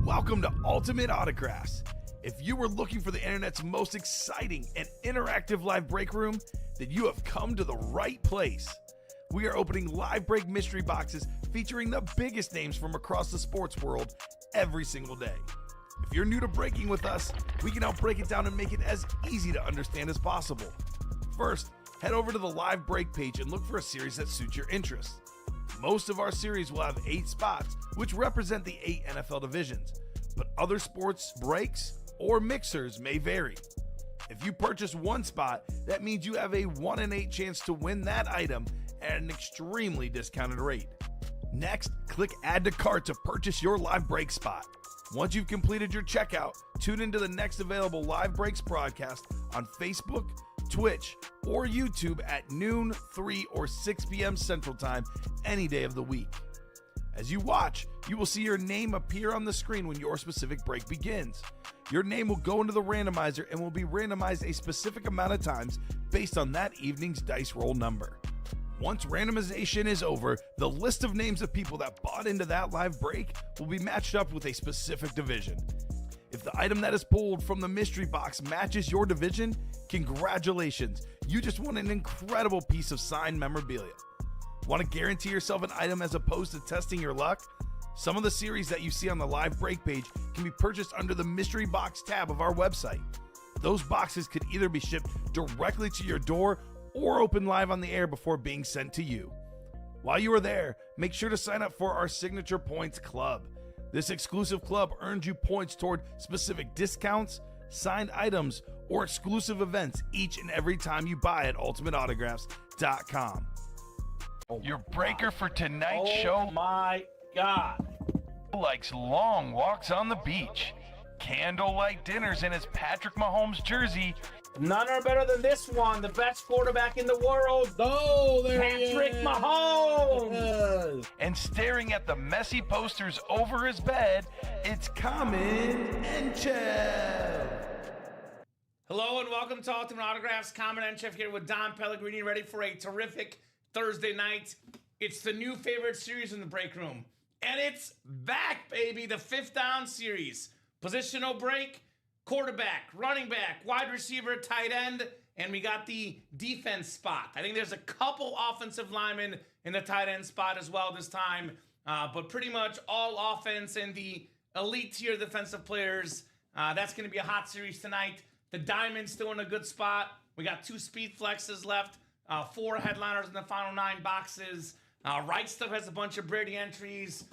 Welcome to Ultimate Autographs. If you were looking for the internet's most exciting and interactive live break room, then you have come to the right place. We are opening live break mystery boxes featuring the biggest names from across the sports world every single day. If you're new to breaking with us, we can help break it down and make it as easy to understand as possible. First, head over to the live break page and look for a series that suits your interests. Most of our series will have 8 spots, which represent the 8 NFL divisions, but other sports breaks or mixers may vary. If you purchase one spot, that means you have a 1 in 8 chance to win that item at an extremely discounted rate. Next, click Add to Cart to purchase your live break spot. Once you've completed your checkout, tune into the next available live breaks broadcast on Facebook, Twitch, or YouTube at noon, 3, or 6 p.m. Central Time any day of the week. As you watch, you will see your name appear on the screen when your specific break begins. Your name will go into the randomizer and will be randomized a specific amount of times based on that evening's dice roll number. Once randomization is over, the list of names of people that bought into that live break will be matched up with a specific division. If the item that is pulled from the mystery box matches your division, congratulations, you just won an incredible piece of signed memorabilia. Want to guarantee yourself an item as opposed to testing your luck? Some of the series that you see on the live break page can be purchased under the mystery box tab of our website. Those boxes could either be shipped directly to your door or open live on the air before being sent to you. While you are there, make sure to sign up for our Signature Points Club. This exclusive club earns you points toward specific discounts, signed items, or exclusive events each and every time you buy at ultimateautographs.com. Your breaker for tonight's show. Oh my God. Likes long walks on the beach, candlelight dinners in his Patrick Mahomes jersey. None are better than this one, the best quarterback in the world. Oh, there Patrick he is. Mahomes. And staring at the messy posters over his bed, it's Common and Chev. Hello and welcome to Ultimate Autographs. Common and Chef here with Don Pellegrini, ready for a terrific Thursday night. It's the new favorite series in the break room. And it's back, baby, the 5th down series. Positional break, quarterback, running back, wide receiver, tight end, and we got the defense spot. I think there's a couple offensive linemen in the tight end spot as well this time, but pretty much all offense and the elite tier defensive players. That's going to be a hot series tonight. The diamond's still in a good spot. We got 2 speed flexes left, 4 headliners in the final 9 boxes. Right Stuff has a bunch of Brady entries.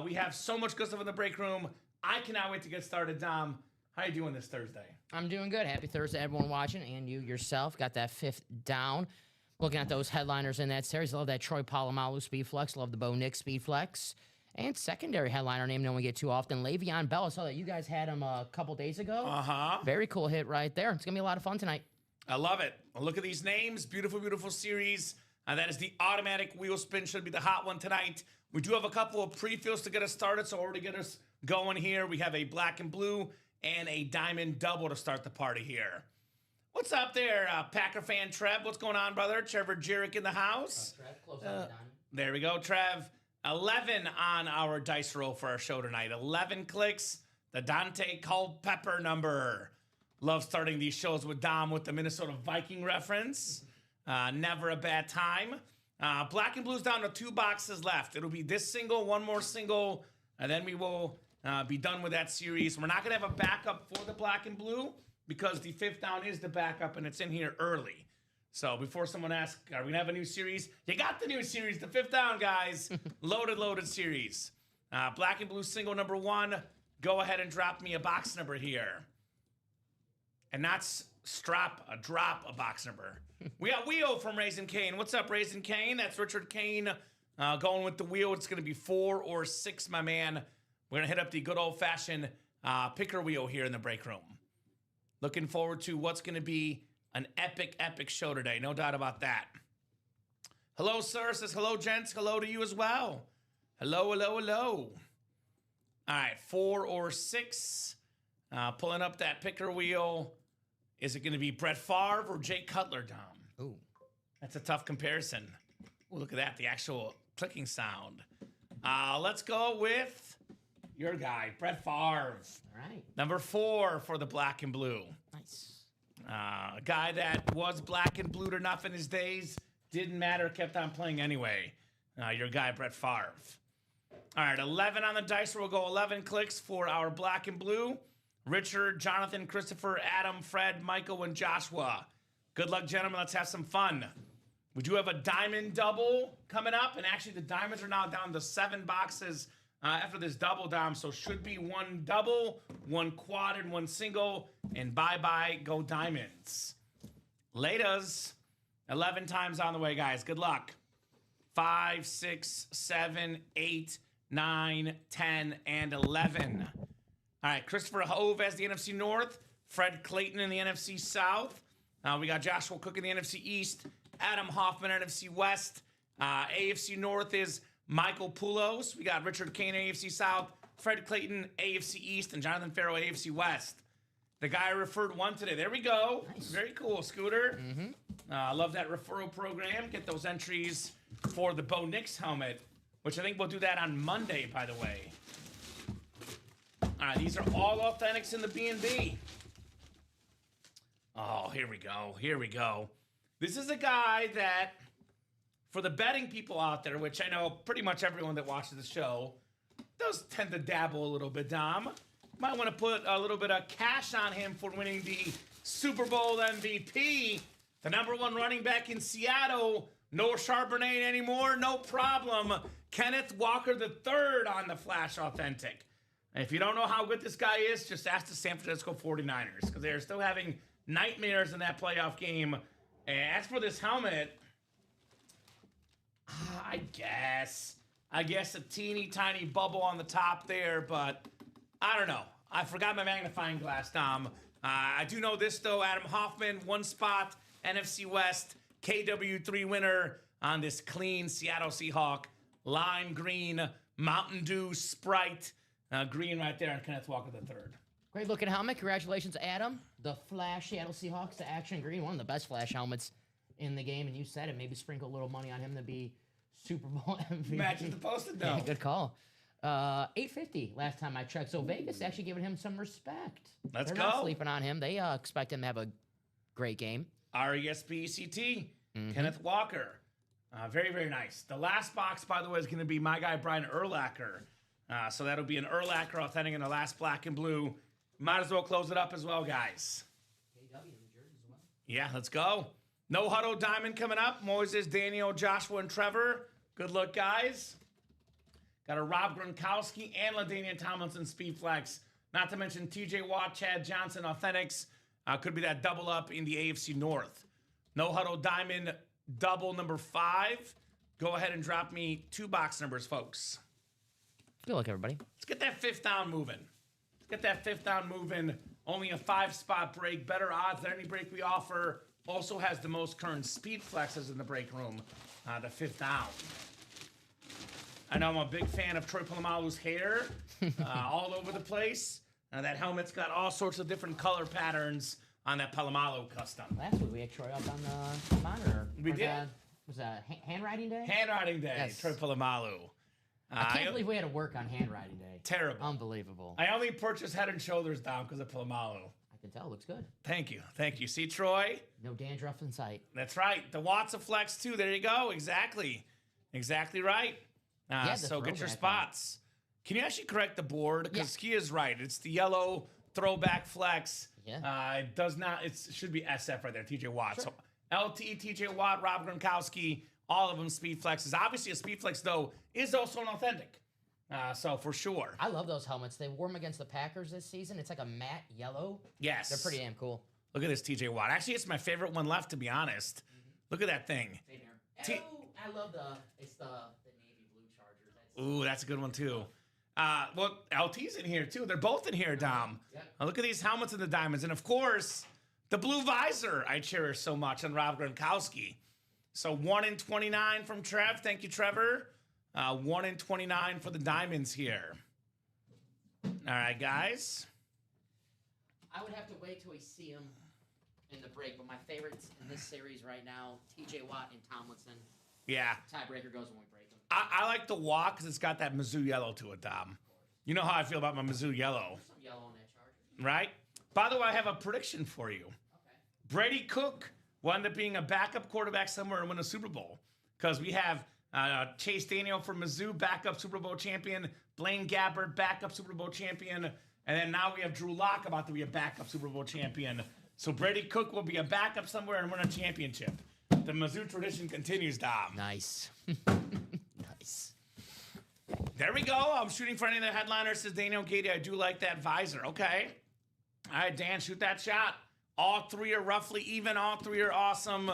We have so much good stuff in the break room. I cannot wait to get started, Dom. How you doing this Thursday? I'm doing good. Happy Thursday, everyone watching, and you yourself. Got that 5th down. Looking at those headliners in that series. Love that Troy Polamalu speed flex. Love the Bo Nix speed flex. And secondary headliner name don't we get too often. Le'Veon Bell. I saw that you guys had him a couple days ago. Very cool hit right there. It's going to be a lot of fun tonight. I love it. Well, look at these names. Beautiful, beautiful series. That is the automatic wheel spin. Should be the hot one tonight. We do have a couple of pre-fills to get us started, so already get us going here. We have a black and blue and a diamond double to start the party here. What's up there, Packer fan Trev? What's going on, brother? Trevor Jerick in the house. Trev, close up the diamond. There we go, Trev. 11 on our dice roll for our show tonight. 11 clicks. The Dante Culpepper number. Love starting these shows with Dom with the Minnesota Viking reference. Never a bad time. Black and blue's down to 2 boxes left. It'll be this single, one more single, and then we will be done with that series. We're not going to have a backup for the black and blue because the 5th down is the backup and it's in here early. So before someone asks, are we going to have a new series? You got the new series, the 5th down, guys. Loaded series. Black and blue single number 1. Go ahead and drop me a box number here. And not drop a box number. We got Wheel from Raisin Kane. What's up, Raisin Kane? That's Richard Kane going with the wheel. It's going to be 4 or 6, my man. We're going to hit up the good old-fashioned picker wheel here in the break room. Looking forward to what's going to be an epic show today. No doubt about that. Hello, sir. Says hello, gents. Hello to you as well. Hello. All right, 4 or 6. Pulling up that picker wheel. Is it going to be Brett Favre or Jay Cutler, Dom? Ooh. That's a tough comparison. Ooh, look at that, the actual clicking sound. Let's go with Your guy, Brett Favre. All right. Number 4 for the black and blue. Nice. A guy that was black and blue enough in his days. Didn't matter, kept on playing anyway. Your guy, Brett Favre. All right, 11 on the dice. We'll go 11 clicks for our black and blue. Richard, Jonathan, Christopher, Adam, Fred, Michael, and Joshua. Good luck, gentlemen. Let's have some fun. We do have a diamond double coming up, and actually the diamonds are now down to 7 boxes after this double, Dom. So should be 1 double, 1 quad, and 1 single. And bye-bye, go diamonds. Laters. 11 times on the way, guys. Good luck. 5, 6, 7, 8, 9, 10, and 11. All right, Christopher Hove as the NFC North. Fred Clayton in the NFC South. We got Joshua Cook in the NFC East. Adam Hoffman, NFC West. AFC North is Michael Poulos. We got Richard Kane, AFC South. Fred Clayton, AFC East. And Jonathan Farrell, AFC West. The guy referred 1 today. There we go. Nice. Very cool, Scooter. I love that referral program. Get those entries for the Bo Nix helmet, which I think we'll do that on Monday, by the way. All right, these are all authentics in the B&B. Oh, here we go. Here we go. This is a guy that, for the betting people out there, which I know pretty much everyone that watches the show does tend to dabble a little bit, Dom. Might want to put a little bit of cash on him for winning the Super Bowl MVP. The number 1 running back in Seattle. No Charbonnet anymore. No problem. Kenneth Walker III on the Flash Authentic. And if you don't know how good this guy is, just ask the San Francisco 49ers, because they're still having nightmares in that playoff game. And as for this helmet, I guess a teeny tiny bubble on the top there, but I don't know. I forgot my magnifying glass, Dom. I do know this, though. Adam Hoffman, 1 spot, NFC West, KW3 winner on this clean Seattle Seahawk. Lime green, Mountain Dew Sprite, green right there on Kenneth Walker III. Great looking helmet. Congratulations, Adam. The Flash Seattle Seahawks, the action green, one of the best Flash helmets in the game. And you said it. Maybe sprinkle a little money on him to be Super Bowl MVP. Matches the posted, though. Yeah, good call. $850 last time I checked. So Vegas actually giving him some respect. Let's They're go. not sleeping on him. They expect him to have a great game. RESPCT, Kenneth Walker. Very, very nice. The last box, by the way, is going to be my guy, Brian Urlacher. So that'll be an Urlacher authentic in the last black and blue. Might as well close it up as well, guys. KW in New Jersey as well. Yeah, let's go. No Huddle Diamond coming up. Moses, Daniel, Joshua, and Trevor. Good luck, guys. Got a Rob Gronkowski and LaDainian Tomlinson Speed Flex. Not to mention TJ Watt, Chad Johnson Authentics. Could be that double up in the AFC North. No Huddle Diamond double number 5. Go ahead and drop me 2 box numbers, folks. Good luck, everybody. Let's get that 5th down moving. Let's get that 5th down moving. Only a 5-spot break. Better odds than any break we offer. Also has the most current speed flexes in the break room. The 5th down. I know I'm a big fan of Troy Polamalu's hair. All over the place. That helmet's got all sorts of different color patterns on that Polamalu custom. Last week we had Troy up on the monitor. We did. Was that handwriting day? Handwriting day, Yes. Troy Polamalu. I can't believe we had to work on handwriting day. Terrible. Unbelievable. I only purchased Head and Shoulders down because of Polamalu. I can tell. Looks good. Thank you. Thank you. See, Troy? No dandruff in sight. That's right. The Watts of Flex, too. There you go. Exactly. Exactly right. So get your spots. Can you actually correct the board? Because he is right. It's the yellow throwback flex. Yeah. It does not. It should be SF right there. TJ Watt. Sure. So LT, TJ Watt, Rob Gronkowski, all of them speed flexes. Obviously, a speed flex, though, is also an authentic. So for sure. I love those helmets. They wore them against the Packers this season. It's like a matte yellow. Yes. They're pretty damn cool. Look at this TJ Watt. Actually, it's my favorite one left, to be honest. Look at that thing. I love it's the navy blue Chargers. Ooh, that's a good one, too. Well, LT's in here, too. They're both in here, Dom. Yep. Look at these helmets and the diamonds. And, of course, the blue visor I cherish so much on Rob Gronkowski. So 1 in 29 from Trev. Thank you, Trevor. 1 in 29 for the diamonds here. All right, guys. I would have to wait till we see him in the break, but my favorites in this series right now, TJ Watt and Tomlinson. Yeah. Tiebreaker goes when we break them. I like the walk because it's got that Mizzou yellow to it, Dom. You know how I feel about my Mizzou yellow, Some yellow on that Charger. right? By the way, I have a prediction for you. Brady Cook will end up being a backup quarterback somewhere and win a Super Bowl because we have Chase Daniel from Mizzou, backup Super Bowl champion, Blaine Gabbert, backup Super Bowl champion, and then now we have Drew Lock about to be a backup Super Bowl champion. So Brady Cook will be a backup somewhere and win a championship. The Mizzou tradition continues, Dom. Nice. Nice. There we go. I'm shooting for any of the headliners, says Daniel Gady. I do like that visor. Okay. All right, Dan, shoot that shot. All three are roughly even. All three are awesome.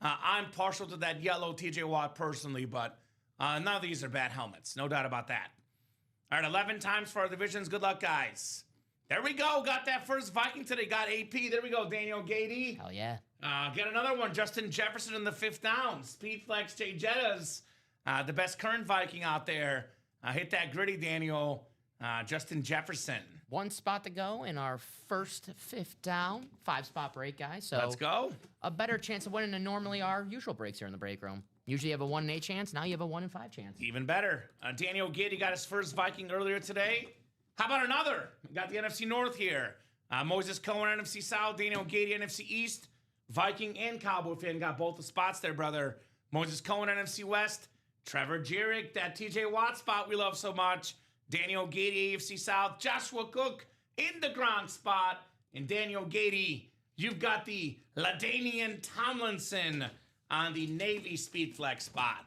I'm partial to that yellow TJ Watt personally, but none of these are bad helmets. No doubt about that. All right, 11 times for our divisions. Good luck, guys. There we go. Got that first Viking today. Got AP. There we go, Daniel Gady. Hell yeah. Get another one. Justin Jefferson in the 5th down. Speed Flex Jay Jettas, the best current Viking out there. Hit that gritty, Daniel. Justin Jefferson. One spot to go in our first 5th down. 5-spot break, guys. So Let's go. a better chance of winning than normally our usual breaks here in the break room. Usually you have a 1 in 8 chance. Now you have a 1 in 5 chance. Even better. Daniel Gady got his first Viking earlier today. How about another? We got the NFC North here. Moses Cohen, NFC South. Daniel Gady, NFC East. Viking and Cowboy fan got both the spots there, brother. Moses Cohen, NFC West. Trevor Jerick, that TJ Watt spot we love so much. Daniel Gady, AFC South. Joshua Cook in the Gronk spot. And Daniel Gady, you've got the LaDainian Tomlinson on the Navy Speed Flex spot.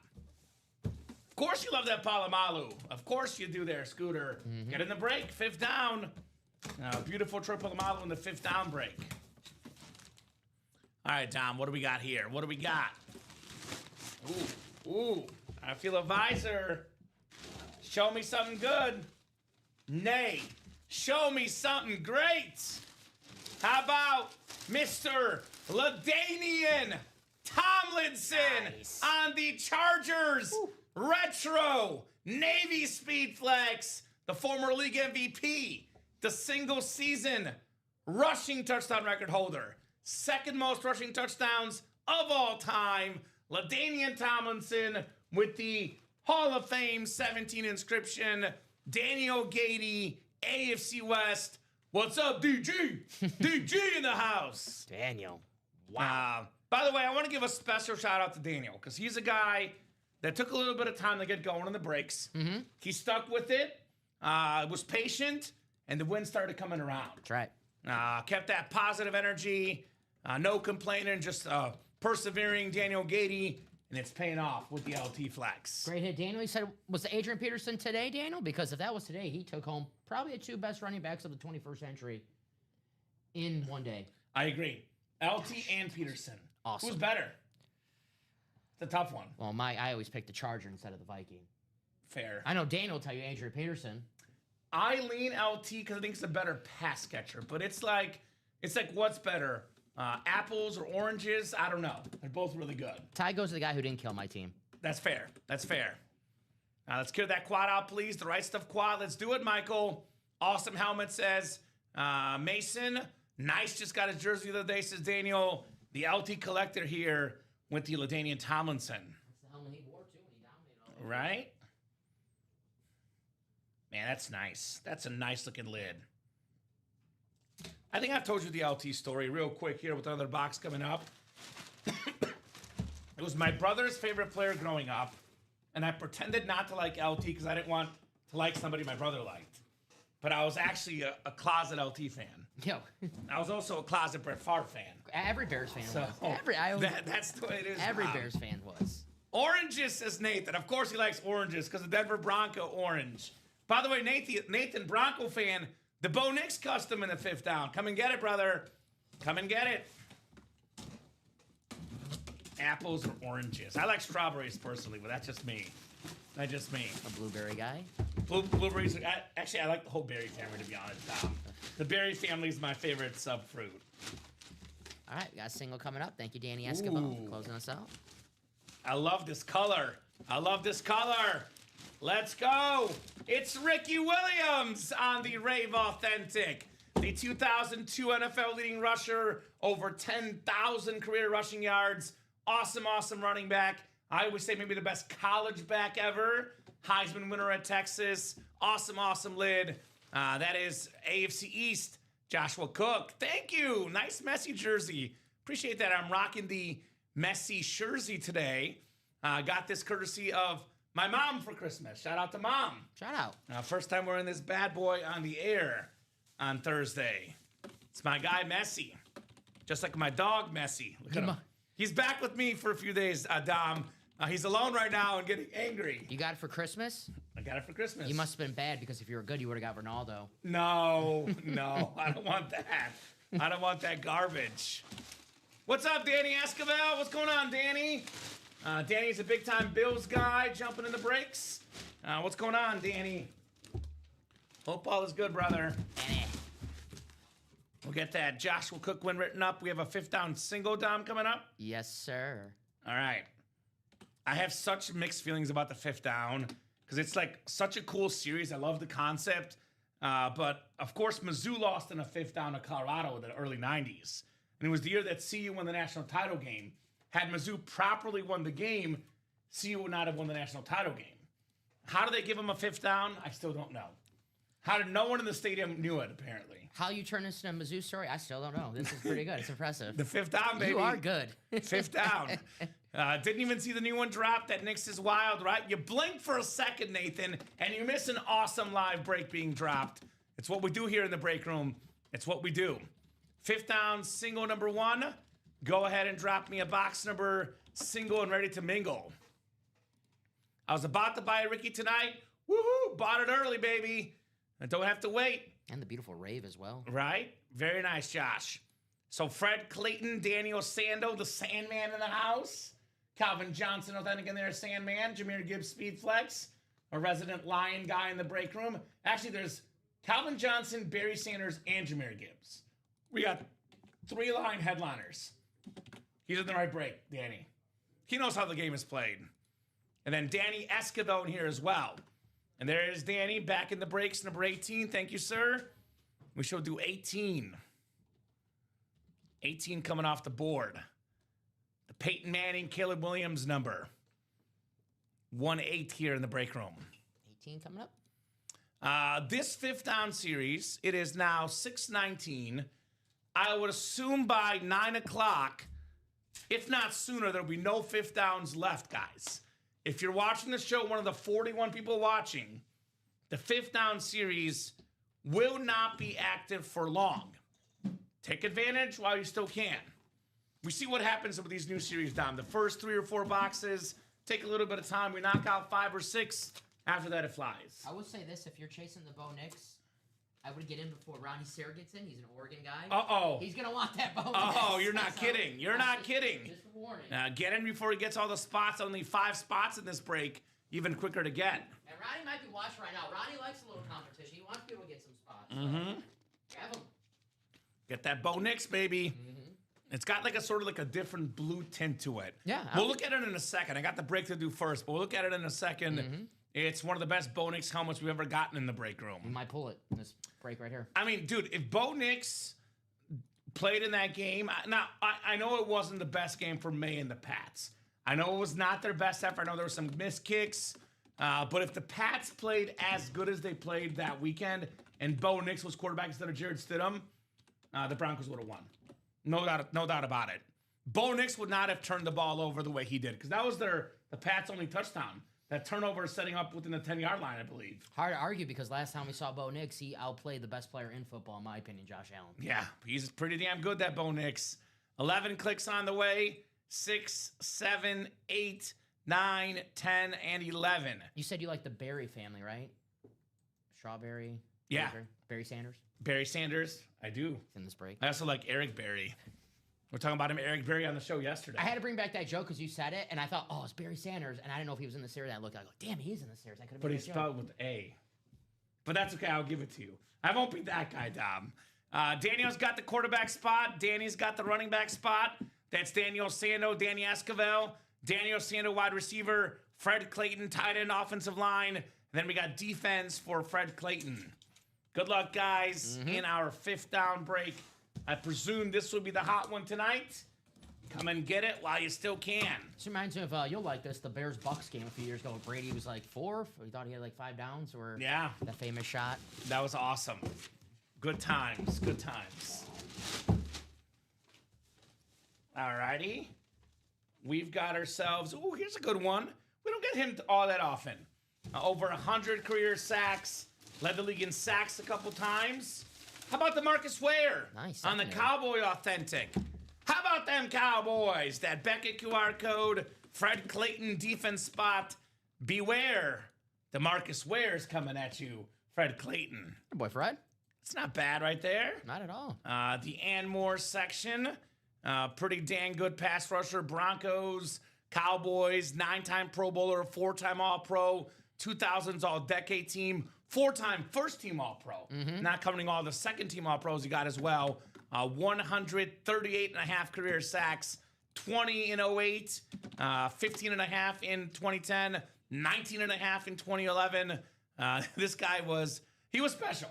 Of course you love that Palomalu. Of course you do there, Scooter. Get in the break, 5th down. Beautiful Troy Palomalu in the 5th down break. All right, Dom, what do we got here? What do we got? Ooh, I feel a visor. Show me something good. Nay, show me something great. How about Mr. LaDainian Tomlinson on the Chargers Retro Navy Speed Flex, the former league MVP, the single season rushing touchdown record holder, 2nd most rushing touchdowns of all time, LaDainian Tomlinson with the Hall of Fame 17 inscription, Daniel Gady, AFC West. What's up, DG? DG in the house. Daniel. Wow. By the way, I want to give a special shout out to Daniel because he's a guy that took a little bit of time to get going on the breaks. He stuck with it, was patient, and the wind started coming around. That's right. Kept that positive energy, no complaining, just persevering Daniel Gady, and it's paying off with the LT Flex. Great hit, Daniel. He said, was it Adrian Peterson today, Daniel? Because if that was today, he took home probably the 2 best running backs of the 21st century in one day. I agree. LT and Peterson. Awesome. Who's better? It's a tough one. Well, I always pick the Charger instead of the Viking. Fair. I know Daniel will tell you Adrian Peterson. I lean LT because I think it's a better pass catcher, but it's like what's better, apples or oranges? I don't know. They're both really good. Ty goes to the guy who didn't kill my team. That's fair. That's fair. Let's clear that quad out, please. The right stuff quad. Let's do it, Michael. Awesome helmet, says Mason. Nice, just got his jersey the other day, says Daniel. The LT collector here with the LaDainian Tomlinson. That's the helmet he wore, too, when he dominated all Right? Man, that's nice. That's a nice looking lid. I think I've told you the LT story real quick here with another box coming up. It was my brother's favorite player growing up, and I pretended not to like LT because I didn't want to like somebody my brother liked. But I was actually a closet LT fan. Yo. I was also a closet Brett Favre fan. Every Bears fan So, was. that's the way it is. Every Rob. Bears fan was. Oranges, says Nathan. Of course he likes oranges because the Denver Bronco orange. By the way, Nathan, Bronco fan, the Bo Nix custom in the 5th down. Come and get it, brother. Come and get it. Apples or oranges. I like strawberries personally, but that's just me. That's just me. A blueberry guy. Blueberries. Actually, I like the whole berry family, to be honest, Tom. The berry family is my favorite sub-fruit. All right, we got a single coming up. Thank you, Danny Escobar, for closing us out. I love this color. I love this color. Let's go. It's Ricky Williams on the Rave Authentic. The 2002 NFL leading rusher, over 10,000 career rushing yards. Awesome running back. I always say maybe the best college back ever. Heisman winner at Texas. Awesome lid. That is AFC East, Joshua Cook. Thank you. Nice Messi jersey. Appreciate that. I'm rocking the Messi jersey today. Got this courtesy of my mom for Christmas. Shout out to Mom. Shout out. First time wearing this bad boy on the air on Thursday. It's my guy, Messi. Just like my dog, Messi. Look at him. He's back with me for a few days, Dom. He's alone right now and getting angry. You got it for Christmas? I got it for Christmas. You must have been bad because if you were good, you would have got Ronaldo. No, I don't want that. I don't want that garbage. What's up, Danny Escobar? What's going on, Danny? Danny's a big-time Bills guy, jumping in the breaks. What's going on, Danny? Hope all is good, brother. We'll get that Joshua Cook win written up. We have a 5th down single, Dom, coming up. Yes, sir. All right. I have such mixed feelings about the 5th down because it's like such a cool series. I love the concept. But, of course, Mizzou lost in a 5th down to Colorado in the early 90s. And it was the year that CU won the national title game. Had Mizzou properly won the game, CU would not have won the national title game. How did they give him a 5th down? I still don't know. How did no one in the stadium knew it, apparently? How you turn this into a Mizzou story, I still don't know. This is pretty good. It's impressive. The 5th down, baby. You are good. 5th down. Didn't even see the new one drop. That Knicks is wild, right? You blink for a second, Nathan, and you miss an awesome live break being dropped. It's what we do here in the break room. It's what we do. 5th down, single number 1. Go ahead and drop me a box number, single and ready to mingle. I was about to buy a Ricky tonight. Woohoo! Bought it early, baby. I don't have to wait. And the beautiful rave as well. Right? Very nice, Josh. So Fred Clayton, Daniel Sando, the Sandman in the house. Calvin Johnson, authentic in there, Sandman. Jameer Gibbs, Speed Flex. A resident Lion guy in the break room. Actually, there's Calvin Johnson, Barry Sanders, and Jameer Gibbs. We got 3 line headliners. He's in the right break, Danny. He knows how the game is played. And then Danny Escadone here as well. And there is Danny back in the breaks, number 18. Thank you, sir. We shall do 18. 18 coming off the board. The Peyton Manning, Caleb Williams number. 1-8 here in the break room. 18 coming up. This 5th down series, it is now 6:19. I would assume by 9 o'clock, if not sooner, there'll be no 5th downs left, guys. If you're watching the show, one of the 41 people watching, the 5th down series will not be active for long. Take advantage while you still can. We see what happens with these new series, Dom. The first 3 or 4 boxes take a little bit of time. We knock out 5 or 6. After that, it flies. I will say this. If you're chasing the Bo Nix, I would get in before Ronnie Sarah gets in. He's an Oregon guy. Uh-oh. He's going to want that Bo Nix. Oh, you're not kidding. You're not kidding. Just a warning. Get in before he gets all the spots. Only 5 spots in this break. Even quicker to get. And Ronnie might be watching right now. Ronnie likes a little competition. He wants people to get some spots. So grab him. Get that Bo Nix, baby. It's got like a sort of like a different blue tint to it. Yeah. We'll look at it in a second. I got the break to do first, but we'll look at it in a second. It's one of the best Bo Nix helmets we've ever gotten in the break room. You might pull it in this break right here. I mean, dude, if Bo Nix played in that game, now I know it wasn't the best game for May and the Pats. I know it was not their best effort. I know there were some missed kicks. But if the Pats played as good as they played that weekend and Bo Nix was quarterback instead of Jared Stidham, the Broncos would have won. No doubt about it. Bo Nix would not have turned the ball over the way he did because that was the Pats' only touchdown. That turnover is setting up within the 10-yard line, I believe. Hard to argue because last time we saw Bo Nix, he outplayed the best player in football, in my opinion, Josh Allen. Yeah, he's pretty damn good, that Bo Nix. 11 clicks on the way. 6, 7, 8, 9, 10, and 11. You said you like the Berry family, right? Strawberry? Yeah. Barry Sanders? Barry Sanders, I do. He's in this break. I also like Eric Berry. We're talking about him, Eric Berry, on the show yesterday. I had to bring back that joke because you said it, and I thought, oh, it's Barry Sanders, and I didn't know if he was in the series. I looked, I go, damn, he's in the series. I could have. But he's spelled with A. But that's okay. I'll give it to you. I won't be that guy, Dom. Daniel's got the quarterback spot. Danny's got the running back spot. That's Daniel Sando, Danny Escovel. Daniel Sando, wide receiver. Fred Clayton, tight end, offensive line. And then we got defense for Fred Clayton. Good luck, guys, in our 5th down break. I presume this will be the hot one tonight. Come and get it while you still can. This reminds me of, you'll like this, the Bears-Bucks game a few years ago. Brady was like 4. He thought he had like 5 downs. Or Yeah. that famous shot. That was awesome. Good times. Good times. All righty. We've got ourselves... Ooh, here's a good one. We don't get him all that often. Over 100 career sacks. Led the league in sacks a couple times. How about the Marcus Ware? Nice. On the Cowboy Authentic. How about them Cowboys? That Beckett QR code, Fred Clayton defense spot. Beware. The Marcus Ware's coming at you, Fred Clayton. Good boy, Fred. It's not bad right there. Not at all. The Anmore section. Pretty dang good pass rusher. Broncos, Cowboys, 9-time Pro Bowler, 4-time All-Pro, 2000s All-Decade team, 4-time first-team All-Pro. Not counting all the second-team All-Pros he got as well. 138 and a half career sacks, 20 in 08, 15 and a half in 2010, 19 and a half in 2011. This guy was special.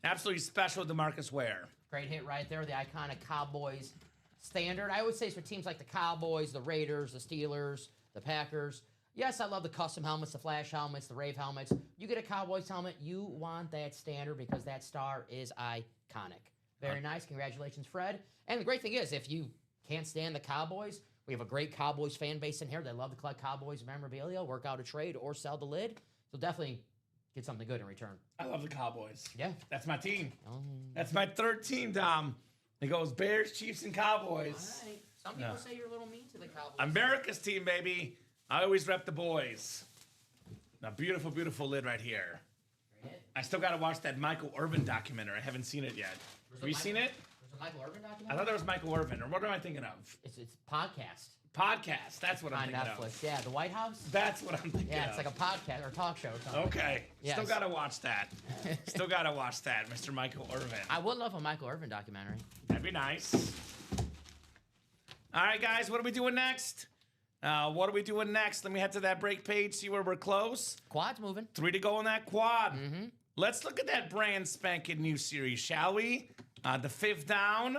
Absolutely special, DeMarcus Ware. Great hit right there. The iconic Cowboys standard. I would say for teams like the Cowboys, the Raiders, the Steelers, the Packers. Yes, I love the custom helmets, the flash helmets, the rave helmets. You get a Cowboys helmet, you want that standard because that star is iconic. Very nice. Congratulations, Fred. And the great thing is, if you can't stand the Cowboys, we have a great Cowboys fan base in here. They love to collect Cowboys memorabilia, work out a trade, or sell the lid. So definitely get something good in return. I love the Cowboys. Yeah. That's my team. That's my third team, Dom. It goes Bears, Chiefs, and Cowboys. All right. Some people say you're a little mean to the Cowboys. America's team, baby. I always rep the boys. Now, beautiful, beautiful lid right here. I still got to watch that Michael Irvin documentary. I haven't seen it yet. Have you seen it? There's a Michael Irvin documentary? I thought there was Michael Irvin. Or what am I thinking of? It's podcast. Podcast. That's what I'm On thinking Netflix. of. Yeah, the White House? That's what I'm thinking Yeah, of. it's like a podcast or talk show or something. Okay. Yes. Still got to watch that. Still got to watch that, Mr. Michael Irvin. I would love a Michael Irvin documentary. That'd be nice. All right, guys, what are we doing next? Let me head to that break page, see where we're close. Quad's moving. 3 to go on that quad. Let's look at that brand spanking new series, shall we? The 5th down.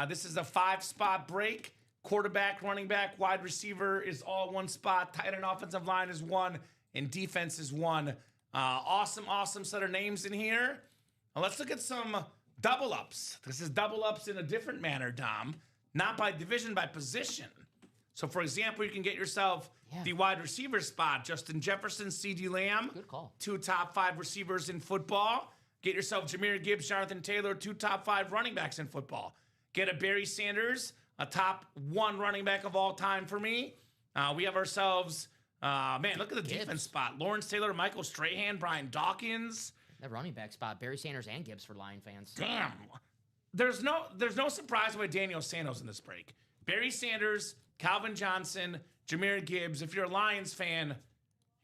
This is a 5-spot break. Quarterback, running back, wide receiver is all one spot. Tight end offensive line is 1, and defense is 1. Awesome set of names in here. Now let's look at some double ups. This is double ups in a different manner, Dom. Not by division, by position. So, for example, you can get yourself the wide receiver spot. Justin Jefferson, C.D. Lamb. Good call. 2 top 5 receivers in football. Get yourself Jahmyr Gibbs, Jonathan Taylor, 2 top 5 running backs in football. Get a Barry Sanders, a top 1 running back of all time for me. We have ourselves, man, look at the defense spot. Lawrence Taylor, Michael Strahan, Brian Dawkins. That running back spot, Barry Sanders and Gibbs for Lion fans. Damn. There's no surprise with Daniel Santos in this break. Barry Sanders, Calvin Johnson, Jahmyr Gibbs. If you're a Lions fan,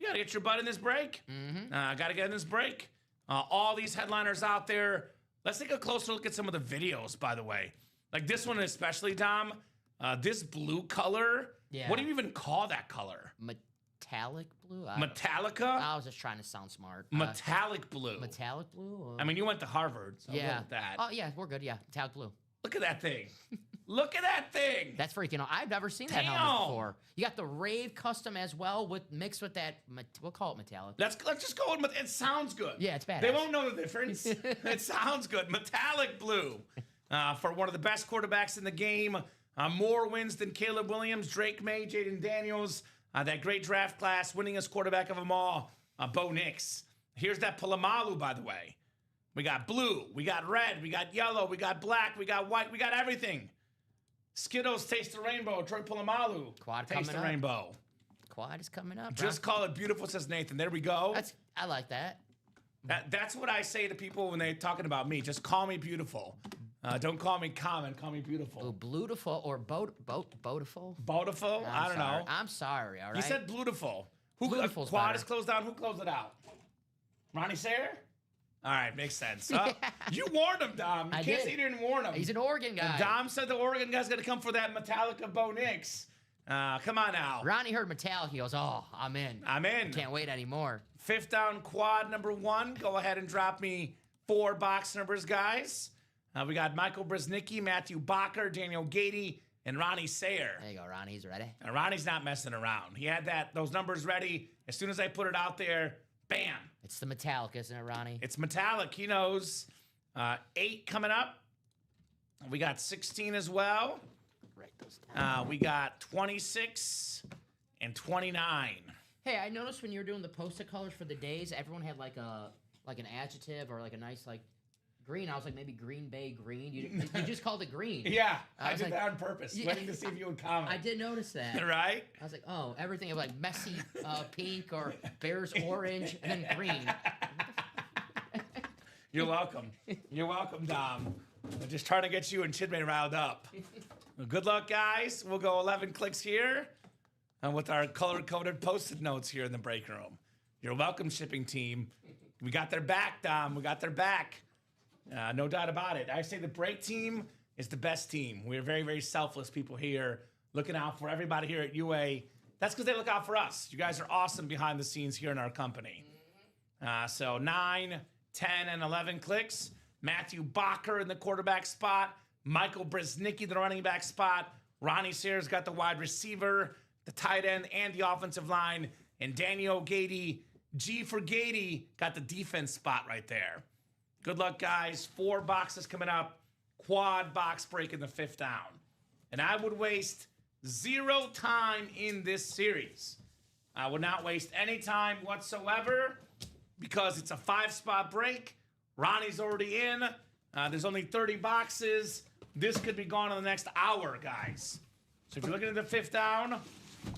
you got to get your butt in this break. Got to get in this break. All these headliners out there. Let's take a closer look at some of the videos, by the way. Like this one especially, Dom. This blue color. Yeah. What do you even call that color? Metallic blue? Metallica? I was just trying to sound smart. Metallic blue. Metallic blue? I mean, you went to Harvard, so yeah. look at that. Oh, yeah, we're good. Yeah, metallic blue. Look at that thing. Look at that thing. That's freaking. I've never seen that helmet before. You got the Rave custom as well, mixed with that. We'll call it metallic. Let's just go with it. Sounds good. Yeah, it's badass. They won't know the difference. It sounds good. Metallic blue for one of the best quarterbacks in the game. More wins than Caleb Williams, Drake May, Jaden Daniels. That great draft class, winningest quarterback of them all, Bo Nix. Here's that Polamalu, by the way. We got blue, we got red, we got yellow, we got black, we got white, we got everything. Skittles, Taste the Rainbow. Troy Polamalu, Quad Taste the Rainbow. Quad is coming up. Just call it beautiful, says Nathan. There we go. I like that. That's what I say to people when they're talking about me. Just call me beautiful. Don't call me common. Call me beautiful. Oh, beautiful or boatiful? Beautiful? I don't know. I'm sorry, all right? You said beautiful. Beautiful's Quad better. is closed down. Who closed it out? Ronnie Sayer? All right, makes sense. You warned him, Dom. You I can't did. say you didn't warn him. He's an Oregon guy. And Dom said the Oregon guy's going to come for that Metallica Bo Nix. Come on now. Ronnie heard metallic. He goes, oh, I'm in. I'm in. Can't wait anymore. 5th down quad number 1. Go ahead and drop me 4 box numbers, guys. We got Michael Brzeznicki, Matthew Bakker, Daniel Gady, and Ronnie Sayer. There you go, Ronnie. He's ready. And Ronnie's not messing around. He had those numbers ready. As soon as I put it out there, bam. It's the metallic, isn't it, Ronnie? It's metallic. He knows. 8 coming up. We got 16 as well. Write those down. We got 26 and 29. Hey, I noticed when you were doing the post-it colors for the days, everyone had like an adjective or like a nice like green. I was like, maybe Green Bay green. You just called it green. Yeah, I was did like- that on purpose, waiting to see if you would comment. I did notice that. Right? I was like, oh, everything like messy pink or Bears orange and then green. You're welcome. You're welcome, Dom. I'm just trying to get you and Chidmay riled up. Well, good luck, guys. We'll go 11 clicks here and with our color-coded Post-it notes here in the break room. You're welcome, shipping team. We got their back, Dom. We got their back. No doubt about it. I say the break team is the best team. We're very, very selfless people here, looking out for everybody here at UA. That's because they look out for us. You guys are awesome behind the scenes here in our company. So 9, 10, and 11 clicks. Matthew Bacher in the quarterback spot. Michael Brzeznicki, the running back spot. Ronnie Sayers got the wide receiver, the tight end, and the offensive line. And Daniel Gady, G for Gady, got the defense spot right there. Good luck, guys. 4 boxes coming up. Quad box break in the 5th down. And I would waste 0 time in this series. I would not waste any time whatsoever because it's a 5-spot break. Ronnie's already in. There's only 30 boxes. This could be gone in the next hour, guys. So if you're looking at the 5th down,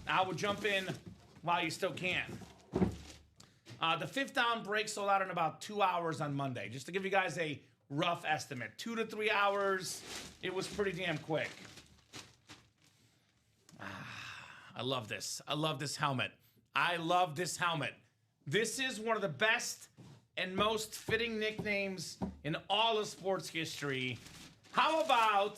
I would jump in while you still can. The 5th down break sold out in about 2 hours on Monday. Just to give you guys a rough estimate. 2 to 3 hours. It was pretty damn quick. I love this. I love this helmet. I love this helmet. This is one of the best and most fitting nicknames in all of sports history. How about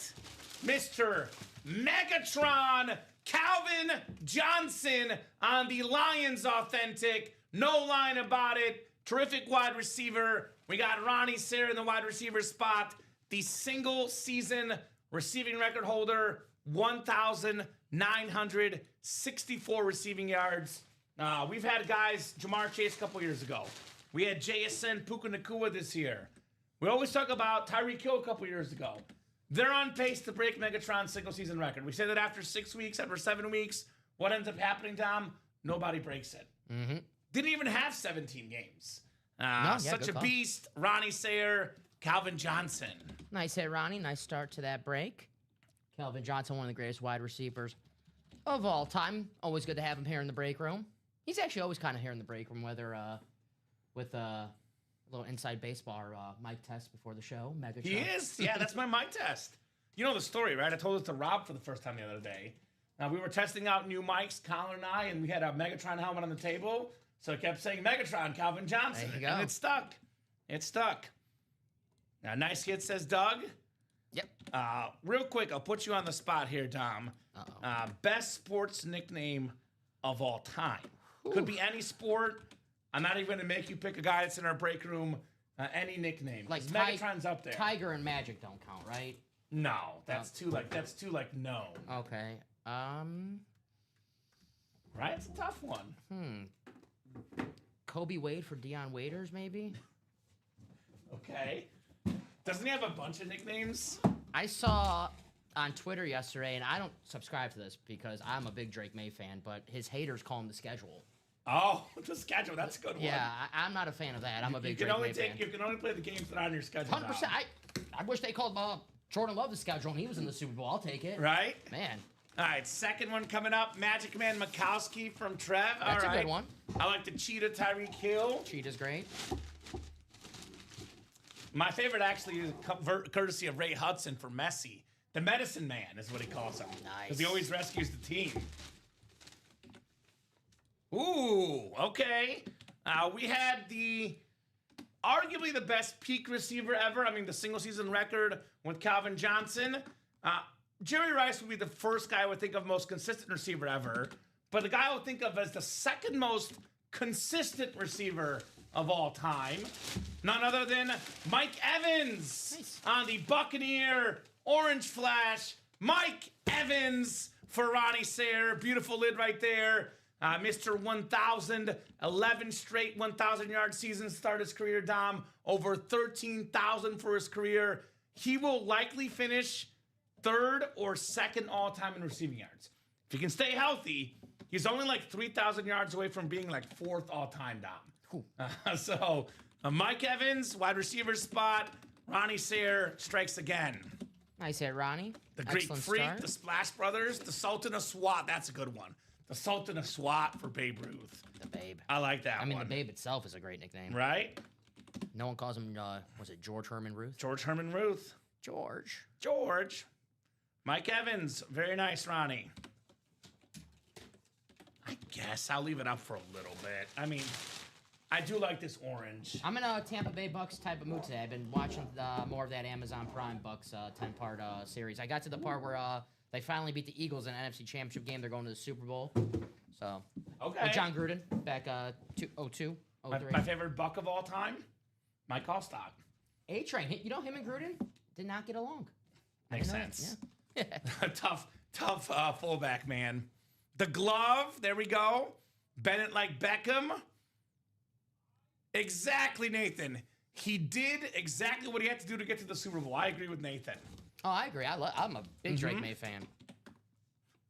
Mr. Megatron Calvin Johnson on the Lions Authentic? No line about it. Terrific wide receiver. We got Ronnie Sayer in the wide receiver spot. The single season receiving record holder, 1,964 receiving yards. We've had guys, Jamar Chase a couple years ago. We had Jason Puka-Nacua this year. We always talk about Tyreek Hill a couple years ago. They're on pace to break Megatron's single season record. We say that after 6 weeks, after 7 weeks, what ends up happening, Tom? Nobody breaks it. Mm-hmm. Didn't even have 17 games. Such a call. beast. Ronnie Sayer, Calvin Johnson. Nice hit, Ronnie. Nice start to that break. Calvin Johnson, one of the greatest wide receivers of all time. Always good to have him here in the break room. He's actually always kind of here in the break room, whether with a little inside baseball or mic test before the show. Megatron. He is. Yeah, that's my mic test. You know the story, right? I told it to Rob for the first time the other day. We were testing out new mics, Colin and I, and we had a Megatron helmet on the table. So I kept saying Megatron, Calvin Johnson. There you go. And it stuck. It stuck. Now, nice hit, says Doug. Yep. Real quick, I'll put you on the spot here, Dom. Uh-oh. Best sports nickname of all time. Could be any sport. I'm not even going to make you pick a guy that's in our break room. Any nickname. Like Megatron's up there. Tiger and Magic don't count, right? No, that's too no. Okay. Right? It's a tough one. Kobe Wade for Deion Waiters, maybe? Okay. Doesn't he have a bunch of nicknames? I saw on Twitter yesterday, and I don't subscribe to this because I'm a big Drake May fan, but his haters call him the schedule. Oh, the schedule. That's a good one. Yeah, I'm not a fan of that. I'm a big You Drake can only May fan. You can only play the games that are on your schedule. 100%. Dom. I wish they called Jordan Love the schedule, and he was in the Super Bowl. I'll take it. Right? Man. All right, second one coming up. Magic Man Mikowski from Trev. That's All right. a good one. I like the Cheetah Tyreek Hill. Cheetah's great. My favorite actually is courtesy of Ray Hudson for Messi. The Medicine Man is what he calls him. Nice. Because he always rescues the team. Ooh, okay. We had arguably the best peak receiver ever. I mean, the single season record with Calvin Johnson. Jerry Rice would be the first guy I would think of most consistent receiver ever. But the guy I would think of as the second most consistent receiver of all time. None other than Mike Evans. Nice. On the Buccaneer Orange Flash Mike Evans for Ronnie Sayre. Beautiful lid right there. Mr. 1,000, 11 straight 1,000-yard seasons, start his career, Dom. Over 13,000 for his career. He will likely finish third or second all-time in receiving yards. If he can stay healthy, he's only like 3,000 yards away from being like fourth all-time, Dom. So Mike Evans, wide receiver spot. Ronnie Sayre strikes again. Nice hit, Ronnie. The Greek Excellent Freak, start. the Splash Brothers, the Sultan of SWAT. That's a good one. The Sultan of SWAT for Babe Ruth. The Babe. I like that I mean, one. the Babe itself is a great nickname. Right? No one calls him, was it George Herman Ruth? George Herman Ruth. George. Mike Evans. Very nice, Ronnie. I guess I'll leave it up for a little bit. I mean, I do like this orange. I'm in a Tampa Bay Bucks type of mood today. I've been watching more of that Amazon Prime Bucks 10-part series. I got to the part where they finally beat the Eagles in an NFC Championship game. They're going to the Super Bowl. So, Okay. with John Gruden back 02, 03. My favorite Buck of all time, Mike Allstott. A-Train. You know, him and Gruden did not get along. Makes I didn't know sense. that. Yeah. tough fullback, man. The glove, there we go. Bennett like Beckham. Exactly, Nathan. He did exactly what he had to do to get to the Super Bowl. I agree with Nathan. Oh, I agree. I'm a big Drake May fan.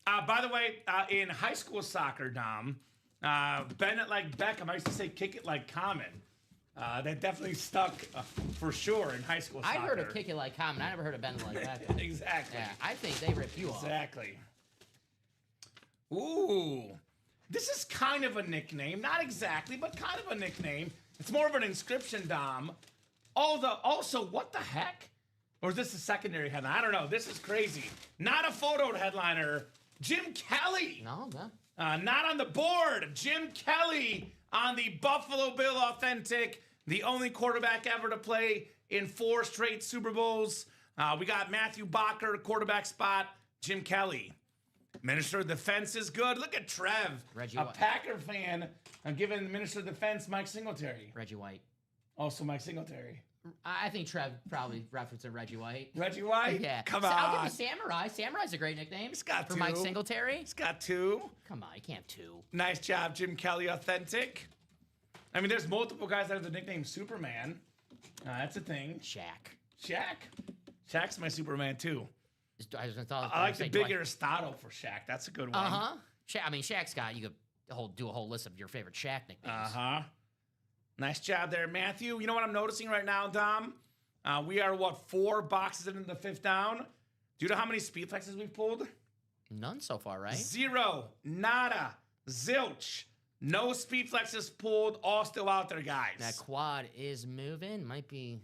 By the way, in high school soccer, Dom, Bennett like Beckham, I used to say kick it like Common. That definitely stuck for sure in high school soccer. I heard of kick it like Common. I never heard of bend like that. Exactly. Yeah, I think they rip you off. Exactly. Ooh. This is kind of a nickname. Not exactly, but kind of a nickname. It's more of an inscription, Dom. Also, what the heck? Or is this a secondary headline? I don't know. This is crazy. Not a photo headliner. Jim Kelly. No. Not on the board. Jim Kelly on the Buffalo Bill Authentic. The only quarterback ever to play in 4 straight Super Bowls. We got Matthew Bacher, quarterback spot. Jim Kelly. Minister of Defense is good. Look at Trev, Reggie a White. Packer fan. I'm giving Minister of Defense Mike Singletary. Reggie White. Also Mike Singletary. I think Trev probably referencing Reggie White. Reggie White? Yeah. Come So on. I'll give him Samurai. Samurai's a great nickname. He's got for 2. Mike Singletary. He's got 2. Come on, you can't have 2. Nice job, Jim Kelly, Authentic. I mean, there's multiple guys that have the nickname Superman. That's a thing. Shaq's my Superman, too. I like the big Aristotle for Shaq. That's a good one. Uh-huh. I mean, Shaq's got, you could do a whole list of your favorite Shaq nicknames. Uh-huh. Nice job there, Matthew. You know what I'm noticing right now, Dom? We are, 4 boxes into the 5th down? Do you know how many speed flexes we've pulled? None so far, right? 0. Nada. Zilch. No speed flexes pulled. All still out there, guys. That quad is moving. Might be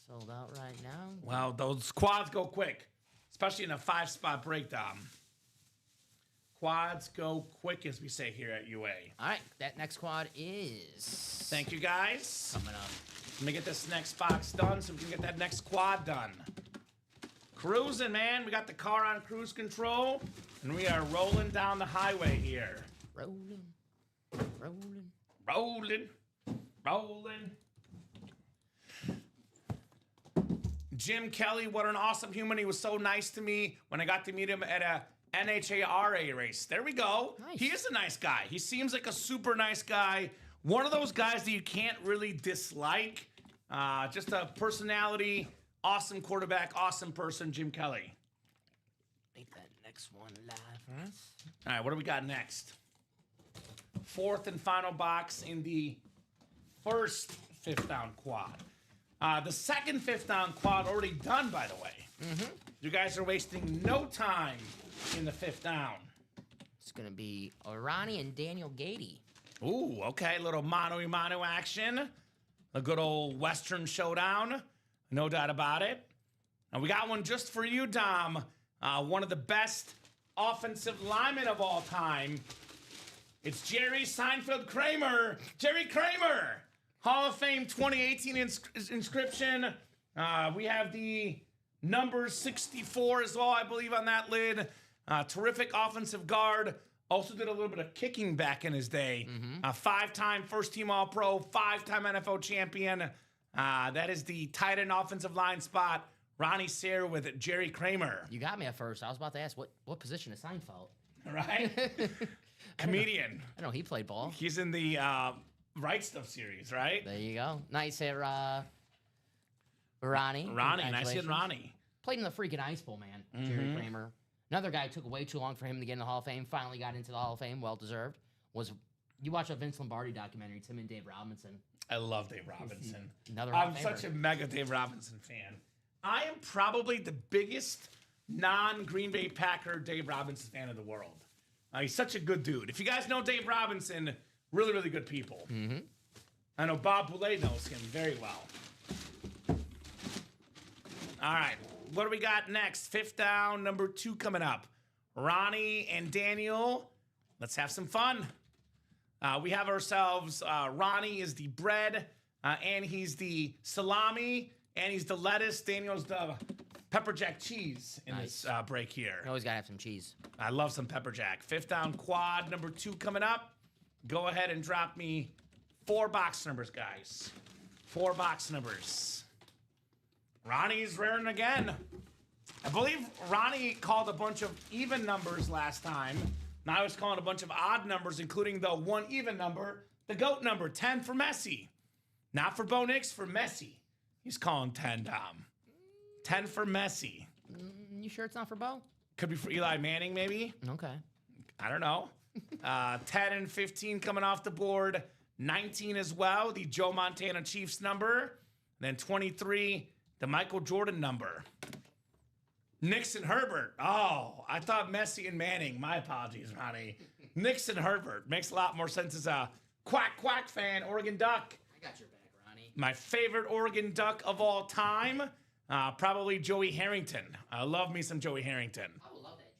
sold out right now. Well, those quads go quick, especially in a 5-spot breakdown. Quads go quick, as we say here at UA. All right, that next quad is... Thank you, guys. coming up. Let me get this next box done so we can get that next quad done. Cruising, man. We got the car on cruise control, and we are rolling down the highway here. Rolling. Jim Kelly, what an awesome human. He was so nice to me when I got to meet him at a NHARA race. There we go. Nice. He is a nice guy. He seems like a super nice guy. One of those guys that you can't really dislike. Just a personality, awesome quarterback, awesome person, Jim Kelly. Make that next one live for us. All right, what do we got next? 4th and final box in the first 5th down quad. The second 5th down quad already done, by the way. You guys are wasting no time in the 5th down. It's going to be Ronnie and Daniel Gady. Ooh, okay, little mano-a-mano action. A good old Western showdown. No doubt about it. And we got one just for you, Dom. One of the best offensive linemen of all time. It's Jerry Seinfeld Kramer. Jerry Kramer. Hall of Fame 2018 inscription. We have the number 64 as well, I believe, on that lid. Terrific offensive guard. Also did a little bit of kicking back in his day. 5-time first-team All-Pro, 5-time NFL champion. That is the tight end offensive line spot Ronnie Sayre with Jerry Kramer. You got me at first. I was about to ask what position is Seinfeld? Right? Comedian. I know he played ball. He's in the Right Stuff series, right? There you go. Nice hit, Ronnie. Ronnie, nice hit, Congratulations. Ronnie. Played in the freaking Ice Bowl, man. Jerry Kramer. Another guy took way too long for him to get in the Hall of Fame. Finally got into the Hall of Fame. Well deserved. You watch a Vince Lombardi documentary. It's him and Dave Robinson. I love Dave Robinson. Another I'm Hall of such a Famer. mega Dave Robinson fan. I am probably the biggest non-Green Bay Packer Dave Robinson fan in the world. He's such a good dude. If you guys know Dave Robinson, really, really good people. Mm-hmm. I know Bob Boulay knows him very well. All right, what do we got next? 5th down, number 2 coming up. Ronnie and Daniel, let's have some fun. We have ourselves, Ronnie is the bread, and he's the salami, and he's the lettuce. Daniel's the pepper jack cheese in this break here. You always got to have some cheese. I love some pepper jack. 5th down quad, number 2 coming up. Go ahead and drop me 4 box numbers, guys. 4 box numbers. Ronnie's raring again. I believe Ronnie called a bunch of even numbers last time. Now I was calling a bunch of odd numbers, including the 1 even number, the GOAT number, 10 for Messi. Not for Bo Nix, for Messi. He's calling 10, Dom. 10 for Messi. You sure it's not for Bo? Could be for Eli Manning, maybe. Okay. I don't know. 10 and 15 coming off the board. 19 as well, the Joe Montana Chiefs number. Then 23, the Michael Jordan number. Nixon Herbert. Oh, I thought Messi and Manning. My apologies, Ronnie. Nixon Herbert. Makes a lot more sense as a quack fan, Oregon Duck. I got your back, Ronnie. My favorite Oregon Duck of all time, probably Joey Harrington. I love me some Joey Harrington. I would love that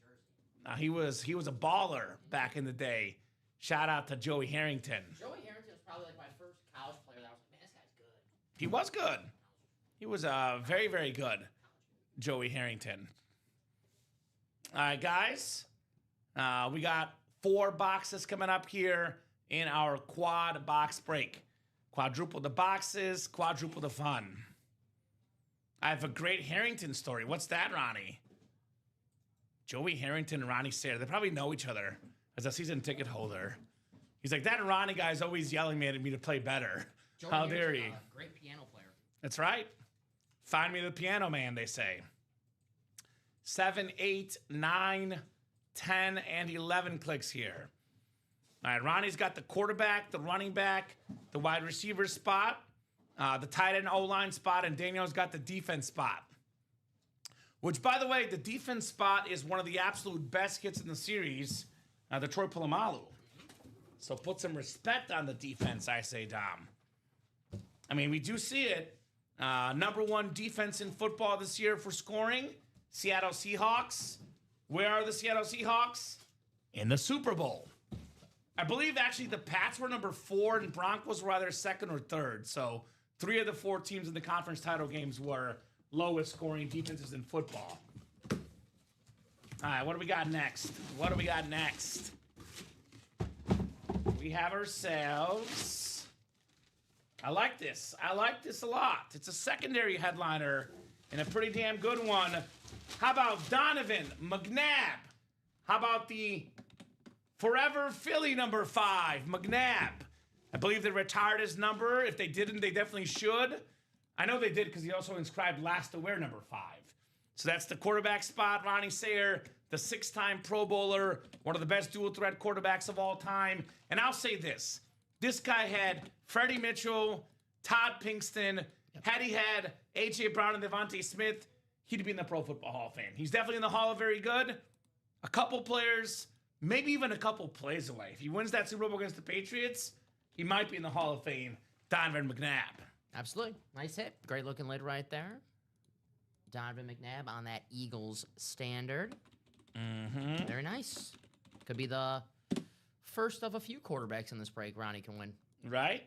jersey. He was a baller back in the day. Shout out to Joey Harrington. Joey Harrington was probably like my first college player that I was like, man, this guy's good. He was good. He was very, very good. Joey Harrington. All right, guys. We got 4 boxes coming up here in our quad box break. Quadruple the boxes, quadruple the fun. I have a great Harrington story. What's that, Ronnie? Joey Harrington and Ronnie Sayre. They probably know each other as a season ticket holder. He's like, that Ronnie guy's always yelling at me to play better. Joey How dare Harrington, he? Great piano player. That's right. Find me the piano man, they say. 7, 8, 9, 10, and 11 clicks here. All right, Ronnie's got the quarterback, the running back, the wide receiver spot, the tight end O-line spot, and Daniel's got the defense spot. Which, by the way, the defense spot is one of the absolute best hits in the series, the Troy Polamalu. So put some respect on the defense, I say, Dom. I mean, we do see it. Number 1 defense in football this year for scoring, Seattle Seahawks. Where are the Seattle Seahawks? In the Super Bowl. I believe, actually, the Pats were number 4 and Broncos were either 2nd or 3rd. So 3 of the 4 teams in the conference title games were lowest scoring defenses in football. All right, what do we got next? We have ourselves... I like this a lot. It's a secondary headliner and a pretty damn good one. How about Donovan McNabb? How about the Forever Philly number 5, McNabb? I believe they retired his number. If they didn't, they definitely should. I know they did because he also inscribed last to wear number 5. So that's the quarterback spot. Ronnie Sayre, the 6-time Pro Bowler, one of the best dual threat quarterbacks of all time. And I'll say this. This guy had Freddie Mitchell, Todd Pinkston. Had he had A.J. Brown and Devontae Smith, he'd be in the Pro Football Hall of Fame. He's definitely in the Hall of Very Good. A couple players, maybe even a couple plays away. If he wins that Super Bowl against the Patriots, he might be in the Hall of Fame. Donovan McNabb. Absolutely. Nice hit. Great looking lid right there. Donovan McNabb on that Eagles standard. Mm-hmm. Very nice. Could be the first of a few quarterbacks in this break Ronnie can win. Right?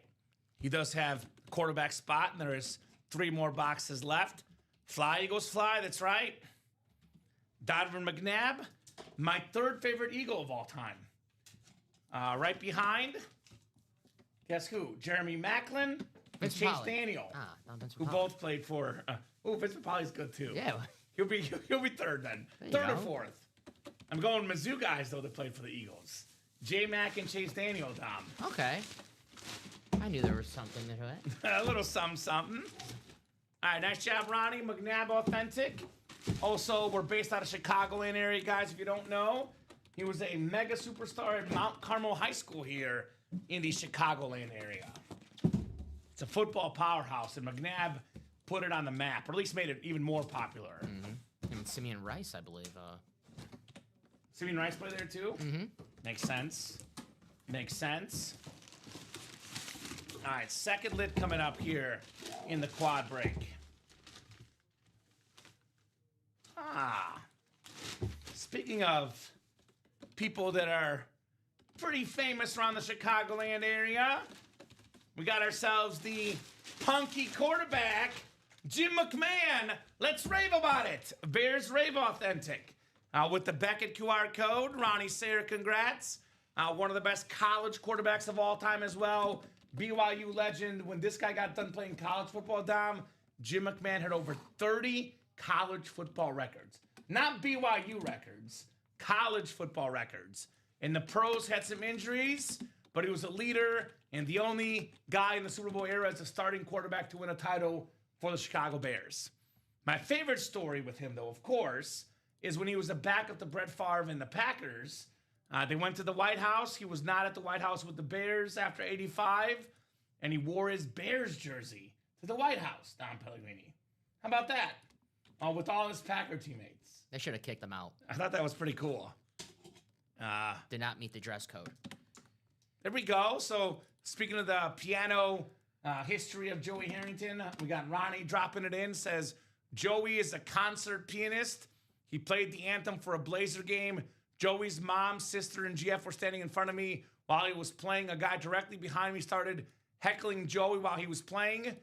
He does have quarterback spot, and there is 3 more boxes left. Fly, Eagles, fly. That's right. Donovan McNabb, my 3rd favorite Eagle of all time. Right behind, guess who? Jeremy Maclin and Vince Chase Polly. Daniel, Not Vince who Polly. both played for, Oh, Vince Papali's good too. Yeah. He'll be third then. There you Third or go. fourth. I'm going Mizzou guys, though, that played for the Eagles. J-Mac and Chase Daniel, Dom. Okay. I knew there was something to it. A little something. All right, nice job, Ronnie. McNabb Authentic. Also, we're based out of Chicagoland area, guys, if you don't know. He was a mega superstar at Mount Carmel High School here in the Chicagoland area. It's a football powerhouse, and McNabb put it on the map, or at least made it even more popular. And Simeon Rice, I believe. Simeon Rice play there too? Mm-hmm. Makes sense. All right, second lit coming up here in the quad break. Speaking of people that are pretty famous around the Chicagoland area, we got ourselves the punky quarterback, Jim McMahon. Let's rave about it. Bears Rave Authentic. With the Beckett QR code, Ronnie Sayre, congrats. One of the best college quarterbacks of all time as well. BYU legend. When this guy got done playing college football, Dom, Jim McMahon had over 30 college football records. Not BYU records, college football records. And the pros had some injuries, but he was a leader and the only guy in the Super Bowl era as a starting quarterback to win a title for the Chicago Bears. My favorite story with him, though, of course, is when he was a backup to Brett Favre and the Packers. They went to the White House. He was not at the White House with the Bears after '85, and he wore his Bears jersey to the White House, Don Pellegrini. How about that? With all his Packer teammates. They should have kicked him out. I thought that was pretty cool. Did not meet the dress code. There we go. So, speaking of the piano history of Joey Harrington, we got Ronnie dropping it in. Says, Joey is a concert pianist. He played the anthem for a Blazer game. Joey's mom, sister, and GF were standing in front of me while he was playing. A guy directly behind me started heckling Joey while he was playing.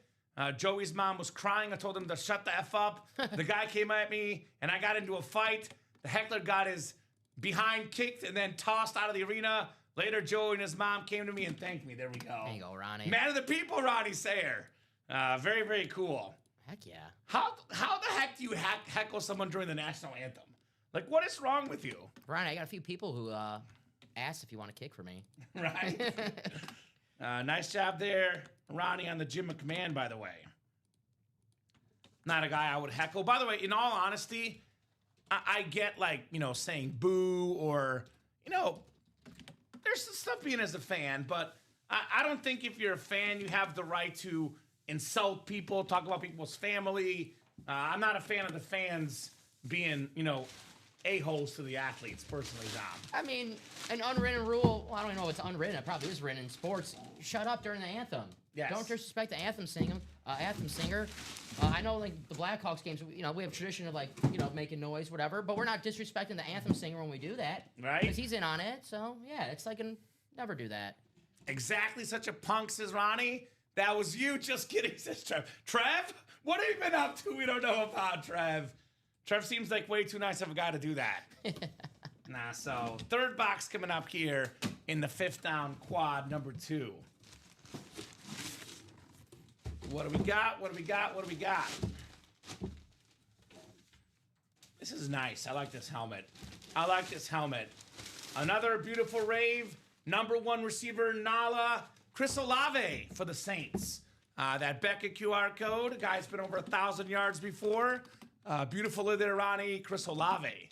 Joey's mom was crying. I told him to shut the F up. The guy came at me, and I got into a fight. The heckler got his behind kicked and then tossed out of the arena. Later, Joey and his mom came to me and thanked me. There we go. There you go, Ronnie. Man of the people, Ronnie Sayre. Very, very cool. Heck yeah. How the heck do you heckle someone during the national anthem? Like, what is wrong with you? Ronnie, I got a few people who asked if you want to kick for me. Right? Nice job there, Ronnie, on the Jim McMahon, by the way. Not a guy I would heckle. By the way, in all honesty, I get, like, saying boo or, there's some stuff being as a fan, but I don't think if you're a fan, you have the right to insult people, talk about people's family. I'm not a fan of the fans being, a-holes to the athletes, personally, Dom. I mean, an unwritten rule, well, I don't even know if it's unwritten. It probably is written in sports. Shut up during the anthem. Yes. Don't disrespect the anthem singer. I know, like, the Blackhawks games, we have a tradition of, like, making noise, whatever, but we're not disrespecting the anthem singer when we do that. Right. Because he's in on it, so, yeah, it's like, never do that. Exactly such a punk, says Ronnie. That was you. Just kidding, says Trev. Trev? What have you been up to we don't know about, Trev? Trev seems like way too nice of a guy to do that. So third box coming up here in the fifth down quad, number 2. What do we got? This is nice. I like this helmet. Another beautiful rave. Number 1 receiver, Nala. Chris Olave for the Saints. That Beckett QR code. Guy's been over 1,000 yards before. Beautiful in there, Ronnie. Chris Olave.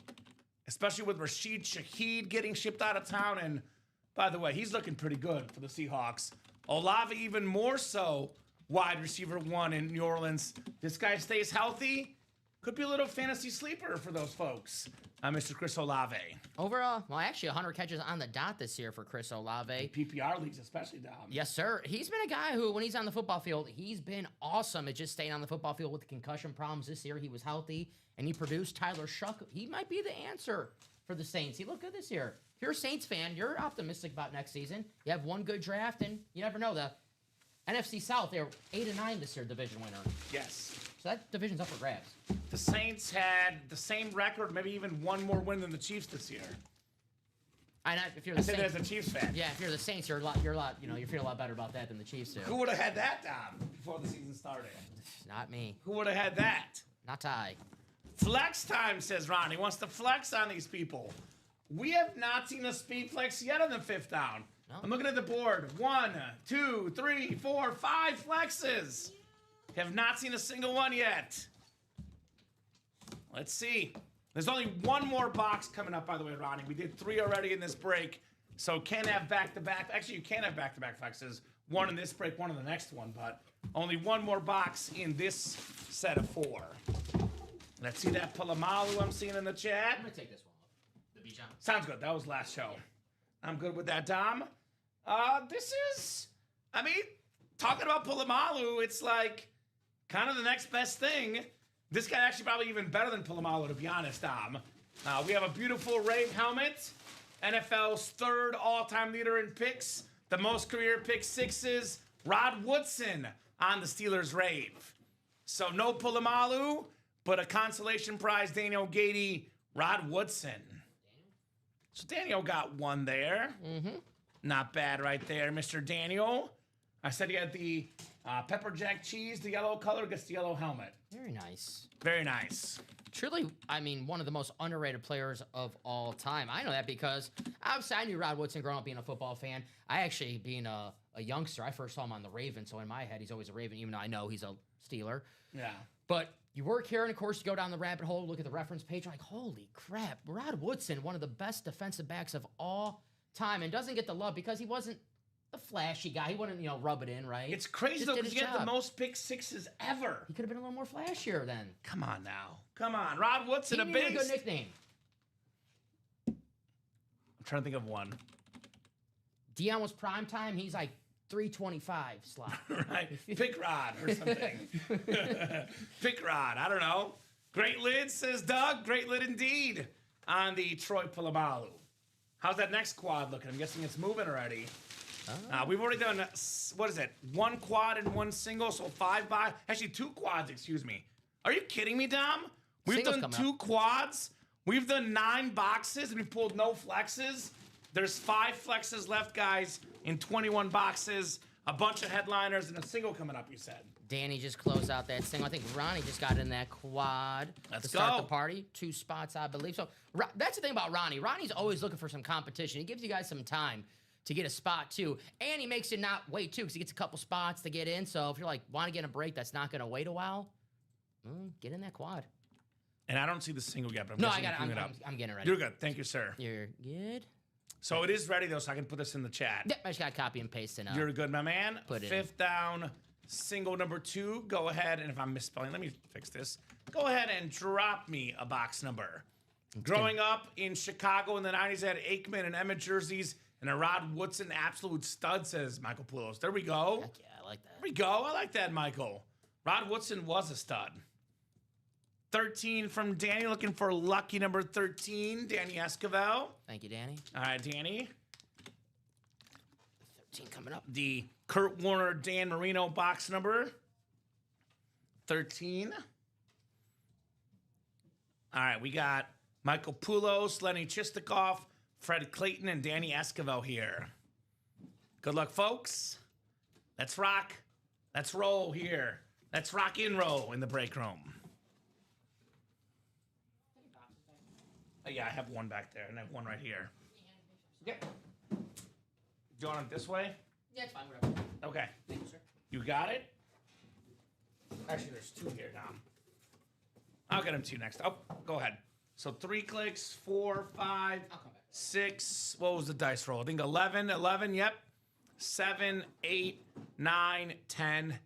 Especially with Rashid Shaheed getting shipped out of town. And by the way, he's looking pretty good for the Seahawks. Olave even more so wide receiver 1 in New Orleans. This guy stays healthy. Could be a little fantasy sleeper for those folks. Mr. Chris Olave. Overall, well, actually, 100 catches on the dot this year for Chris Olave. PPR leagues especially, Dom. Yes, sir. He's been a guy who, when he's on the football field, he's been awesome at just staying on the football field with the concussion problems this year. He was healthy, and he produced. Tyler Shuck, he might be the answer for the Saints. He looked good this year. If you're a Saints fan, you're optimistic about next season. You have one good draft, and you never know. The NFC South, they're 8-9 this year, division winner. Yes. So that division's up for grabs. The Saints had the same record, maybe even one more win than the Chiefs this year. If you're I the said Saints, that as a Chiefs fan. yeah, if you're the Saints, you feel a lot better about that than the Chiefs do. Who would have had that, Dom, before the season started? Not me. Who would have had that? Not I. Flex time, says Ron. He wants to flex on these people. We have not seen a speed flex yet on the 5th down. No. I'm looking at the board. 1, 2, 3, 4, 5 flexes. Have not seen a single one yet. Let's see. There's only one more box coming up, by the way, Ronnie. We did 3 already in this break, so can't have back-to-back. Actually, you can have back-to-back flexes. 1 in this break, 1 in the next one, but only one more box in this set of 4. Let's see that Polamalu I'm seeing in the chat. I'm gonna take this one off. The beach on. Sounds good. That was last show. I'm good with that, Dom. This is, talking about Polamalu, it's like kind of the next best thing. This guy actually probably even better than Polamalu, to be honest, Dom. We have a beautiful Rave helmet. NFL's 3rd all-time leader in picks. The most career pick 6s. Rod Woodson on the Steelers Rave. So no Polamalu, but a consolation prize, Daniel Gady, Rod Woodson. So Daniel got 1 there. Mm-hmm. Not bad right there, Mr. Daniel. I said he had the pepper jack cheese, the yellow color, gets the yellow helmet. Very nice. Very nice. Truly, one of the most underrated players of all time. I know that because obviously I knew Rod Woodson growing up being a football fan. I actually, being a youngster, I first saw him on the Ravens, so in my head, he's always a Raven, even though I know he's a Steeler. Yeah. But you work here, and of course, you go down the rabbit hole, look at the reference page, you're like, holy crap, Rod Woodson, one of the best defensive backs of all time, and doesn't get the love because he wasn't a flashy guy. He wouldn't, rub it in, right? It's crazy, Just though, did because his he had the job. most pick 6s ever. He could have been a little more flashier then. Come on now. Come on. Rod Woodson, He a needed a good base. nickname. I'm trying to think of one. Deion was prime time. He's like 325 slot. Right. Pick Rod or something. Pick Rod. I don't know. Great lid, says Doug. Great lid indeed on the Troy Polamalu. How's that next quad looking? I'm guessing it's moving already. We've already done, 1 quad and 1 single, so 5 by, actually 2 quads, excuse me. Are you kidding me, Dom? We've Singles done coming 2 quads. We've done 9 boxes, and we've pulled no flexes. There's 5 flexes left, guys, in 21 boxes, a bunch of headliners, and a single coming up, you said. Danny just closed out that single. I think Ronnie just got in that quad Let's to start go. the party. 2 spots, I believe. So that's the thing about Ronnie. Ronnie's always looking for some competition. He gives you guys some time to get a spot, too. And he makes you not wait, too, because he gets a couple spots to get in. So if you're like, want to get a break that's not going to wait a while, get in that quad. And I don't see the single yet, but I'm No, guessing I you're got it. queuing it up. I'm getting it ready. You're good. Thank you, sir. You're good? So it is ready, though, so I can put this in the chat. Yep, I just got to copy and paste it now. You're good, my man. Put it in. 5th down, single number 2. Go ahead, and if I'm misspelling, let me fix this. Go ahead and drop me a box number. Growing up in Chicago in the 90s, I had Aikman and Emmett jerseys and a Rod Woodson absolute stud, says Michael Poulos. There we go. Heck yeah, I like that. There we go. I like that, Michael. Rod Woodson was a stud. 13 from Danny, looking for lucky number 13, Danny Esquivel. Thank you, Danny. All right, Danny. 13 coming up. The Kurt Warner, Dan Marino box number 13. All right, we got Michael Poulos, Lenny Chistikov, Fred Clayton, and Danny Esquivel here. Good luck, folks. Let's rock. Let's roll here. Let's rock and roll in the break room. Yeah, I have one back there, and I have one right here. Yep. Do you want it this way? Yeah, it's fine, whatever. Okay. Thank you, sir. You got it? Actually, there's 2 here now. I'll get them to you next. Oh, go ahead. So 3 clicks, 4, 5, I'll come back. 6. What was the dice roll? I think 11. 11, yep. 7, 8, 9, 10,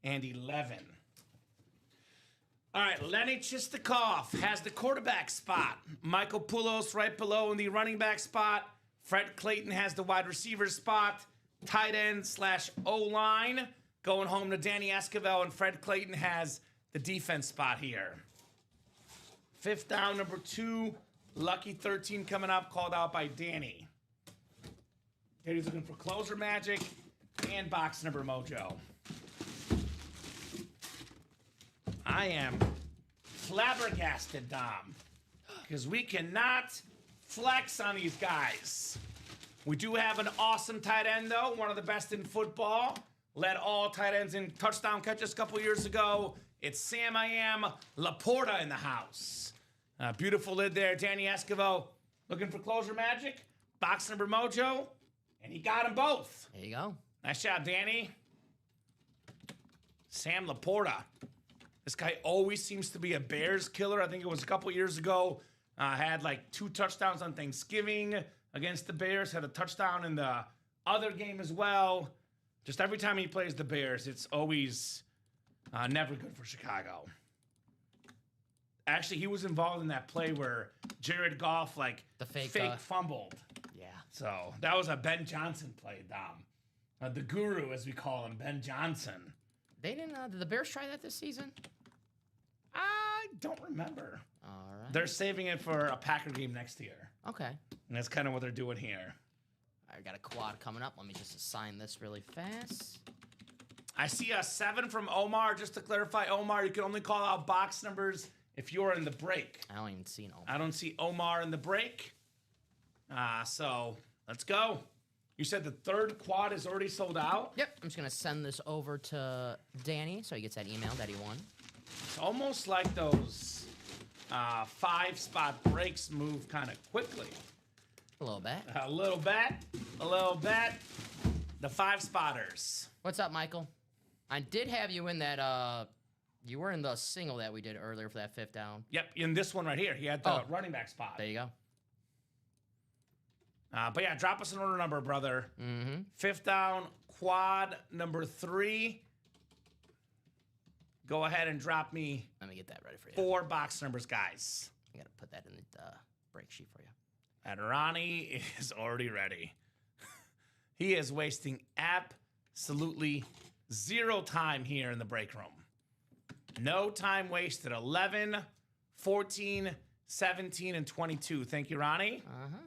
and 11. All right, Lenny Chistikov has the quarterback spot. Michael Poulos right below in the running back spot. Fred Clayton has the wide receiver spot. Tight end / O-line. Going home to Danny Esquivel, and Fred Clayton has the defense spot here. 5th down, number 2. Lucky 13 coming up, called out by Danny. Danny's looking for closer magic and box number mojo. I am flabbergasted, Dom, because we cannot flex on these guys. We do have an awesome tight end, though, one of the best in football. Led all tight ends in touchdown catches a couple years ago. It's Sam I Am Laporta in the house. Beautiful lid there. Danny Escovo looking for closer magic. Box number mojo. And he got them both. There you go. Nice job, Danny. Sam Laporta. This guy always seems to be a Bears killer. I think it was a couple years ago. Had like 2 touchdowns on Thanksgiving against the Bears. Had a touchdown in the other game as well. Just every time he plays the Bears, it's always never good for Chicago. Actually, he was involved in that play where Jared Goff, like, The fake fumbled. Yeah. So that was a Ben Johnson play, Dom. The guru, as we call him, Ben Johnson. They didn't. Did the Bears try that this season? I don't remember. All right. They're saving it for a Packer game next year. Okay. And that's kind of what they're doing here. I got a quad coming up. Let me just assign this really fast. I see a 7 from Omar. Just to clarify, Omar, you can only call out box numbers if you're in the break. I don't even see no. I don't see Omar in the break. So let's go. You said the 3rd quad is already sold out? Yep. I'm just going to send this over to Danny so he gets that email that he won. It's almost like those 5-spot breaks move kind of quickly. A little bit. A little bit. A little bit. The 5-spotters. What's up, Michael? I did have you in that, you were in the single that we did earlier for that 5th down. Yep, in this one right here. He had the running back spot. There you go. But yeah, drop us an order number, brother. Mm-hmm. 5th down, quad number 3. Go ahead and drop me Let me get that ready for you. 4 box numbers, guys. I got to put that in the break sheet for you. And Ronnie is already ready. He is wasting absolutely 0 time here in the break room. No time wasted. 11, 14, 17, and 22. Thank you, Ronnie. Uh-huh.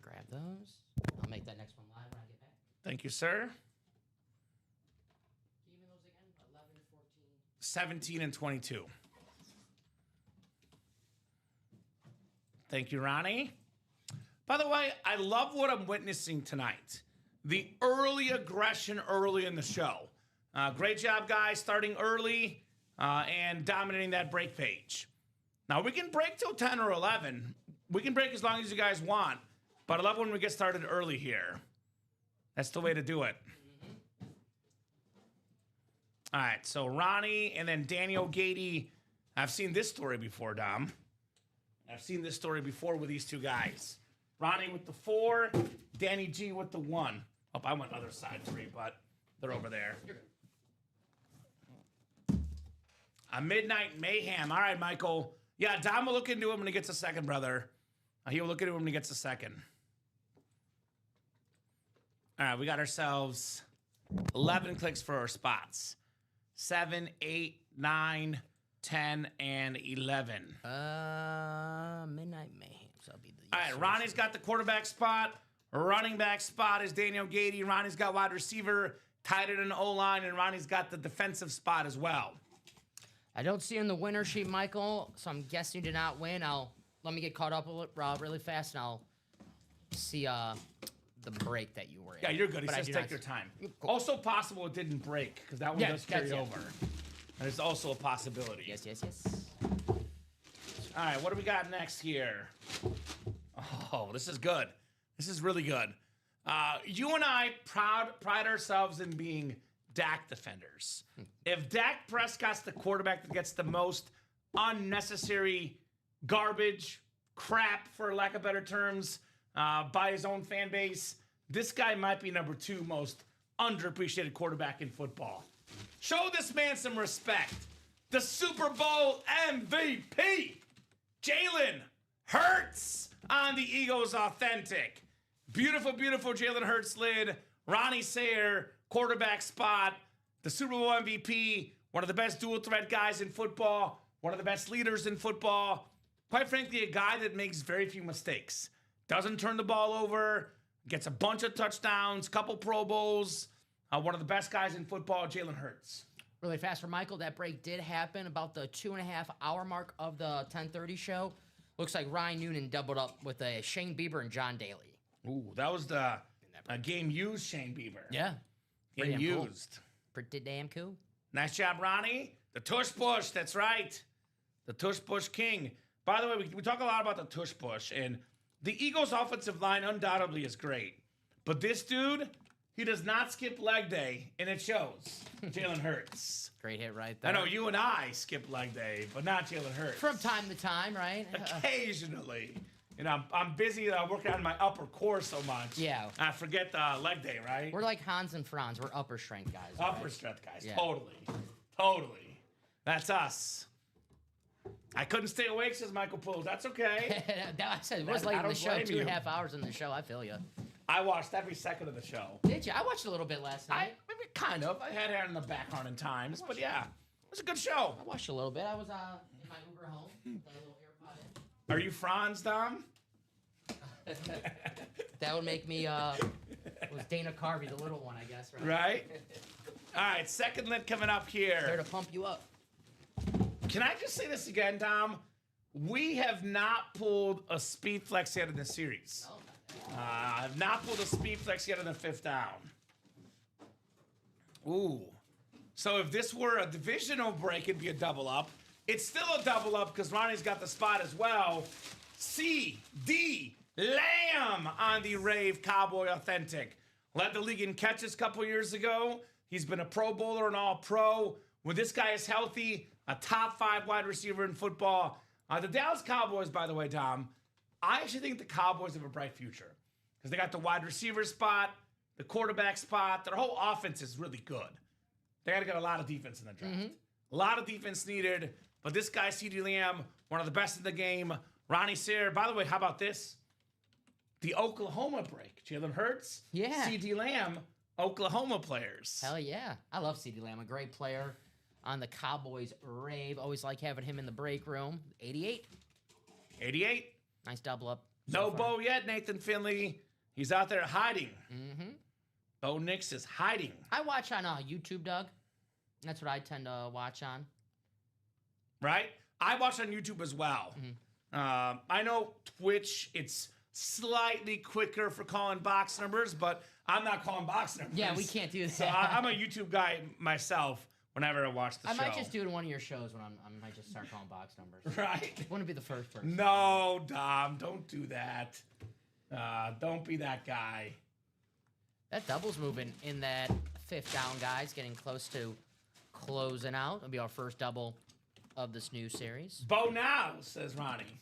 Grab those. I'll make that next one live when I get back. Thank you, sir. Can you give me those again? 11, 14. 17 and 22. Thank you, Ronnie. By the way, I love what I'm witnessing tonight. The early aggression early in the show. Great job, guys, starting early and dominating that break page. Now, we can break till 10 or 11. We can break as long as you guys want. But I love when we get started early here. That's the way to do it. All right, so Ronnie and then Daniel Gady. I've seen this story before, Dom. I've seen this story before with these 2 guys. Ronnie with the 4, Danny G with the 1. Oh, I went other side 3, but they're over there. A Midnight Mayhem. All right, Michael. Yeah, Dom will look into him when he gets a second, brother. He will look into him when he gets a second. All right, we got ourselves 11 clicks for our spots. 7, 8, 9, 10, and 11. Midnight Mayhem. So that'll be the. All right, Ronnie's got the quarterback spot. Running back spot is Daniel Gady. Ronnie's got wide receiver, tight end and O-line, and Ronnie's got the defensive spot as well. I don't see in the winner sheet, Michael, so I'm guessing you did not win. Let me get caught up really fast, and I'll see the break that you were in. Yeah, you're good. He But says take your time. Also possible it didn't break, because that one does carry over. And it's also a possibility. Yes. All right, what do we got next here? Oh, this is good. This is really good. You and I pride ourselves in being Dak defenders. If Dak Prescott's the quarterback that gets the most unnecessary garbage, crap, for lack of better terms, by his own fan base, this guy might be number 2 most underappreciated quarterback in football. Show this man some respect. The Super Bowl MVP, Jalen Hurts on the Eagles Authentic. Beautiful, beautiful Jalen Hurts lid. Ronnie Sayer, quarterback spot. The Super Bowl MVP, one of the best dual threat guys in football, one of the best leaders in football. Quite frankly, a guy that makes very few mistakes. Doesn't turn the ball over, gets a bunch of touchdowns, couple Pro Bowls. One of the best guys in football, Jalen Hurts. Really fast for Michael, that break did happen about the 2.5-hour mark of the 10:30 show. Looks like Ryan Noonan doubled up with a Shane Bieber and John Daly. Ooh, that was the game used Shane Bieber. Yeah. Game Pretty damn cool. used. Pretty damn cool. Nice job, Ronnie. The tush push. That's right. The tush push king. By the way, we talk a lot about the tush push, and the Eagles' offensive line undoubtedly is great. But this dude, he does not skip leg day, and it shows. Jalen Hurts. Great hit right there. I know you and I skip leg day, but not Jalen Hurts. From time to time, right? Occasionally. You know, I'm busy working on my upper core so much. Yeah. I forget the leg day, right? We're like Hans and Franz. We're upper strength guys. Upper right? strength guys. Yeah. Totally. That's us. I couldn't stay awake, says Michael Poole. That's okay. I said it was late I in the don't show. blame 2.5 hours in the show. I feel you. I watched every second of the show. Did you? I watched a little bit last night. Maybe kind of. I had it in the background in times, but yeah, it was a good show. I watched a little bit. I was in my Uber home. Got a little AirPod in. Are you Franz, Dom? That would make me was Dana Carvey, the little one, I guess, right? Right? All right, second lit coming up There here. to pump you up. Can I just say this again, Dom? We have not pulled a speed flex yet in this series. I've not pulled a speed flex yet in the fifth down. Ooh. So if this were a divisional break, it'd be a double up. It's still a double up because Ronnie's got the spot as well. C.D. Lamb on the Rave Cowboy Authentic. Led the league in catches a couple years ago. He's been a Pro Bowler and All-Pro. When this guy is healthy, a top 5 wide receiver in football. The Dallas Cowboys, by the way, Dom, I actually think the Cowboys have a bright future because they got the wide receiver spot, the quarterback spot. Their whole offense is really good. They got to get a lot of defense in the draft. A lot of defense needed. But this guy, C.D. Lamb, one of the best in the game. Ronnie Sayre. By the way, how about this? The Oklahoma break. Jalen Hurts, Yeah. C.D. Lamb, Oklahoma players. Hell yeah. I love CeeDee Lamb, a great player on the Cowboys Rave. Always like having him in the break room. 88. 88. Nice double up. No Bo yet, Nathan Finley. He's out there hiding. Bo Nix is hiding. I watch on YouTube, Doug. That's what I tend to watch on. Right? I watch on YouTube as well. I know Twitch, it's slightly quicker for calling box numbers, but I'm not calling box numbers. Yeah, we can't do that. So I'm a YouTube guy myself whenever I watch the show. I might just do it in one of your shows when I might just start calling box numbers. Right? Wouldn't be the first person. No, Dom, don't do that. Don't be that guy. That double's moving in that fifth down, guys. Getting close to closing out. It'll be our first double of this new series. Bo now, says Ronnie.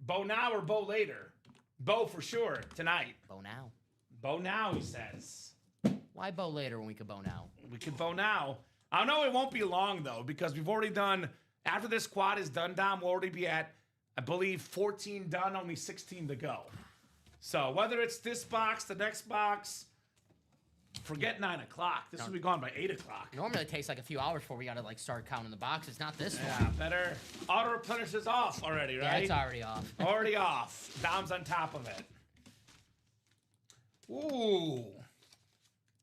Bo now or Bo later? Bo for sure tonight. Bo now. Bo now, he says. Why Bo later when we could Bo now? We could Bo now. I know it won't be long, though, because we've already done, after this quad is done, Dom, we'll already be at, I believe, 14 done, only 16 to go. So whether it's this box, the next box, forget 9 o'clock. This will be gone by 8 o'clock. Normally it takes like a few hours before we got to like start counting the boxes. Not this Yeah, one. better. Auto replenish is off already, right? Yeah, it's already off. Already off. Dom's on top of it. Ooh.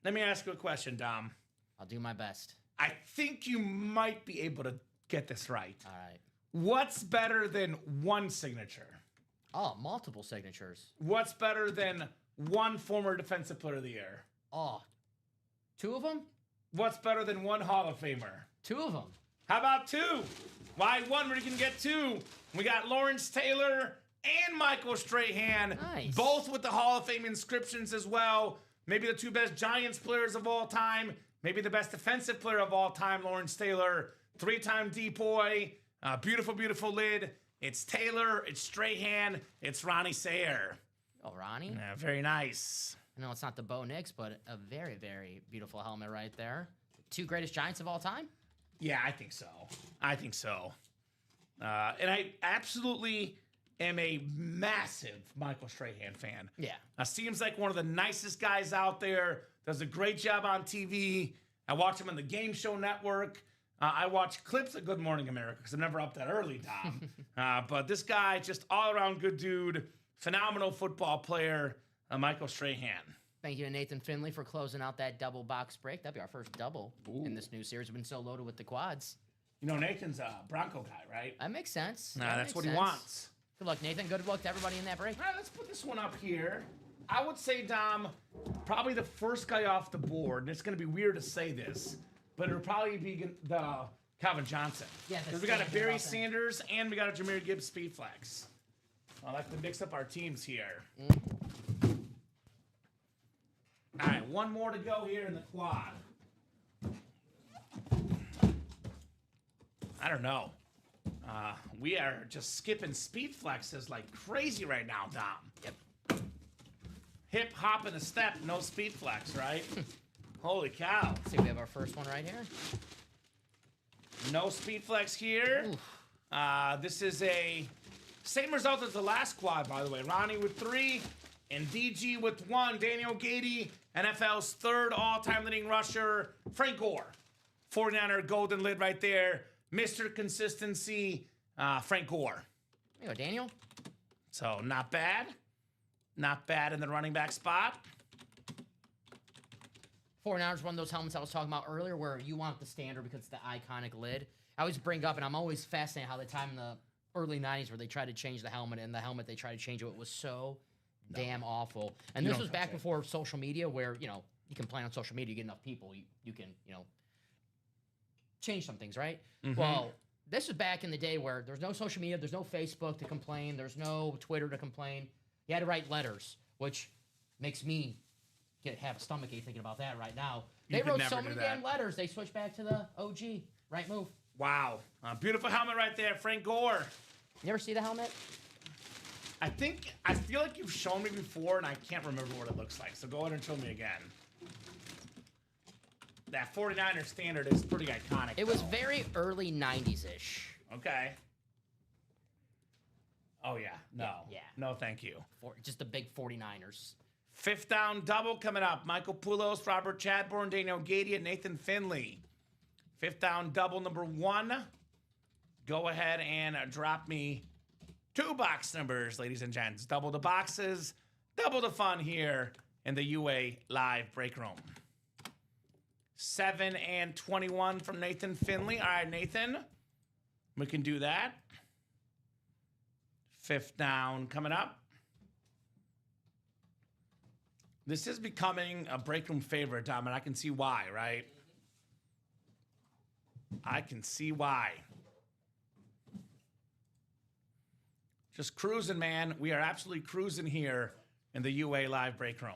Let me ask you a question, Dom. I'll do my best. I think you might be able to get this right. All right. What's better than one signature? Oh, multiple signatures. What's better than one former Defensive Player of the Year? Oh, 2 of them? What's better than one Hall of Famer? 2 of them. How about 2? Why 1 when you can get 2? We got Lawrence Taylor and Michael Strahan. Nice. Both with the Hall of Fame inscriptions as well. Maybe the 2 best Giants players of all time. Maybe the best defensive player of all time, Lawrence Taylor. 3-time D-Boy. Beautiful, beautiful lid. It's Taylor. It's Strahan. It's Ronnie Sayre. Oh, Ronnie. Yeah, very nice. I know it's not the Bo Nix, but a very, very beautiful helmet right there. 2 greatest Giants of all time? Yeah, I think so. I think so. And I absolutely am a massive Michael Strahan fan. Yeah. Seems like one of the nicest guys out there. Does a great job on TV. I watch him on the Game Show Network. I watch clips of Good Morning America because I'm never up that early, Dom. But this guy, just all-around good dude, phenomenal football player, Michael Strahan. Thank you to Nathan Finley for closing out that double box break. That'll be our first double in this new series. We've been so loaded with the quads. You know, Nathan's a Bronco guy, right? That makes sense. That's what he wants. Good luck, Nathan. Good luck to everybody in that break. All right, let's put this one up here. I would say, Dom, probably the first guy off the board, and it's going to be weird to say this, but it'll probably be the Calvin Johnson. Yeah, because we got a Barry Sanders and we got a Jahmyr Gibbs speed flex. I like to mix up our teams here. All right, one more to go here in the quad. I don't know. We are just skipping speed flexes like crazy right now, Dom. Yep. Hip, hop, and a step, no speed flex, right? Holy cow. Let's see, we have our first one right here. No speed flex here. This is a same result as the last quad, by the way. Ronnie with 3 and DG with 1. Daniel Gady, NFL's 3rd all-time leading rusher. Frank Gore, 49er golden lid right there. Mr. Consistency, Frank Gore. There you go, Daniel. So not bad. Not bad in the running back spot. 49ers, one of those helmets I was talking about earlier where you want the standard because it's the iconic lid. I always bring up, and I'm always fascinated how the time in the early 90s where they tried to change the helmet, and the helmet they tried to change it was so damn awful. And this was back before social media where, you can plan on social media, you get enough people, you can, change some things, right? Mm-hmm. Well, this was back in the day where there's no social media, there's no Facebook to complain, there's no Twitter to complain. You had to write letters, which makes me have a stomachache thinking about that right now. They wrote so many damn letters, they switched back to the OG. Right move. Wow. Beautiful helmet right there, Frank Gore. You ever see the helmet? I feel like you've shown me before, and I can't remember what it looks like. So go ahead and show me again. That 49er standard is pretty iconic. It was very early 90s-ish. Okay. Oh, yeah. No. Yeah. No, thank you. Just the big 49ers. 5th down double coming up. Michael Poulos, Robert Chadbourne, Daniel Gady, and Nathan Finley. 5th down double number 1. Go ahead and drop me 2 box numbers, ladies and gents. Double the boxes, double the fun here in the UA Live Break Room. 7 and 21 from Nathan Finley. All right, Nathan, we can do that. 5th down coming up. This is becoming a break room favorite, Dom, and I can see why, right? I can see why. Just cruising, man. We are absolutely cruising here in the UA Live Break Room.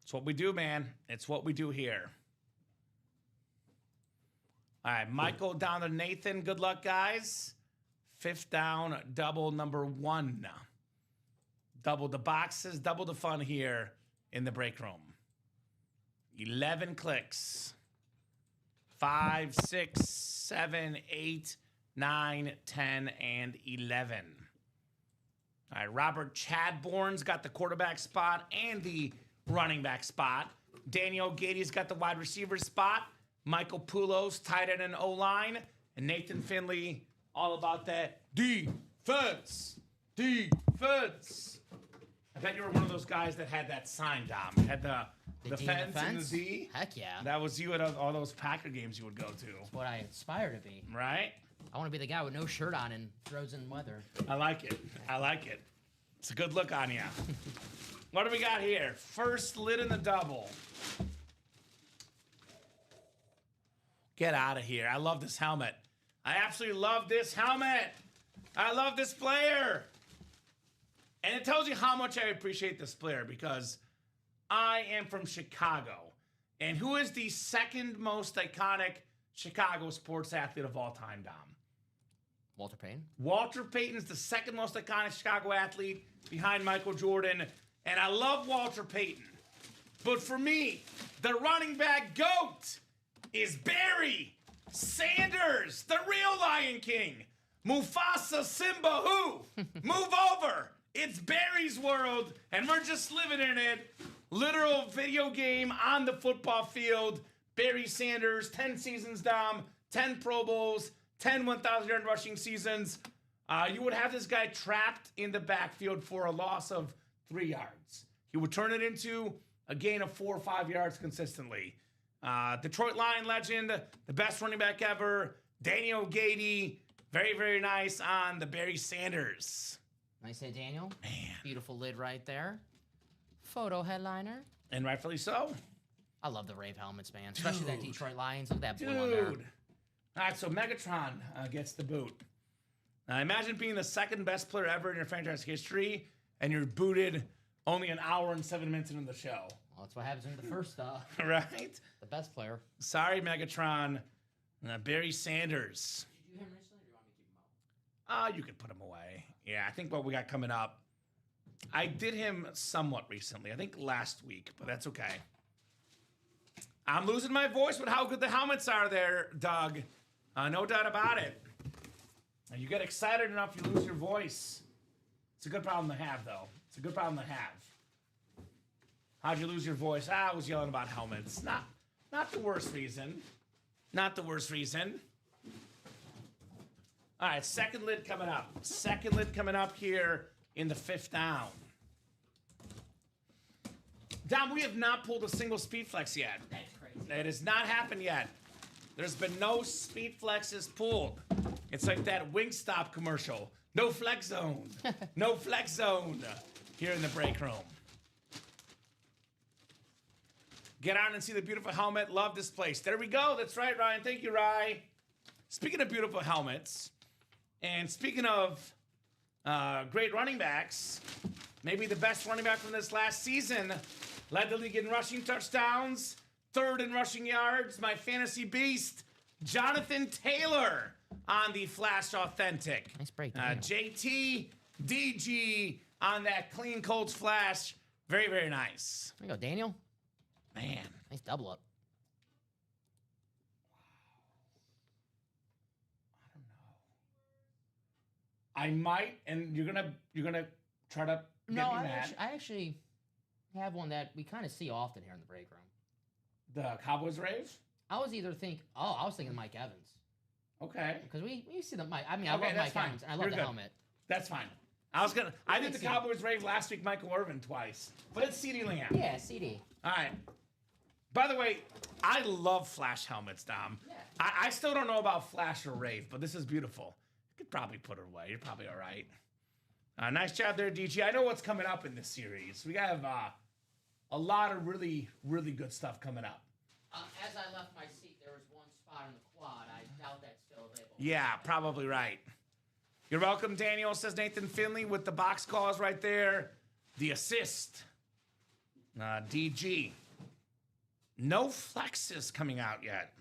It's what we do, man. It's what we do here. All right, Michael down to Nathan. Good luck, guys. 5th down, double number 1. Double the boxes, double the fun here in the break room. 11 clicks. 5, 6, 7, 8, 9, 10, and 11. All right, Robert Chadbourne's got the quarterback spot and the running back spot. Daniel Gady's got the wide receiver spot. Michael Poulos, tight end and O-line. And Nathan Finley, all about that defense. Defense. I bet you were one of those guys that had that sign, Dom. Had the fence and the D. Heck yeah. That was you at all those Packer games you would go to. That's what I aspire to be. Right? I want to be the guy with no shirt on in frozen weather. I like it. I like it. It's a good look on you. What do we got here? First lid in the double. Get out of here. I love this helmet. I absolutely love this helmet. I love this player. And it tells you how much I appreciate this player because I am from Chicago. And who is the second most iconic Chicago sports athlete of all time, Dom? Walter Payton. Walter Payton's the second most iconic Chicago athlete behind Michael Jordan. And I love Walter Payton. But for me, the running back GOAT is Barry Sanders, the real Lion King. Mufasa Simba who? Move over. It's Barry's world, and we're just living in it. Literal video game on the football field. Barry Sanders, 10 seasons, Dom, 10 Pro Bowls, 10 1,000-yard rushing seasons. You would have this guy trapped in the backfield for a loss of 3 yards. He would turn it into a gain of 4 or 5 yards consistently. Detroit Lion legend, the best running back ever, Daniel Gady. Very, very nice on the Barry Sanders. Nice hit, Daniel. Man. Beautiful lid right there. photo headliner. And rightfully so. I love the Rave helmets, man. Especially that Detroit Lions. Look at that blue on there. Dude. All right, so Megatron gets the boot. Now, imagine being the second best player ever in your franchise history, and you're booted only an hour and 7 minutes into the show. Well, that's what happens in the first, Right? the best player. Sorry, Megatron. Barry Sanders. Did you do him recently, or do you want me to keep him out? You could put him away. Yeah, I think what we got coming up. I did him somewhat recently. I think last week, but that's okay. I'm losing my voice with how good the helmets are there, Doug. No doubt about it. You get excited enough, you lose your voice. It's a good problem to have, though. It's a good problem to have. How'd you lose your voice? I was yelling about helmets. Not the worst reason. Not the worst reason. All right, second lid coming up. Second lid coming up here in the 5th down. Dom, we have not pulled a single speed flex yet. That's crazy. It has not happened yet. There's been no speed flexes pulled. It's like that Wingstop commercial. No flex zone. No flex zone here in the break room. Get on and see the beautiful helmet. Love this place. There we go. That's right, Ryan. Thank you, Rye. Speaking of beautiful helmets, and speaking of great running backs, maybe the best running back from this last season, led the league in rushing touchdowns, 3rd in rushing yards, my fantasy beast, Jonathan Taylor on the Flash Authentic. Nice break. JT, DG on that clean Colts Flash. Very, very nice. There you go, Daniel. Man. Nice double up. I might, and you're gonna try to get No, me mad. I actually have one that we kind of see often here in the break room. The Cowboys rave? I was thinking Mike Evans. Okay. Because we see the Mike. I mean, Okay, I love that's Mike fine. Evans, and I love You're the good. helmet. That's fine. I did the CD. Cowboys rave last week, Michael Irvin twice. But it's CeeDee Lamb. Yeah, CD. All right. By the way, I love Flash helmets, Dom. Yeah. I still don't know about Flash or Rave, but this is beautiful. You could probably put it away. You're probably all right. Nice job there, DG. I know what's coming up in this series. We have a lot of really, really good stuff coming up. As I left my seat, there was one spot in the quad. I doubt that's still available. Yeah, probably right. You're welcome, Daniel, says Nathan Finley with the box calls right there. The assist. DG. No flexes coming out yet.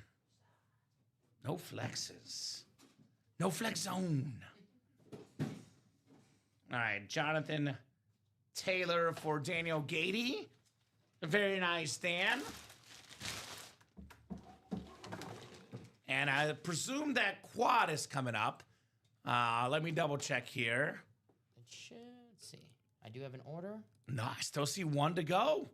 No flexes. No flex zone. All right, Jonathan Taylor for Daniel Gady. Very nice, Dan. And I presume that quad is coming up. Let me double check here. It should, let's see. I do have an order. No, I still see 1 to go.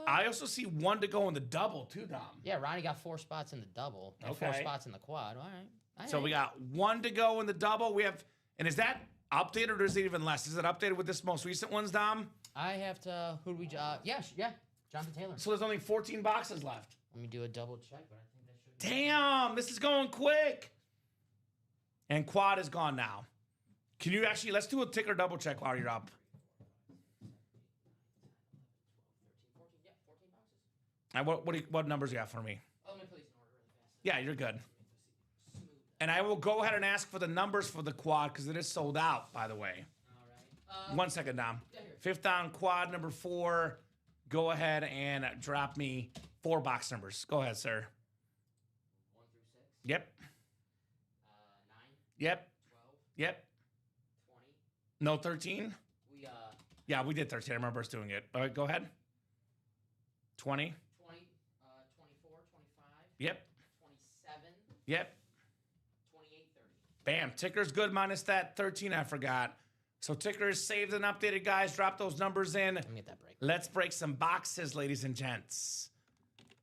I also see 1 to go in the double too, Dom. Yeah, Ronnie got 4 spots in the double and 4 Okay. spots in the quad. All right. So we got 1 to go in the double. We have, and is that updated or is it even less? Is it updated with this most recent ones, Dom? I have to. Who do we? Yeah, Jonathan Taylor. So there's only 14 boxes left. Let me do a double check, but I think that should. Damn, this is going quick. And quad is gone now. Can you actually, let's do a ticker double check while you're up. 14 boxes. What numbers you got for me? Oh, let me put these in order really fast. Yeah, you're good. And I will go ahead and ask for the numbers for the quad because it is sold out, by the way. All right. 1 second, Dom. Yeah, here. 5th down, quad number 4. Go ahead and drop me 4 box numbers. Go ahead, sir. 1 through 6. Yep. 9. Yep. 12. Yep. 20. No 13? We Yeah, we did 13. I remember us doing it. All right, go ahead. 20. 20. 24. 25. Yep. 27. Yep. 28. 30. Bam. Ticker's good minus that 13 I forgot. So ticker is saved and updated, guys. Drop those numbers in. Let me get that break. Let's break some boxes, ladies and gents.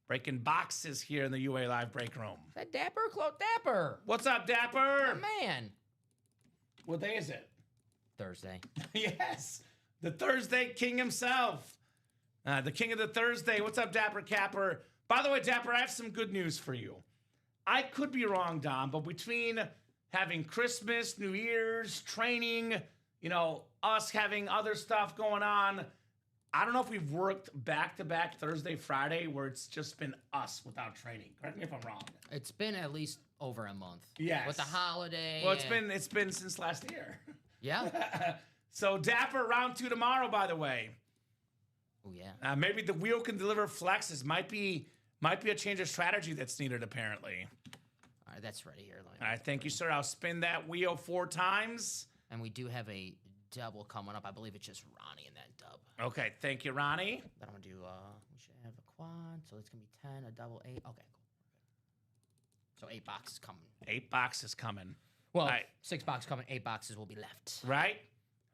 Breaking boxes here in the UA Live break room. That Dapper, Dapper. What's up, Dapper? Man. What day is it? Thursday. Yes. The Thursday King himself. The King of the Thursday. What's up, Dapper Capper? By the way, Dapper, I have some good news for you. I could be wrong, Dom, but between having Christmas, New Year's, training, us having other stuff going on, I don't know if we've worked back-to-back Thursday, Friday, where it's just been us without training. Correct me if I'm wrong. It's been at least over a month. Yes. With the holiday. Well, it's been since last year. Yeah. So Dapper round 2 tomorrow, by the way. Oh yeah. Maybe the wheel can deliver flexes. Might be a change of strategy that's needed apparently. All right, that's ready here. All right, thank you, sir. I'll spin that wheel 4 times. And we do have a double coming up. I believe it's just Ronnie in that dub. Okay, thank you, Ronnie. Then I'm gonna do. We should have a quad, so it's gonna be 10, a double 8. Okay, cool. So 8 boxes coming. 8 boxes coming. Well, right. 6 boxes coming. 8 boxes will be left. Right?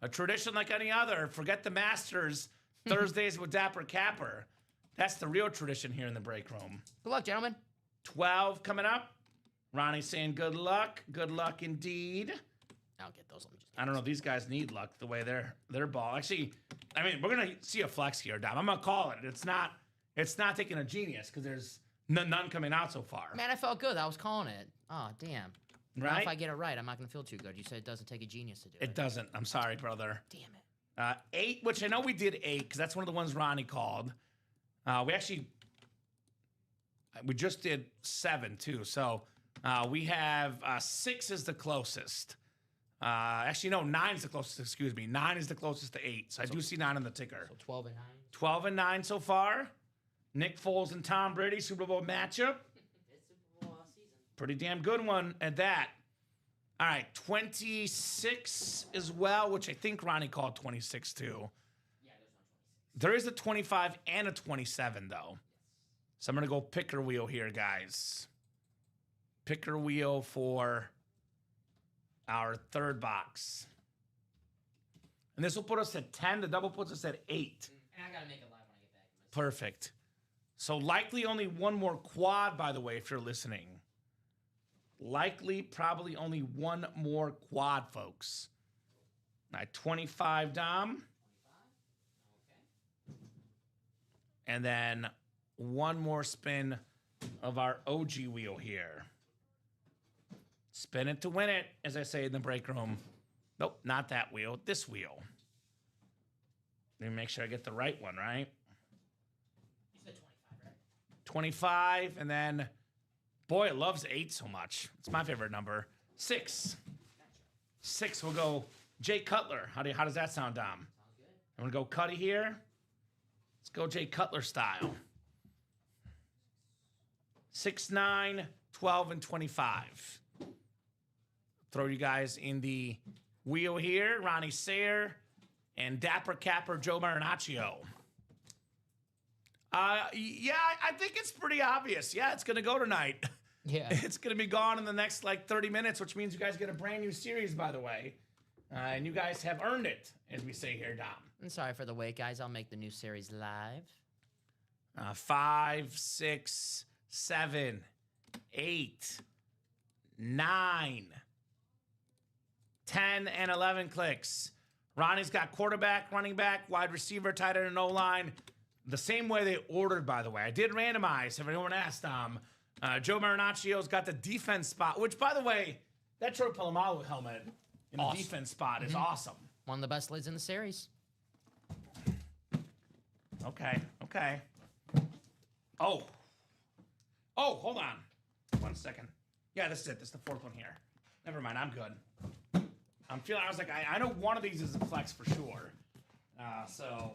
A tradition like any other. Forget the Masters. Thursdays with Dapper Capper. That's the real tradition here in the break room. Good luck, gentlemen. 12 coming up. Ronnie saying good luck. Good luck indeed. I'll get those. Let me just. I don't know. These guys need luck the way they're ball. Actually, I mean, we're gonna see a flex here, Dom. I'm gonna call it. It's not taking a genius because there's none coming out so far. Man, I felt good. I was calling it. Oh, damn. Now Right? if I get it right, I'm not gonna feel too good. You said it doesn't take a genius to do it. It doesn't. I'm sorry, brother. Damn it. 8, which I know we did 8 because that's one of the ones Ronnie called. We just did 7 too. So we have 6 is the closest. Actually, no, 9 is the closest. Excuse me. 9 is the closest to 8. So I do see 9 on the ticker. So 12 and 9. 12 and 9 so far. Nick Foles and Tom Brady Super Bowl matchup. It's Super Bowl season. Pretty damn good one at that. All right, 26 as well, which I think Ronnie called 26 too. Yeah, there's no 26. There is a 25 and a 27 though. So I'm going to go picker wheel here, guys. Picker wheel for our third box. And this will put us at 10. The double puts us at 8. And I gotta make it live when I get back. Perfect. So likely only one more quad, by the way, if you're listening. Likely probably only one more quad, folks. All right, 25, Dom. Okay. And then one more spin of our OG wheel here. Spin it to win it, as I say in the break room. Nope, not that wheel, this wheel. Let me make sure I get the right one, right? You said 25, right? 25, and then, boy, it loves 8 so much. It's my favorite number. 6. 6 will go Jay Cutler. How does that sound, Dom? Sounds good. I'm going to go Cuddy here. Let's go Jay Cutler style. 6, 9, 12, and 25. Throw you guys in the wheel here. Ronnie Sayer and Dapper Capper Joe Marinaccio. Yeah, I think it's pretty obvious. Yeah, it's going to go tonight. Yeah. It's going to be gone in the next, 30 minutes, which means you guys get a brand new series, by the way. And you guys have earned it, as we say here, Dom. I'm sorry for the wait, guys. I'll make the new series live. 5, 6, 7, 8, 9, 10, and 11 clicks. Ronnie's got quarterback, running back, wide receiver, tight end, and O-line. The same way they ordered, by the way. I did randomize, if anyone asked. Joe Marinaccio's got the defense spot, which, by the way, that Trout Polamalu helmet in the defense spot is awesome. One of the best lids in the series. Okay. Oh, hold on. 1 second. Yeah, this is it. This is the 4th one here. Never mind. I'm good. I was like, I know one of these is a flex for sure. So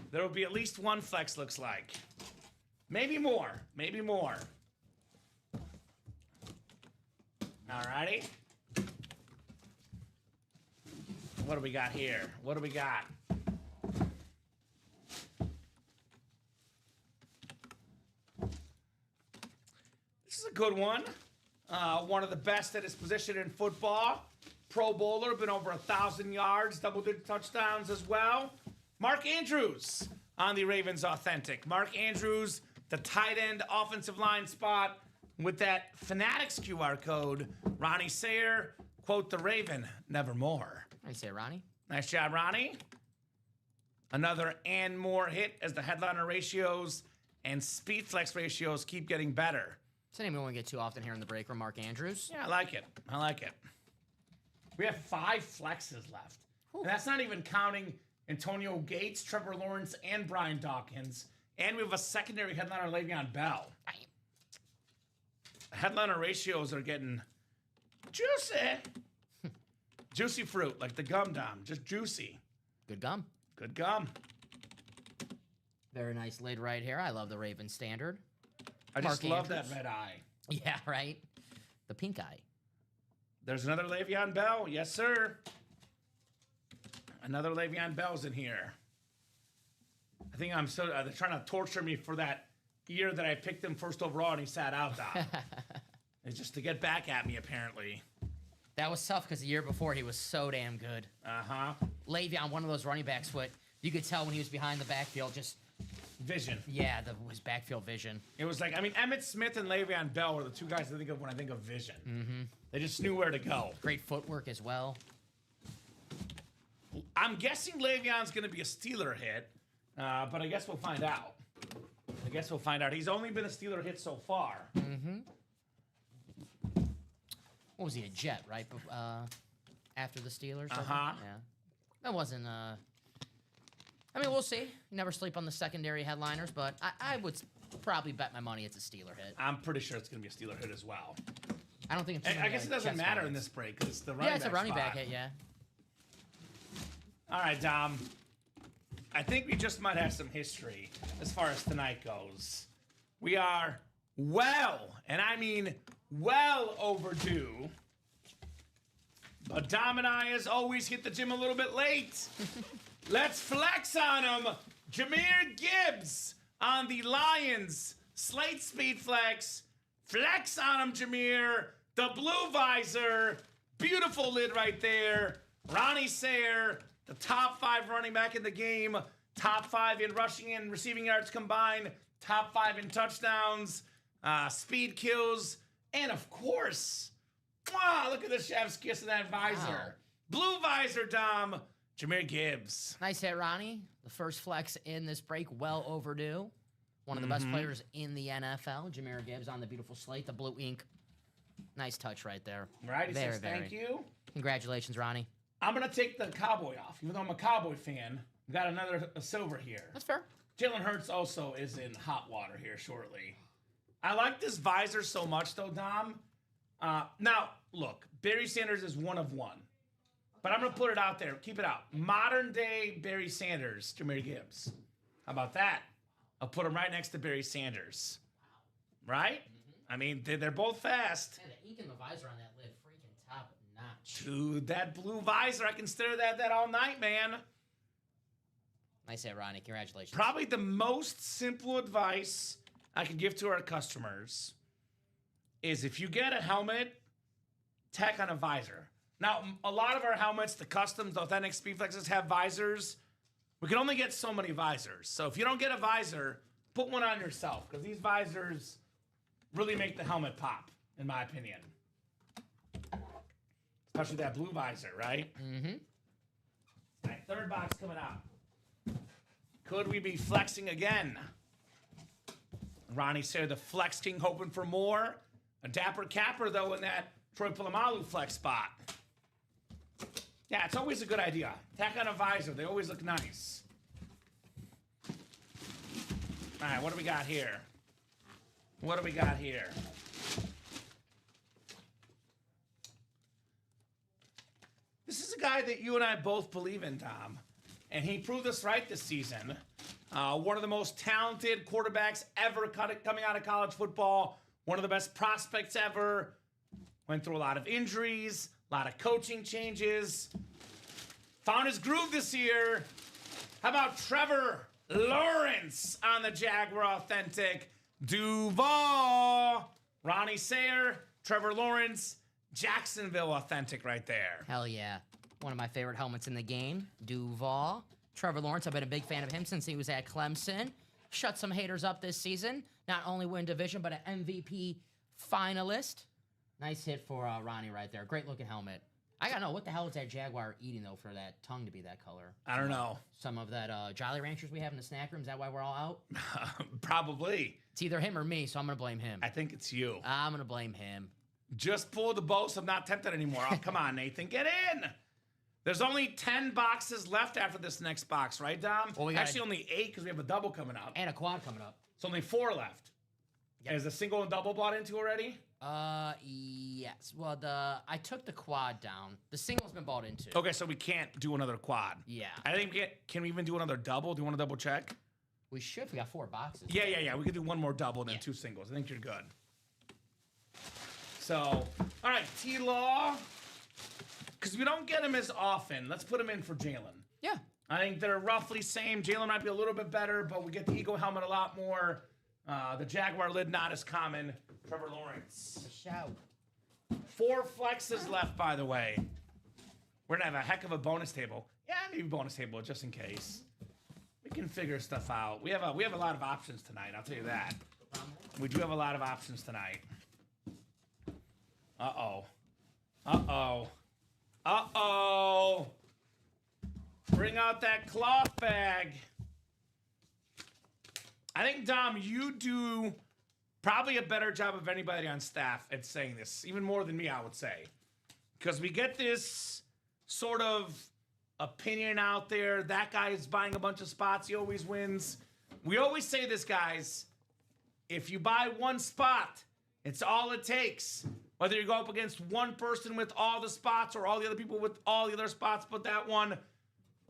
there will be at least one flex, looks like. Maybe more. Alrighty. What do we got here? This is a good one. One of the best at his position in football. Pro Bowler, been over 1,000 yards, double-digit touchdowns as well. Mark Andrews on the Ravens Authentic. Mark Andrews, the tight end offensive line spot with that Fanatics QR code. Ronnie Sayer, quote the Raven, nevermore. How do you say it, Ronnie? Nice job, Ronnie. Another and more hit as the headliner ratios and speed flex ratios keep getting better. It's a name we won't get too often here in the break room, Mark Andrews. Yeah, I like it. We have 5 flexes left. And that's not even counting Antonio Gates, Trevor Lawrence, and Brian Dawkins. And we have a secondary headliner, Le'Veon Bell. Headliner ratios are getting juicy. Juicy fruit, like the gum, Dom. Just juicy. Good gum. Good gum. Very nice lid right here. I love the Raven standard. I just Mark love that Andrews. red eye. Yeah, right? The pink eye. There's another Le'Veon Bell. Yes, sir. Another Le'Veon Bell's in here. I think I'm so... they're trying to torture me for that year that I picked him first overall and he sat out, Dom. It's just to get back at me, apparently. That was tough because the year before he was so damn good. Uh-huh. Le'Veon, one of those running backs, what you could tell when he was behind the backfield, just... Vision. Yeah, his backfield vision. It was like, I mean, Emmitt Smith and Le'Veon Bell were the two guys I think of when I think of vision. Mm-hmm. They just knew where to go. Great footwork as well. I'm guessing Le'Veon's going to be a Steeler hit, but I guess we'll find out. He's only been a Steeler hit so far. Mm-hmm. What was he, a Jet, right? After the Steelers? Uh-huh. Yeah. That wasn't... I mean, we'll see. You never sleep on the secondary headliners, but I would probably bet my money it's a Steeler hit. I'm pretty sure it's going to be a Steeler hit as well. I don't think it's... I guess it doesn't matter in this break because it's the running back Yeah, it's a running spot. back hit, yeah. All right, Dom. I think we just might have some history as far as tonight goes. We are well, and I mean well overdue. But Dom and I, as always, hit the gym a little bit late. Let's flex on him. Jahmyr Gibbs on the Lions. Slate Speed Flex. Flex on him, Jahmyr. The blue visor. Beautiful lid right there. Ronnie Sayer, the top 5 running back in the game. Top 5 in rushing and receiving yards combined. Top 5 in touchdowns. Speed kills. And, of course, wow, look at the chef's kiss in that visor. Wow. Blue visor, Dom. Jahmyr Gibbs. Nice hit, Ronnie. The first flex in this break, well overdue. One of the best players in the NFL. Jahmyr Gibbs on the beautiful slate, the blue ink. Nice touch right there. Right, he Very, says thank you. Congratulations, Ronnie. I'm going to take the Cowboy off. Even though I'm a Cowboy fan, we got another silver here. That's fair. Jalen Hurts also is in hot water here shortly. I like this visor so much, though, Dom. Now, look, Barry Sanders is one of one. But I'm going to put it out there. Keep it out. Modern day Barry Sanders, Jahmyr Gibbs. How about that? I'll put him right next to Barry Sanders. Right? Mm-hmm. I mean, they're both fast. Man, the ink in the visor on that lid, freaking top notch. Dude, that blue visor, I can stare at that all night, man. Nice hit, Ronnie. Congratulations. Probably the most simple advice I can give to our customers is if you get a helmet, tack on a visor. Now, a lot of our helmets, the customs, the authentic Speedflexes have visors. We can only get so many visors. So if you don't get a visor, put one on yourself because these visors really make the helmet pop, in my opinion. Especially that blue visor, right? Mm-hmm. All right, third box coming out. Could we be flexing again? Ronnie said the Flex King hoping for more. A Dapper Capper, though, in that Troy Polamalu flex spot. Yeah, it's always a good idea. Tack on a visor. They always look nice. All right, what do we got here? What do we got here? This is a guy that you and I both believe in, Tom. And he proved us right this season. One of the most talented quarterbacks ever coming out of college football. One of the best prospects ever. Went through a lot of injuries, a lot of coaching changes. Found his groove this year. How about Trevor Lawrence on the Jaguar Authentic? Duval. Ronnie Sayer, Trevor Lawrence, Jacksonville Authentic right there. Hell yeah. One of my favorite helmets in the game. Duval. Trevor Lawrence, I've been a big fan of him since he was at Clemson. Shut some haters up this season. Not only win division, but an MVP finalist. Nice hit for Ronnie right there. Great looking helmet. I gotta know, what the hell is that Jaguar eating, though, for that tongue to be that color? I don't know. Some of that Jolly Ranchers we have in the snack room, is that why we're all out? Probably. It's either him or me, so I'm gonna blame him. I think it's you. I'm gonna blame him. Just pull the bow so I'm not tempted anymore. Oh, come on, Nathan. Get in. There's only 10 boxes left after this next box, right, Dom? Well, we gotta- Actually, only 8 because we have a double coming up. And a quad coming up. It's only 4 left. Yep. Is the single and double bought into already? Yes. Well, I took the quad down. The single's been bought into. Okay, so we can't do another quad. Yeah. I think can we even do another double? Do you want to double check? We should. We got 4 boxes. Yeah. We could do one more double and then 2 singles. I think you're good. So, all right, T-Law. Because we don't get him as often. Let's put him in for Jalen. Yeah. I think they're roughly same. Jalen might be a little bit better, but we get the Eagle helmet a lot more. The Jaguar lid not as common. Trevor Lawrence. Shout. 4 flexes left, by the way. We're gonna have a heck of a bonus table. Yeah, maybe bonus table just in case. We can figure stuff out. We have a lot of options tonight. I'll tell you that. We do have a lot of options tonight. Bring out that cloth bag. I think, Dom, you do probably a better job of anybody on staff at saying this, even more than me, I would say. Because we get this sort of opinion out there. That guy is buying a bunch of spots. He always wins. We always say this, guys. If you buy one spot, it's all it takes. Whether you go up against one person with all the spots or all the other people with all the other spots, but that one,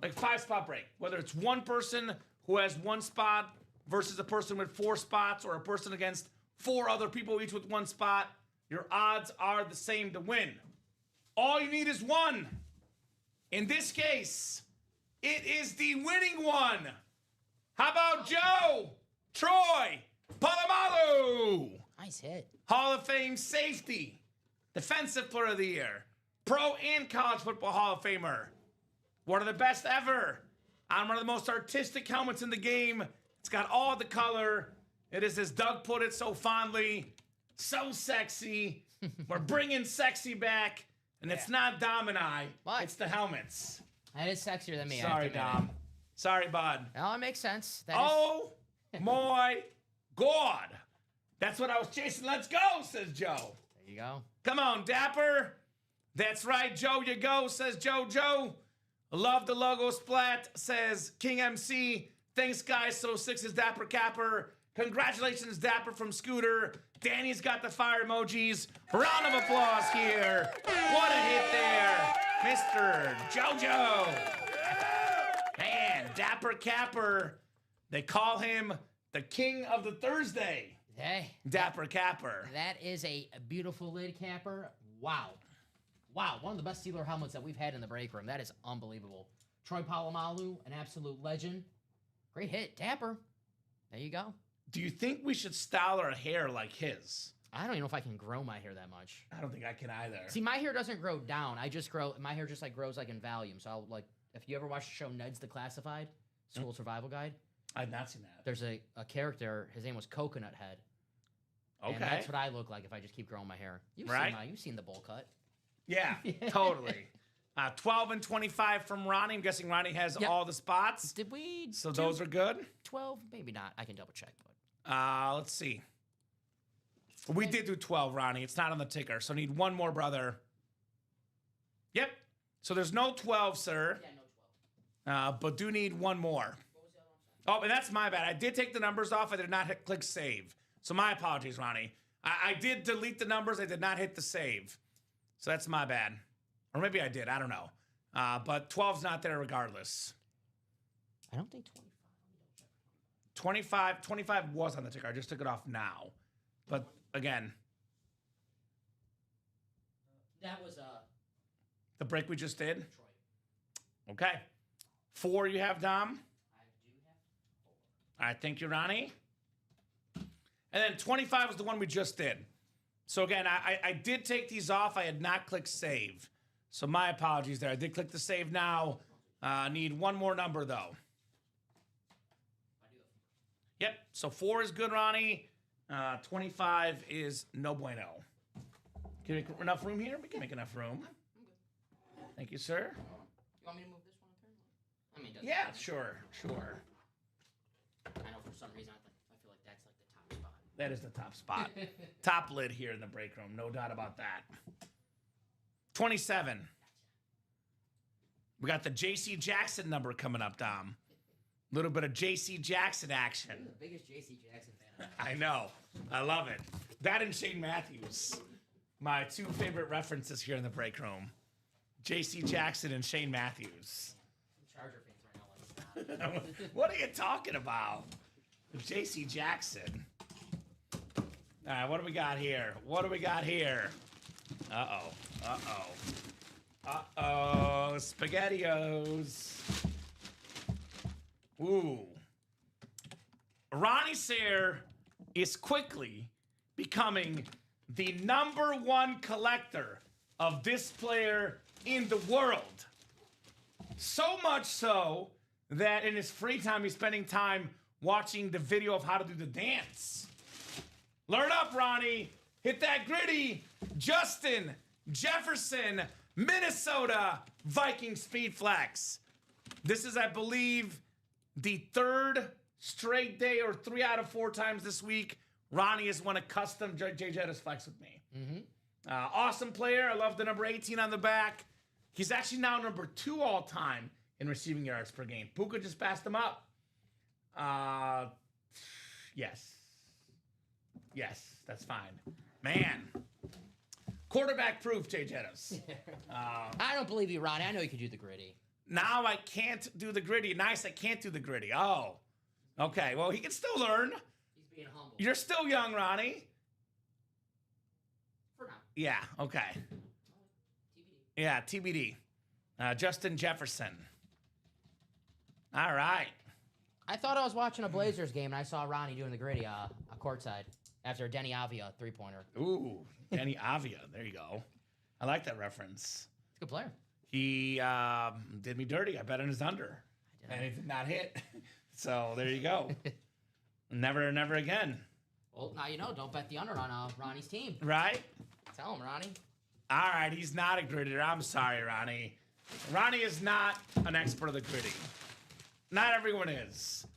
like 5-spot break. Whether it's one person who has 1 spot versus a person with 4 spots or a person against 4 other people, each with 1 spot, your odds are the same to win. All you need is 1. In this case, it is the winning one. How about Joe Troy Polamalu? Nice hit. Hall of Fame safety, defensive player of the year, pro and college football Hall of Famer. One of the best ever. On one of the most artistic helmets in the game. It's got all the color. It is, as Doug put it so fondly, so sexy. We're bringing sexy back. And it's not Dom and I. What? It's the helmets. That is sexier than me. I have Sorry, to admit Dom. Sorry, bud. No, it makes sense. That Oh, my God. That's what I was chasing. Let's go, says Joe. There you go. Come on, Dapper. That's right, Joe, you go, says Joe. Love the logo splat, says King MC. Thanks, guys. So 6 is Dapper Capper. Congratulations, Dapper from Scooter. Danny's got the fire emojis. Round of applause here. What a hit there, Mr. JoJo. Man, Dapper Capper. They call him the King of the Thursday. Hey. Dapper Capper. That is a beautiful lid capper. Wow. Wow, one of the best Steeler helmets that we've had in the break room. That is unbelievable. Troy Polamalu, an absolute legend. Great hit, Dapper. There you go. Do you think we should style our hair like his? I don't even know if I can grow my hair that much. I don't think I can either. See, my hair doesn't grow down. My hair just like grows like in volume. So I'll like, if you ever watch the show Ned's Declassified, School Survival Guide, I've not seen that. there's a character, his name was Coconut Head. Okay. And that's what I look like if I just keep growing my hair. You've seen the bowl cut. Yeah, totally. 12 and 25 from Ronnie. I'm guessing Ronnie has all the spots. Did we? So those are good. 12? Maybe not. I can double check. But Let's see. We did do 12, Ronnie. It's not on the ticker. So need one more, brother. Yep. So there's no 12, sir. yeah, no 12. But do need one more. What was the other one? Oh, and that's my bad. I did take the numbers off. I did not click save. So my apologies, Ronnie. I did delete the numbers. I did not hit the save. So that's my bad. Or maybe I did. I don't know. But 12's not there regardless. I don't think 25. 25 was on the ticker. I just took it off now. But again, That was the break we just did. Troy. Okay. 4 you have, Dom. I do have 4. All right, thank you, Ronnie. And then 25 was the one we just did. So again, I did take these off. I had not clicked save. So my apologies there. I did click the save now. Need one more number, though. I do have 4. Yep, so 4 is good, Ronnie. 25 is no bueno. Can we make enough room here? We can make enough room. I'm good. Thank you, sir. You want me to move this one in turn? I mean, doesn't Yeah, matter. sure. I know for some reason I feel like that's like the top spot. That is the top spot. Top lid here in the break room. No doubt about that. 27. We got the J.C. Jackson number coming up, Dom. A little bit of J.C. Jackson action. You're the biggest J.C. Jackson fan. I know. I love it. That and Shane Matthews. My two favorite references here in the break room. J.C. Jackson and Shane Matthews. Charger fans right now like stop. What are you talking about? J.C. Jackson. All right, what do we got here? What do we got here? Uh-oh. Uh-oh. Uh-oh. SpaghettiOs. Ooh. Ronnie Sayre is quickly becoming the #1 collector of this player in the world. So much so that in his free time, he's spending time watching the video of how to do the dance. Learn up, Ronnie. Hit that gritty. Justin Jefferson, Minnesota Viking Speed Flex. This is, I believe, the third straight day or 3 out of 4 times this week. Ronnie has won a custom J. Jettis Flex with me. Awesome player. I love the number 18 on the back. He's actually now number 2 all time in receiving yards per game. Puka just passed him up. Yes. Yes, that's fine. Man. Quarterback proof, J. Jettis. I don't believe you, Ronnie. I know you could do the gritty. Now I can't do the gritty. Nice, I can't do the gritty. Oh. Okay, well, he can still learn. He's being humble. You're still young, Ronnie. For now. Yeah, okay. TBD. Yeah, TBD. Justin Jefferson. All right. I thought I was watching a Blazers game, and I saw Ronnie doing the gritty courtside after a Denny Avia 3-pointer. Ooh, Danny Avia. There you go. I like that reference. He's a good player. He did me dirty. I bet on his under. And it did not hit. So there you go. Never again. Well, now you know. Don't bet the under on Ronnie's team. Right? Tell him, Ronnie. All right, he's not a gritter. I'm sorry, Ronnie. Ronnie is not an expert of the gritty. Not everyone is.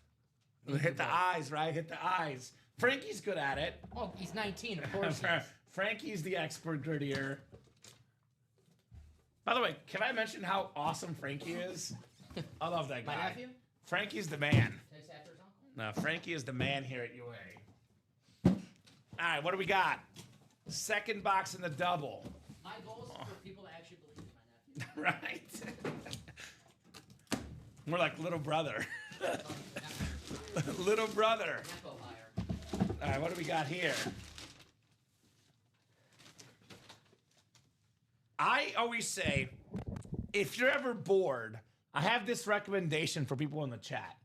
Hit the eyes, right? Hit the eyes. Frankie's good at it. Oh, he's 19, of course. He is. Frankie's the expert grittier. By the way, can I mention how awesome Frankie is? I love that guy. My nephew? Frankie's the man. Takes after his uncle? No, Frankie is the man here at UA. All right, what do we got? Second box in the double. My goal is for people to actually believe in my nephew. Right? We're like little brother. Little brother. Nepo hire. All right, what do we got here? I always say, if you're ever bored, I have this recommendation for people in the chat.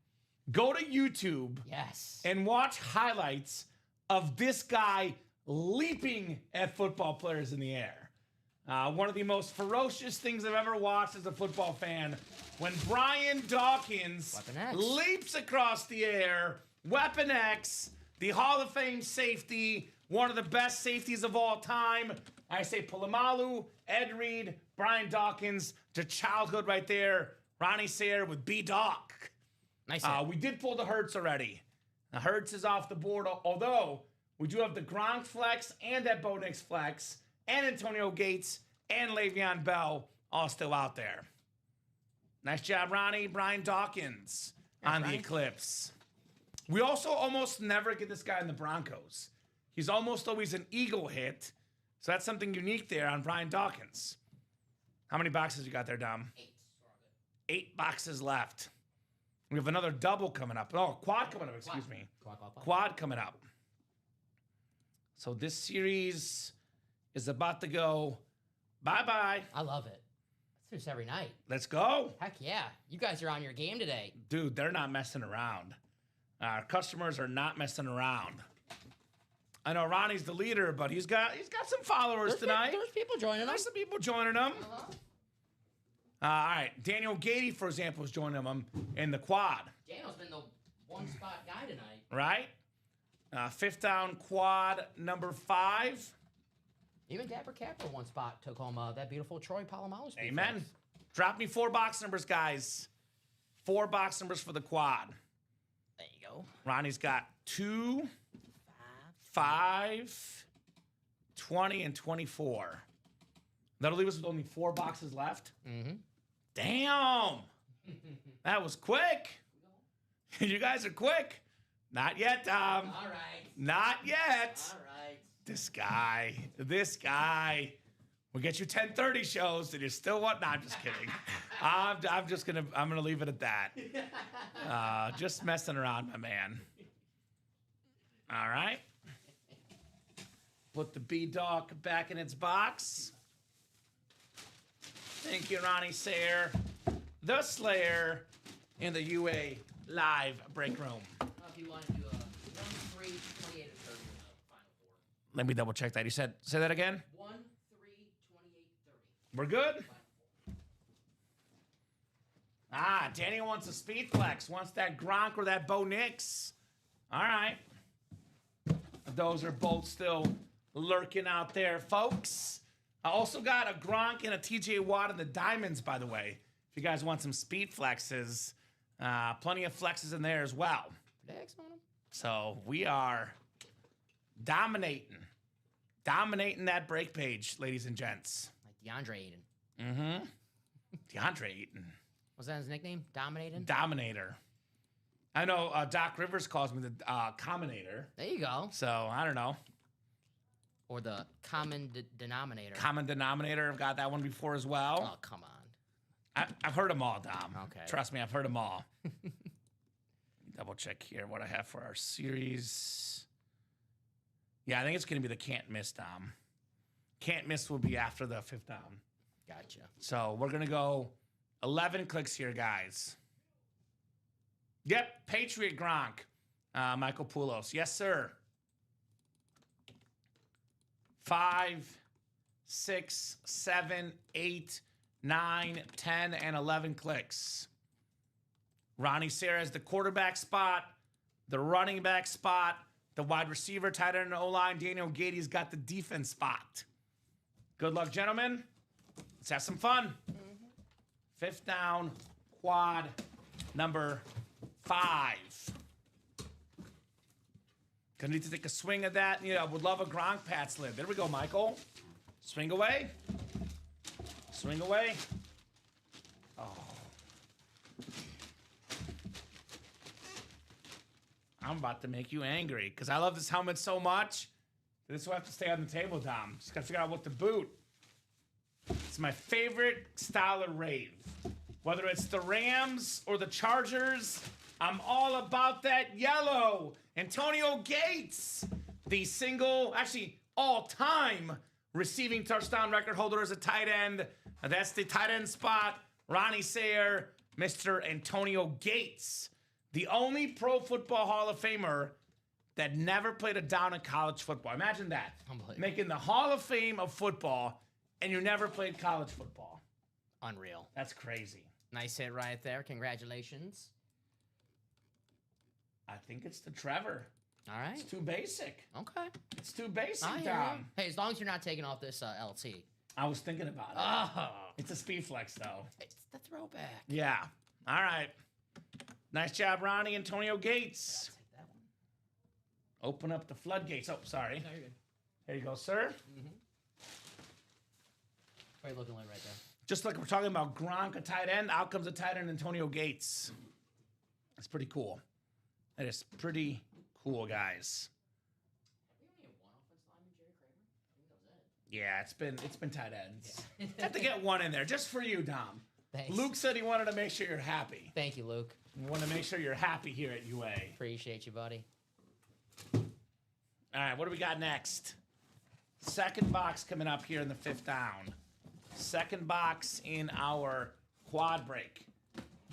Go to YouTube Yes. and watch highlights of this guy leaping at football players in the air. One of the most ferocious things I've ever watched as a football fan, when Brian Dawkins Weapon X. leaps across the air, Weapon X, the Hall of Fame safety, one of the best safeties of all time. I say Polamalu, Ed Reed, Brian Dawkins, to childhood right there. Ronnie Sayre with B-Doc. Nice. Hit. We did pull the Hurts already. The Hurts is off the board, although we do have the Gronk flex and that Bo Nix flex and Antonio Gates and Le'Veon Bell all still out there. Nice job, Ronnie. Brian Dawkins on the Ronnie. Eclipse. We also almost never get this guy in the Broncos. He's almost always an Eagle hit, so that's something unique there on Brian Dawkins. How many boxes you got there, Dom? 8. 8 boxes left. We have another double coming up. Oh, quad coming up, excuse me. Quad. Quad coming up. So this series is about to go bye-bye. I love it. Let's do this every night. Let's go. Heck yeah. You guys are on your game today. Dude, they're not messing around. Our customers are not messing around. I know Ronnie's the leader, but he's got some followers tonight. There's people joining us. There's some people joining him. All right, Daniel Gady, for example, is joining him in the quad. Daniel's been the one-spot guy tonight. Right? 5th down quad number 5. Even Dapper Capper one spot took home that beautiful Troy Polamalu. Amen. Drop me 4 box numbers, guys. 4 box numbers for the quad. There you go. Ronnie's got 2, 5, 20, and 24. That'll leave us with only 4 boxes left. Mm-hmm. Damn. That was quick. You guys are quick. Not yet, Tom. All right. Not yet. All right. This guy. We'll get you 10:30 shows and you still what? No, I'm just kidding. I'm gonna leave it at that. Just messing around, my man. All right. Put the B-Dog back in its box. Thank you, Ronnie Sayer, the Slayer, in the UA live break room. If you want to do a 1, 3, 28, and 30 in the final four. Let me double check that. You said, say that again? 1, 3, 28, 30. We're good? Danny wants a speed flex. Wants that Gronk or that Bo Nix. All right. Those are both still lurking out there, folks. I also got a Gronk and a TJ Watt in the diamonds, by the way. If you guys want some speed flexes, plenty of flexes in there as well. Next on them. So we are dominating that break page, ladies and gents. Like DeAndre Ayton. Mm-hmm. DeAndre Ayton. Was that his nickname? Dominating? Dominator. I know Doc Rivers calls me the Comminator. There you go. So I don't know. Or the common denominator. Common denominator. I've got that one before as well. Oh, come on. I've heard them all, Dom. Okay. Trust me, I've heard them all. Double check here what I have for our series. Yeah, I think it's going to be the can't miss, Dom. Can't miss will be after the 5th down. Gotcha. So we're going to go 11 clicks here, guys. Yep, Patriot Gronk. Michael Poulos. Yes, sir. 5, 6, 7, 8, 9, 10, and 11 clicks. Ronnie Sarah has the quarterback spot, the running back spot, the wide receiver, tight end, and O-line. Daniel Gaedy's got the defense spot. Good luck, gentlemen. Let's have some fun. 5th down, quad number 5. Gonna need to take a swing at that. Yeah, would love a Gronk Pats lid. There we go, Michael. Swing away. Swing away. Oh. I'm about to make you angry because I love this helmet so much that this will have to stay on the table, Dom. Just gotta figure out what to boot. It's my favorite style of rave. Whether it's the Rams or the Chargers, I'm all about that yellow. Antonio Gates, the all-time receiving touchdown record holder as a tight end. That's the tight end spot. Ronnie Sayer, Mr. Antonio Gates, the only Pro Football Hall of Famer that never played a down in college football. Imagine that. Making the Hall of Fame of football, and you never played college football. Unreal. That's crazy. Nice hit right there. Congratulations. I think it's the Trevor. All right. It's too basic. Okay. It's too basic, I hear Dom. you. Hey, as long as you're not taking off this LT. I was thinking about it. Oh. It's a speed flex, though. It's the throwback. Yeah. All right. Nice job, Ronnie. Antonio Gates. Take that one. Open up the floodgates. Oh, sorry. No, you're good. There you go, sir. What are you looking like right there? Just like we're talking about Gronk, a tight end, out comes a tight end, Antonio Gates. That's pretty cool. That is pretty cool, guys. We only have one offensive lineman, Jerry Kramer. I think that was it. Yeah, it's been tight ends. Have to get one in there just for you, Dom. Thanks. Luke said he wanted to make sure you're happy. Thank you, Luke. We want to make sure you're happy here at UA. Appreciate you, buddy. All right, what do we got next? Second box coming up here in the 5th down. Second box in our quad break.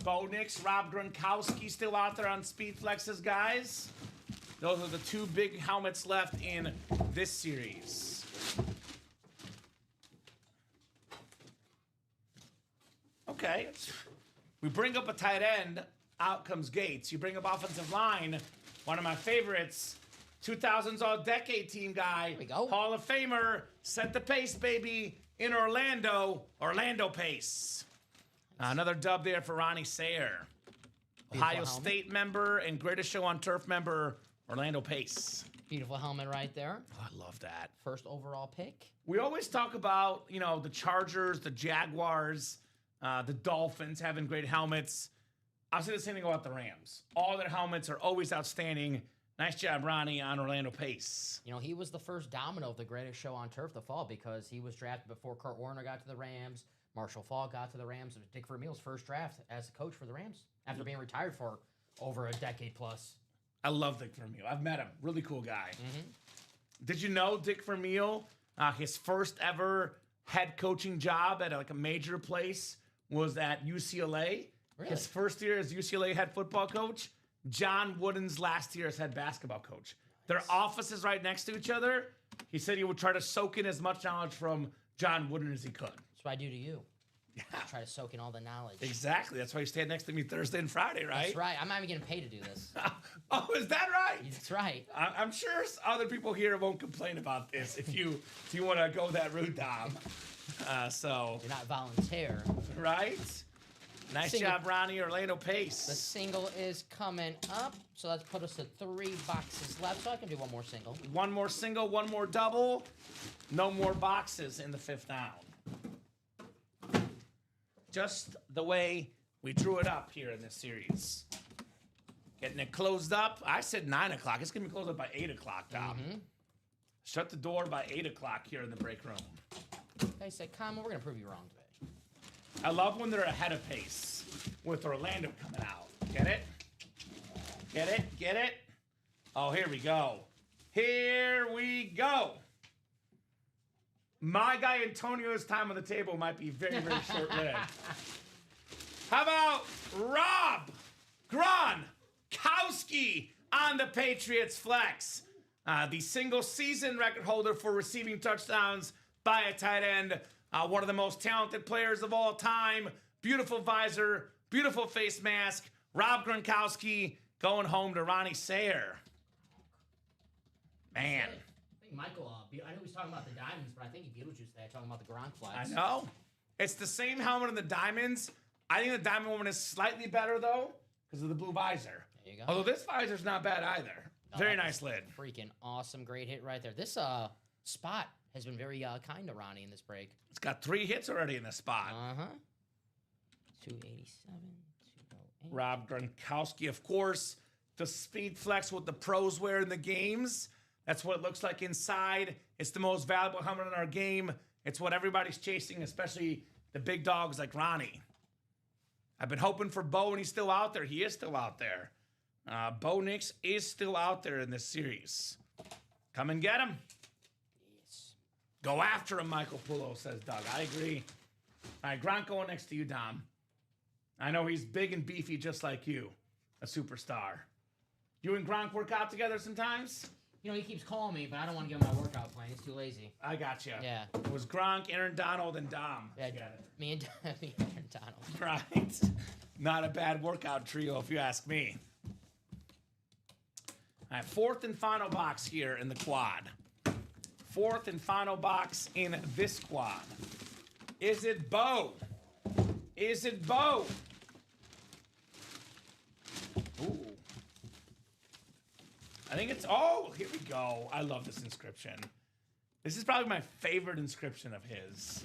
Bo Nix, Rob Gronkowski still out there on speed flexes, guys. Those are the 2 big helmets left in this series. Okay. We bring up a tight end, out comes Gates. You bring up offensive line, one of my favorites, 2000s All-Decade Team guy. There we go. Hall of Famer, set the pace, baby, in Orlando pace. Another dub there for Ronnie Sayer. Ohio State member and Greatest Show on Turf member, Orlando Pace. Beautiful helmet right there. Oh, I love that. First overall pick. We always talk about, the Chargers, the Jaguars, The Dolphins having great helmets. I'll say the same thing about the Rams. All their helmets are always outstanding. Nice job, Ronnie, on Orlando Pace. You know, he was the first domino of the greatest show on turf the fall because he was drafted before Kurt Warner got to the Rams. Marshall Faulk got to the Rams. It was Dick Vermeil's first draft as a coach for the Rams after being retired for over a decade plus. I love Dick Vermeil. I've met him. Really cool guy. Did you know Dick Vermeil, his first ever head coaching job at like a major place was at UCLA? Really? His first year as UCLA head football coach. John Wooden's last year as head basketball coach. Their offices right next to each other. He said he would try to soak in as much knowledge from John Wooden as he could. That's what I do to you. Yeah. I try to soak in all the knowledge. Exactly. That's why you stand next to me Thursday and Friday, right? That's right. I'm not even getting paid to do this. Oh, is that right? That's right. I'm sure other people here won't complain about this if you want to go that route, Dom. So You're not volunteer. right. Nice Single. job, Ronnie. Orlando Pace. The single is coming up, so let's put us at 3 boxes left, so I can do one more single. One more single, one more double. No more boxes in the 5th down. Just the way we drew it up here in this series. Getting it closed up. I said 9 o'clock. It's going to be closed up by 8 o'clock, Dom. Shut the door by 8 o'clock here in the break room. Okay, say, come on, we're going to prove you wrong today. I love when they're ahead of pace with Orlando coming out. Get it? Get it? Get it? Oh, here we go. Here we go. My guy Antonio's time on the table might be very, very short-lived. How about Rob Gronkowski on the Patriots flex? The single season record holder for receiving touchdowns by a tight end. One of the most talented players of all time. Beautiful visor, beautiful face mask. Rob Gronkowski going home to Ronnie Sayer. Man. I think Michael, I know he was talking about the diamonds, but I think he Beetlejuice there talking about the Gronk flags. I know. It's the same helmet in the diamonds. I think the diamond one is slightly better, though, because of the blue visor. There you go. Although this visor's not bad either. Very nice lid. Freaking awesome. Great hit right there. This spot has been very kind to Ronnie in this break. It's got 3 hits already in the spot. 287, 208. Rob Gronkowski, of course, the speed flex what the pros wear in the games. That's what it looks like inside. It's the most valuable helmet in our game. It's what everybody's chasing, especially the big dogs like Ronnie. I've been hoping for Bo, and he's still out there. He is still out there. Bo Nix is still out there in this series. Come and get him. Yes. Go after him, Michael Pulo, says Doug. I agree. All right, Gronk going next to you, Dom. I know he's big and beefy just like you, a superstar. You and Gronk work out together sometimes? You know, he keeps calling me, but I don't want to give him my workout plan. He's too lazy. I got you. Yeah. It was Gronk, Aaron Donald, and Dom. Yeah, me and Aaron Donald. Right. Not a bad workout trio, if you ask me. All right, 4th and final box here in the quad. 4th and final box in this quad. Is it Bo? Is it Bo? Ooh. I think it's, oh, here we go. I love this inscription. This is probably my favorite inscription of his.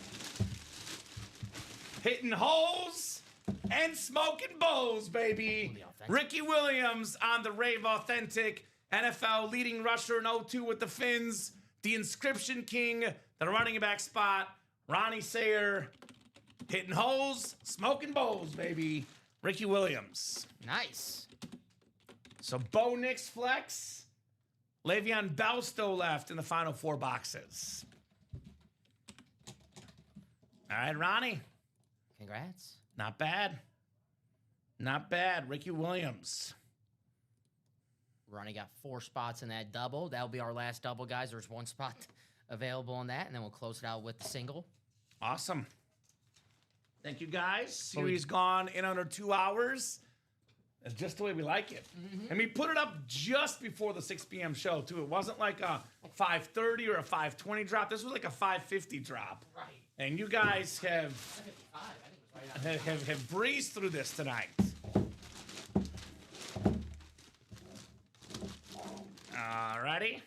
Hitting holes and smoking bowls, baby. Ricky Williams on the Rave Authentic. NFL leading rusher in 0-2 with the Finns. The inscription king, the running back spot. Ronnie Sayer. Hitting holes, smoking bowls, baby. Ricky Williams. Nice. So Bo Nix flex. Le'Veon Bell still left in the final 4 boxes. All right, Ronnie. Congrats. Not bad. Not bad. Ricky Williams. Ronnie got 4 spots in that double. That'll be our last double, guys. There's 1 spot available on that, and then we'll close it out with the single. Awesome. Thank you, guys. Series gone in under 2 hours. That's just the way we like it. And we put it up just before the 6 p.m. show, too. It wasn't like a 5:30 or a 5:20 drop. This was like a 5:50 drop. Right. And you guys have 55, I think it was right have breezed through this tonight. Alrighty.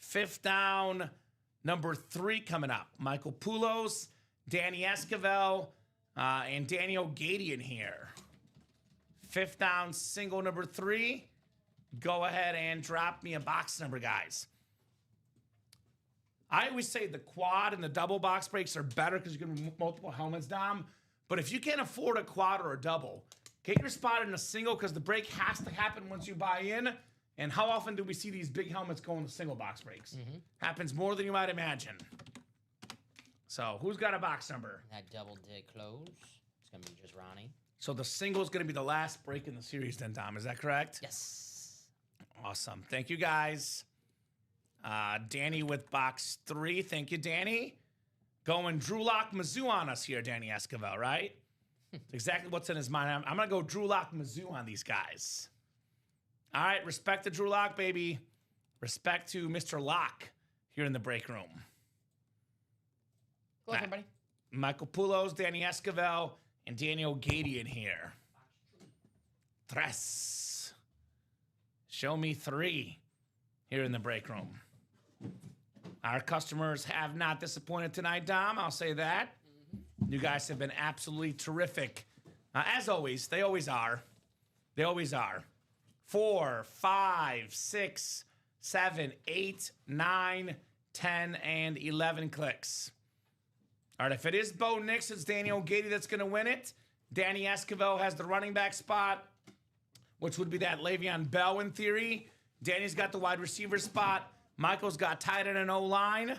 5th down, number 3 coming up. Michael Poulos, Danny Esquivel, and Daniel Gadian here. 5th down, single number 3. Go ahead and drop me a box number, guys. I always say the quad and the double box breaks are better because you can multiple helmets, Dom. But if you can't afford a quad or a double, get your spot in a single because the break has to happen once you buy in. And how often do we see these big helmets go into single box breaks? Happens more than you might imagine. So who's got a box number? That double did close. It's going to be just Ronnie. So the single is going to be the last break in the series then, Dom. Is that correct? Yes. Awesome. Thank you, guys. Danny with box 3. Thank you, Danny. Going Drew Lock Mizzou on us here, Danny Esquivel, right? That's exactly what's in his mind. I'm going to go Drew Lock Mizzou on these guys. All right, respect to Drew Lock, baby. Respect to Mr. Lock here in the break room. Go ahead, everybody. Michael Poulos, Danny Esquivel, and Daniel Gadian here. 3. Show me 3 here in the break room. Our customers have not disappointed tonight, Dom. I'll say that. You guys have been absolutely terrific. As always, they always are. They always are. 4, 5, 6, 7, 8, 9, 10, and 11 clicks. All right, if it is Bo Nix, it's Daniel Gady that's going to win it. Danny Esquivel has the running back spot, which would be that Le'Veon Bell in theory. Danny's got the wide receiver spot. Michael's got tight end and O-line.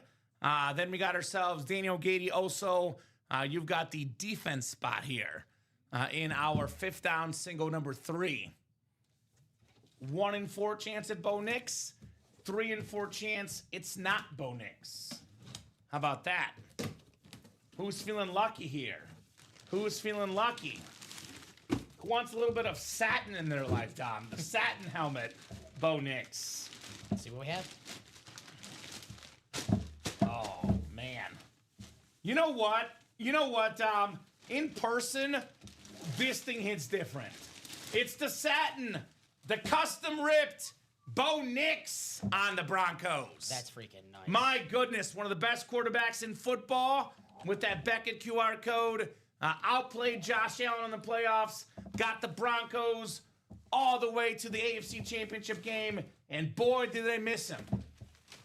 Then we got ourselves Daniel Gady also. You've got the defense spot here in our 5th down single number 3. 1 in 4 chance at Bo Nix. 3 in 4 chance it's not Bo Nix. How about that? Who's feeling lucky here? Who's feeling lucky? Who wants a little bit of satin in their life, Dom? The satin helmet, Bo Nix. Let's see what we have. Oh, man. You know what? You know what, Dom? In person, this thing hits different. It's the satin, the custom ripped Bo Nix on the Broncos. That's freaking nice. My goodness, one of the best quarterbacks in football with that Beckett QR code. Outplayed Josh Allen in the playoffs. Got the Broncos all the way to the AFC Championship game. And boy, did they miss him.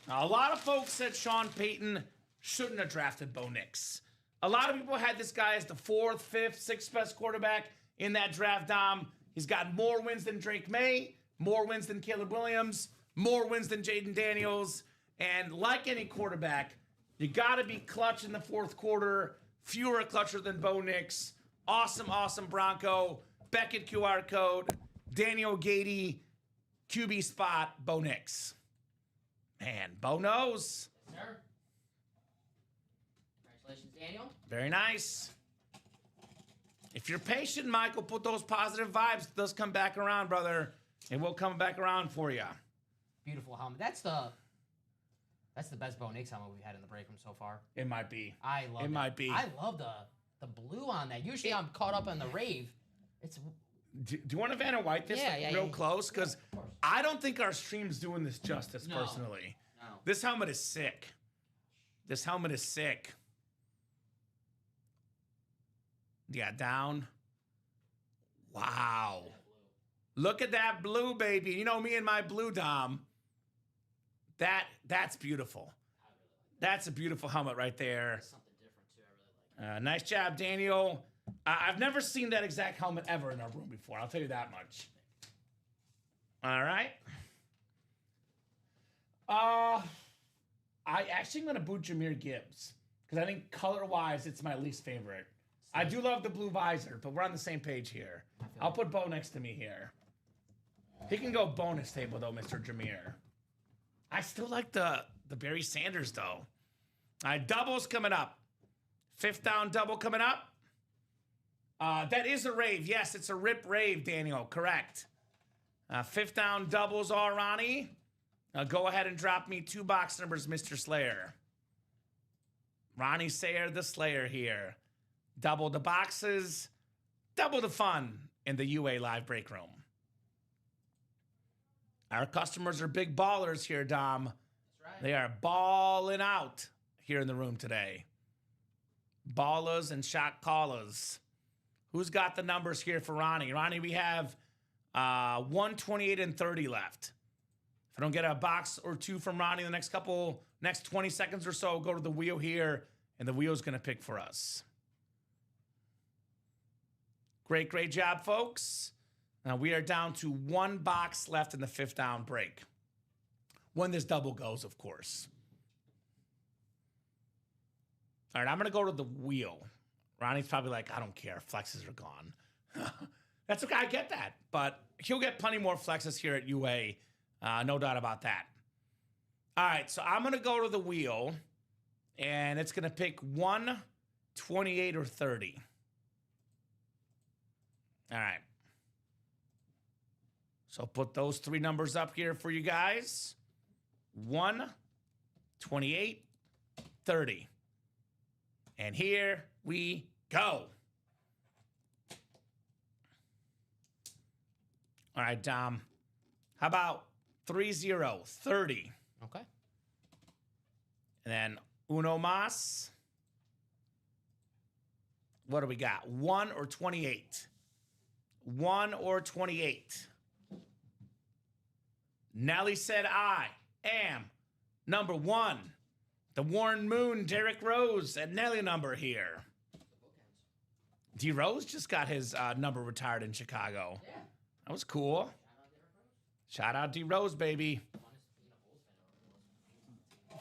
Now, a lot of folks said Sean Peyton shouldn't have drafted Bo Nix. A lot of people had this guy as the 4th, 5th, 6th best quarterback in that draft, Dom. He's got more wins than Drake May, more wins than Caleb Williams, more wins than Jaden Daniels. And like any quarterback, you got to be clutch in the 4th quarter. Fewer clutcher than Bo Nix. Awesome, awesome Bronco. Beckett QR code. Daniel Gady. QB spot. Bo Nix. Man, Bo knows. Yes, sir. Congratulations, Daniel. Very nice. If you're patient, Michael, put those positive vibes. It does come back around, brother. It will come back around for you. Beautiful helmet. That's the best Bo Nix helmet we've had in the break room so far. It might be. I love it. It might be. I love the blue on that. Usually I'm caught up on the rave. It's Do you want to Vanna White this real close? Because I don't think our stream's doing this justice personally. No. This helmet is sick. This helmet is sick. Yeah, down. Wow. Look at that blue, baby. You know me and my blue, Dom. That's beautiful. That's a beautiful helmet right there. something different too. I really like. Nice job, Daniel. I've never seen that exact helmet ever in our room before. I'll tell you that much. All right. I actually am going to boot Jahmyr Gibbs because I think color-wise it's my least favorite. I do love the blue visor, but we're on the same page here. I'll put Bo next to me here. He can go bonus table, though, Mr. Jahmyr. I still like the Barry Sanders, though. All right, doubles coming up. 5th down double coming up. That is a rave. Yes, it's a rip rave, Daniel. Correct. 5th down doubles, all Ronnie. Go ahead and drop me 2 box numbers, Mr. Slayer. Ronnie Sayer, the Slayer here. Double the boxes, double the fun in the UA live break room. Our customers are big ballers here, Dom. That's They are balling out here in the room today. Ballers and shot callers. Who's got the numbers here for Ronnie? Ronnie, we have 128 and 30 left. If I don't get a box or two from Ronnie in the next 20 seconds or so, go to the wheel here, and the wheel's going to pick for us. Great job, folks. Now we are down to one box left in the 5th down break. When this double goes, of course. All right, I'm going to go to the wheel. Ronnie's probably like, I don't care. Flexes are gone. That's okay. I get that. But he'll get plenty more flexes here at UA. No doubt about that. All right, so I'm going to go to the wheel, and it's going to pick 1, 28, or 30. All right. So put those 3 numbers up here for you guys. 1, 28, 30. And here we go. All right, Dom. How about 3-0, 30? Okay. And then uno mas. What do we got? 1 or 28? 1 or 28? Nelly said, I am number 1. The Warren Moon, Derek Rose, and Nelly number here. D Rose just got his number retired in Chicago. Yeah. That was cool. Shout out D Rose, baby.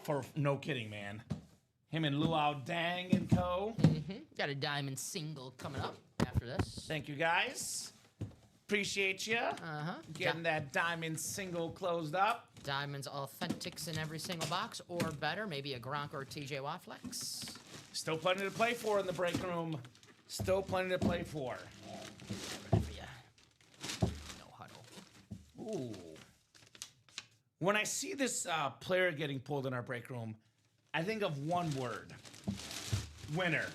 For no kidding, man. Him and Luau Dang and co. Got a diamond single coming up after this. Thank you, guys. Appreciate you. Getting that diamond single closed up. Diamonds authentics in every single box, or better, maybe a Gronk or a TJ Watt flex. Still plenty to play for in the break room. Still plenty to play for. Ready for ya. No huddle. Ooh. When I see this player getting pulled in our break room, I think of one word. Winner.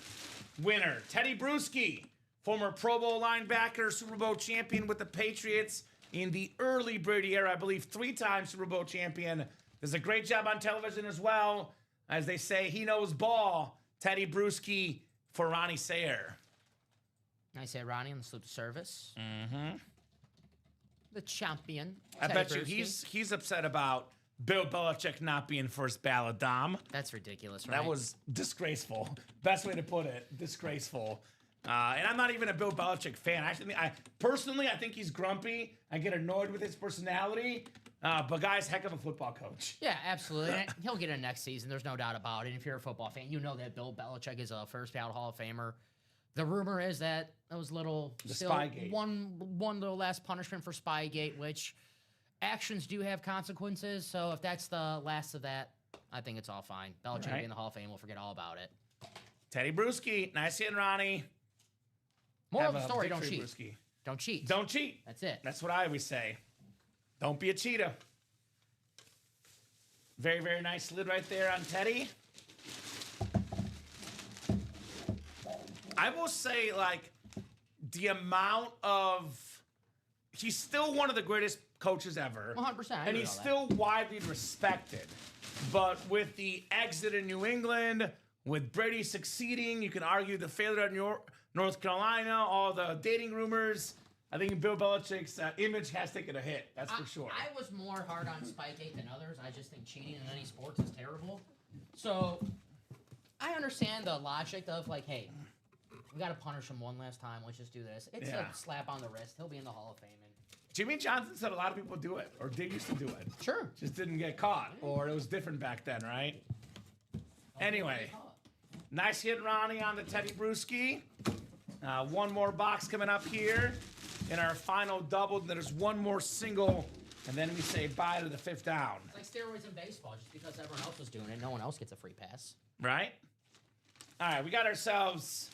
Winner. Teddy Bruschi, former Pro Bowl linebacker, Super Bowl champion with the Patriots in the early Brady era. I believe 3-time Super Bowl champion. Does a great job on television as well. As they say, he knows ball. Teddy Bruschi for Ronnie Sayer. I say Ronnie on the salute to service. Mm-hmm. The champion. I Teddy bet you Bruschi. he's upset about Bill Belichick not being first ballot, Dom. That's ridiculous, right? That was disgraceful. Best way to put it, disgraceful. And I'm not even a Bill Belichick fan. I personally think he's grumpy. I get annoyed with his personality. But guy's heck of a football coach. Yeah, absolutely. And he'll get it next season. There's no doubt about it. If you're a football fan, you know that Bill Belichick is a first ballot Hall of Famer. The rumor is that was Spygate. one little last punishment for Spygate, which actions do have consequences. So if that's the last of that, I think it's all fine. Belichick will be in the Hall of Fame. We'll forget all about it. Teddy Bruschi, nice hitting, Ronnie. Moral of the story: don't cheat. Bruschi. Don't cheat. Don't cheat. That's it. That's what I always say. Don't be a cheetah. Very, very nice lid right there on Teddy. I will say, like, the amount of... He's still one of the greatest coaches ever. 100%. And he's still widely respected. But with the exit in New England, with Brady succeeding, you can argue the failure at North Carolina, all the dating rumors... I think Bill Belichick's image has taken a hit. That's for sure. I was more hard on Spygate than others. I just think cheating in any sports is terrible. So I understand the logic of like, hey, we got to punish him one last time. Let's just do this. It's a slap on the wrist. He'll be in the Hall of Fame. Jimmy Johnson said a lot of people do it, or did used to do it. Sure. Just didn't get caught, or it was different back then, right? Anyway, nice hit, Ronnie, on the Teddy Bruschi. One more box coming up here. In our final double, there's one more single, and then we say bye to the 5th down. It's like steroids in baseball. Just because everyone else was doing it, no one else gets a free pass. Right? All right, we got ourselves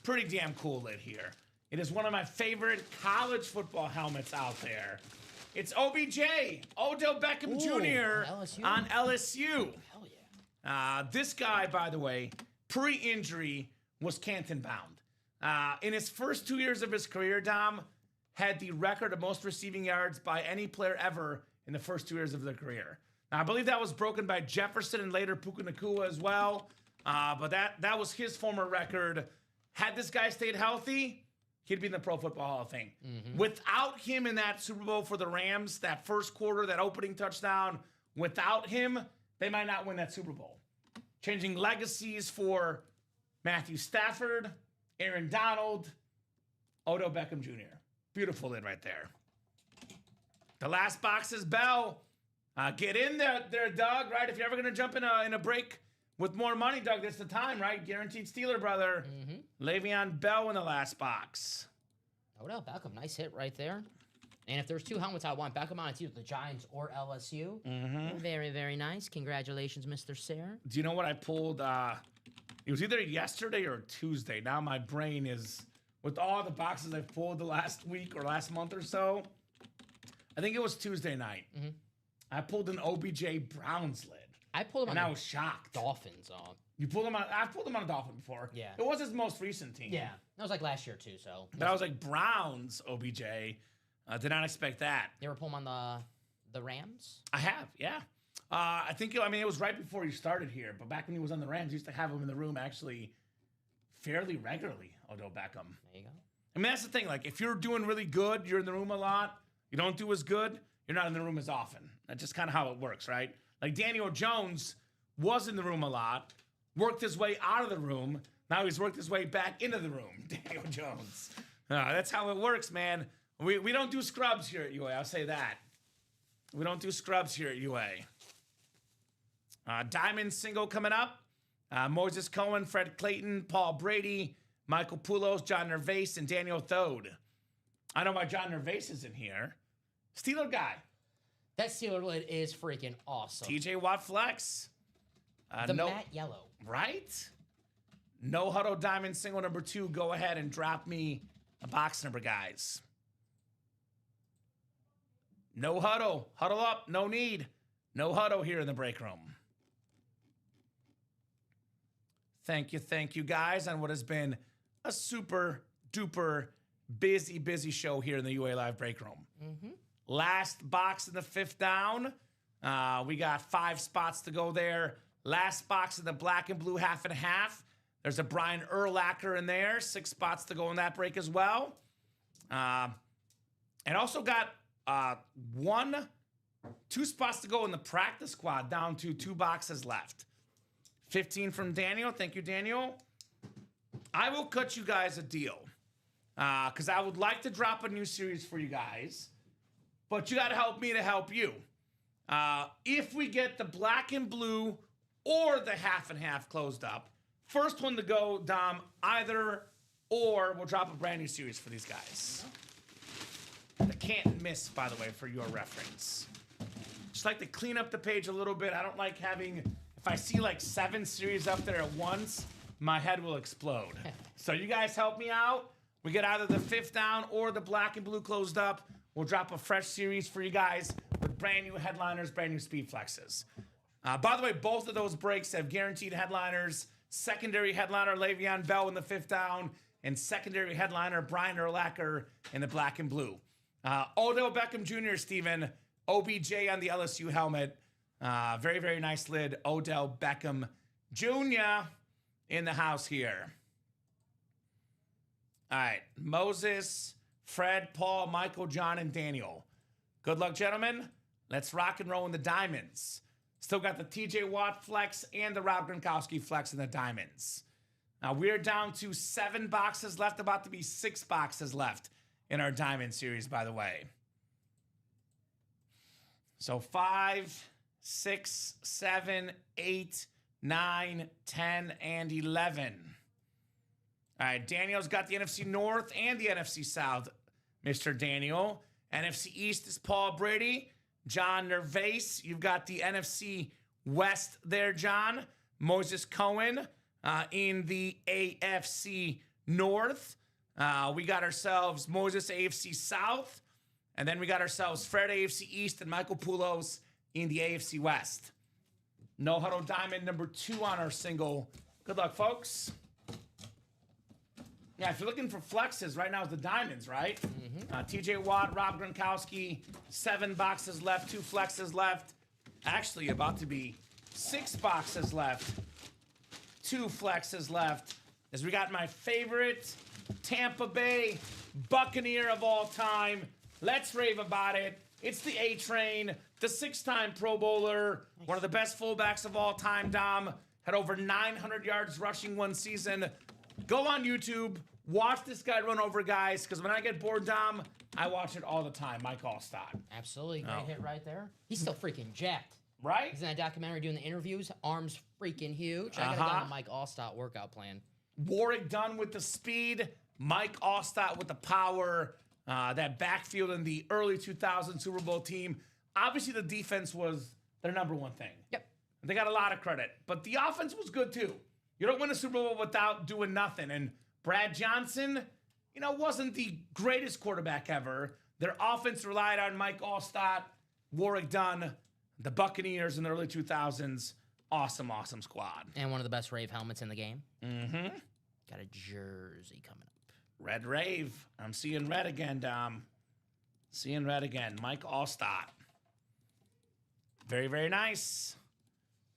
pretty damn cool lid here. It is one of my favorite college football helmets out there. It's OBJ, Odell Beckham Jr. LSU. On LSU. Hell yeah. This guy, by the way, pre-injury was Canton bound. In his first 2 years of his career, Dom had the record of most receiving yards by any player ever in the first 2 years of their career. Now, I believe that was broken by Jefferson and later Puka Nacua as well. But that was his former record. Had this guy stayed healthy, he'd be in the Pro Football Hall of Fame. Without him in that Super Bowl for the Rams, that first quarter, that opening touchdown, without him, they might not win that Super Bowl. Changing legacies for Matthew Stafford, Aaron Donald, Odell Beckham Jr. Beautiful lid right there. The last box is Bell. Get in there, Doug, right? If you're ever going to jump in a break with more money, Doug, that's the time, right? Guaranteed Steeler, brother. Le'Veon Bell in the last box. Odell Beckham, nice hit right there. And if there's two helmets I want Beckham on, it's either the Giants or LSU. Very, very nice. Congratulations, Mr. Sayre. Do you know what I pulled? It was either yesterday or Tuesday. Now my brain is, with all the boxes I've pulled the last week or last month or so, I think it was Tuesday night. I pulled an OBJ Browns lid. I pulled him on I was shocked. Dolphins. You pulled him on, I've pulled him on a Dolphin before. Yeah. It was his most recent team. Yeah. That was like last year, too, so. But I was like, Browns OBJ. Did not expect that. You ever pull him on the Rams? I have, yeah. I think, it was right before he started here, but back when he was on the Rams, he used to have him in the room actually fairly regularly, Odell Beckham. There you go. I mean, that's the thing. Like, if you're doing really good, you're in the room a lot. You don't do as good, you're not in the room as often. That's just kind of how it works, right? Like, Daniel Jones was in the room a lot, worked his way out of the room. Now he's worked his way back into the room, Daniel Jones. That's how it works, man. We don't do scrubs here at UA. I'll say that. We don't do scrubs here at UA. Diamond single coming up. Moses Cohen, Fred Clayton, Paul Brady, Michael Poulos, John Nervase, and Daniel Thode. I know why John Nervase is in here. Steeler guy. That Steeler lid is freaking awesome. TJ Watt flex. The matte yellow. Right? No Huddle Diamond single number 2. Go ahead and drop me a box number, guys. No huddle. Huddle up. No need. No huddle here in the break room. Thank you, guys, on what has been a super duper busy show here in the UA Live break room. Last box in the 5th down. We got 5 spots to go there. Last box in the black and blue half and half. There's a Brian Urlacher in there. 6 spots to go in that break as well. And also got 2 spots to go in the practice squad, down to 2 boxes left. 15 from Daniel. Thank you, Daniel. I will cut you guys a deal because I would like to drop a new series for you guys, but you got to help me to help you. If we get the black and blue or the half and half closed up, first one to go, Dom, either or we'll drop a brand new series for these guys. The can't miss, by the way, for your reference. Just like to clean up the page a little bit. I don't like having, if I see like 7 series up there at once, my head will explode. So you guys help me out. We get either the 5th down or the black and blue closed up. We'll drop a fresh series for you guys with brand new headliners, brand new speed flexes. By the way, both of those breaks have guaranteed headliners. Secondary headliner Le'Veon Bell in the 5th down, and secondary headliner Brian Urlacher in the black and blue. Odell Beckham Jr., Steven, OBJ on the LSU helmet. Very, very nice lid. Odell Beckham Jr. in the house here. All right. Moses, Fred, Paul, Michael, John, and Daniel. Good luck, gentlemen. Let's rock and roll in the diamonds. Still got the TJ Watt flex and the Rob Gronkowski flex in the diamonds. Now we're down to 7 boxes left, about to be 6 boxes left in our diamond series, by the way. So 5, 6, 7, 8, 9, 10, and 11. All right, Daniel's got the NFC North and the NFC South, Mr. Daniel. NFC East is Paul Brady. John Nervase, you've got the NFC West there, John. Moses Cohen in the AFC North. We got ourselves Moses AFC South. And then we got ourselves Fred AFC East and Michael Poulos in the AFC West. No Huddle Diamond number 2 on our single. Good luck, folks. Yeah, if you're looking for flexes, right now is the diamonds, right? TJ Watt, Rob Gronkowski, 7 boxes left, 2 flexes left. Actually, about to be 6 boxes left. 2 flexes left. As we got my favorite Tampa Bay Buccaneer of all time. Let's rave about it. It's the A-Train, the 6-time Pro Bowler, one of the best fullbacks of all time, Dom. Had over 900 yards rushing one season. Go on YouTube, watch this guy run over guys, because when I get bored, Dom, I watch it all the time. Mike Allstott. Absolutely. Great hit right there. He's still freaking jacked. Right? He's in that documentary doing the interviews. Arms freaking huge. I gotta go on the Mike Allstott workout plan. Warwick Dunn with the speed. Mike Allstott with the power. That backfield in the early 2000 Super Bowl team. Obviously, the defense was their number one thing. Yep. They got a lot of credit. But the offense was good, too. You don't win a Super Bowl without doing nothing. And Brad Johnson, wasn't the greatest quarterback ever. Their offense relied on Mike Allstott, Warwick Dunn, the Buccaneers in the early 2000s. Awesome, awesome squad. And one of the best Rave helmets in the game. Mm-hmm. Got a jersey coming up. Red Rave. I'm seeing red again, Dom. Seeing red again. Mike Allstott. Very, very nice.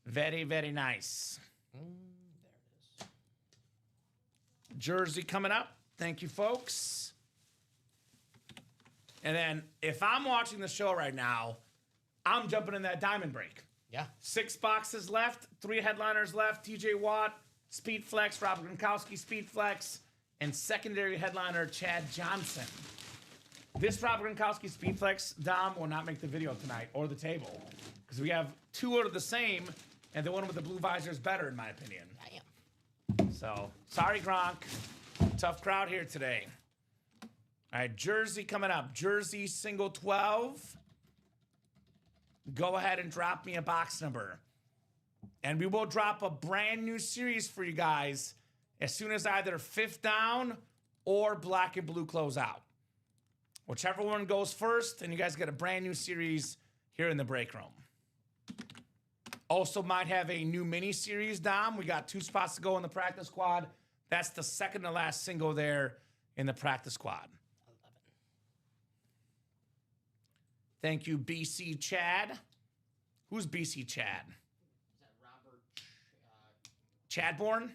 Very, very nice. There it is. Jersey coming up. Thank you, folks. And then if I'm watching the show right now, I'm jumping in that diamond break. Yeah. 6 boxes left, 3 headliners left. TJ Watt, Speed Flex, Robert Gronkowski, Speed Flex, and secondary headliner Chad Johnson. This Robert Gronkowski Speed Flex, Dom, will not make the video tonight or the table because we have 2 out of the same, and the one with the blue visor is better, in my opinion. Damn. So, sorry, Gronk. Tough crowd here today. All right, jersey coming up. Jersey single 12. Go ahead and drop me a box number. And we will drop a brand new series for you guys as soon as either 5th down or black and blue close out. Whichever one goes first, and you guys get a brand new series here in the break room. Also might have a new mini series, Dom. We got 2 spots to go in the practice squad. That's the second to last single there in the practice squad. Thank you, BC Chad. Who's BC Chad? Is that Robert? Chadbourne? Right?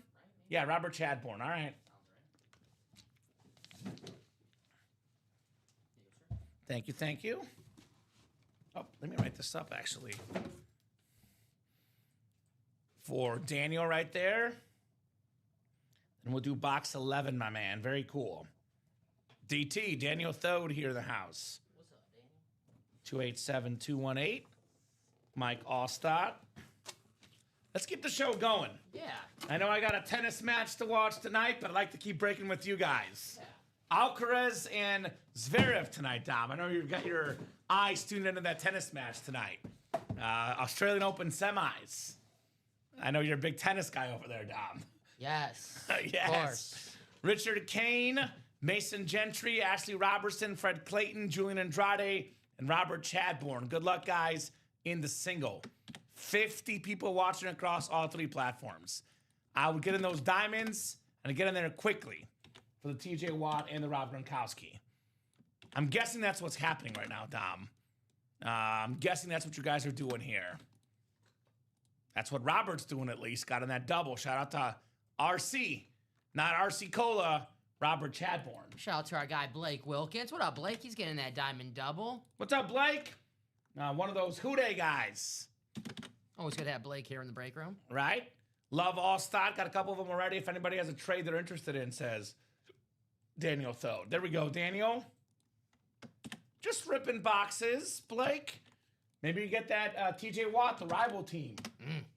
Yeah, Robert Chadbourne. All right. Sounds right. Thank you, thank you. Oh, let me write this up, actually. For Daniel right there. And we'll do box 11, my man. Very cool. DT, Daniel Thode here in the house. What's up, Daniel? 287-218. Mike Allstott. Let's keep the show going. Yeah. I know I got a tennis match to watch tonight, but I'd like to keep breaking with you guys. Yeah. Alcaraz and Zverev tonight, Dom. I know you've got your eyes tuned into that tennis match tonight. Australian Open semis. I know you're a big tennis guy over there, Dom. Yes. Yes. Of course. Richard Kane, Mason Gentry, Ashley Robertson, Fred Clayton, Julian Andrade, and Robert Chadbourne. Good luck, guys, in the single. 50 people watching across all 3 platforms. I would get in those diamonds and get in there quickly for the TJ Watt and the Rob Gronkowski. I'm guessing that's what's happening right now, Dom. I'm guessing that's what you guys are doing here. That's what Robert's doing, at least. Got in that double. Shout out to RC. Not RC Cola, Robert Chadbourne. Shout out to our guy Blake Wilkins. What up, Blake? He's getting that diamond double. What's up, Blake? One of those Houday guys. Always good to have Blake here in the break room. Right? Love Allstott. Got a couple of them already. If anybody has a trade they're interested in, says Daniel Thode. There we go, Daniel. Just ripping boxes, Blake. Maybe you get that TJ Watt, the rival team,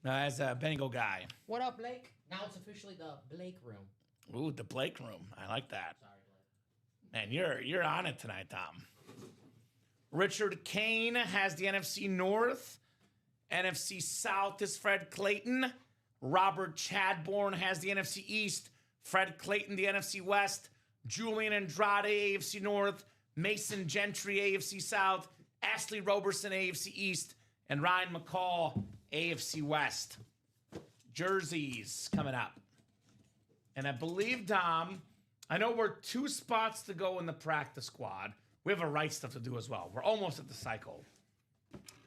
as a Bengal guy. What up, Blake? Now it's officially the Blake room. Ooh, the Blake room. I like that. Sorry, Blake. Man, you're on it tonight, Tom. Richard Kane has the NFC North. NFC South is Fred Clayton. Robert Chadbourne has the NFC East. Fred Clayton, the NFC West. Julian Andrade, AFC North. Mason Gentry, AFC South. Ashley Roberson, AFC East. And Ryan McCall, AFC West. Jerseys coming up. And I believe, Dom, I know we're 2 spots to go in the practice squad. We have a right stuff to do as well. We're almost at the cycle.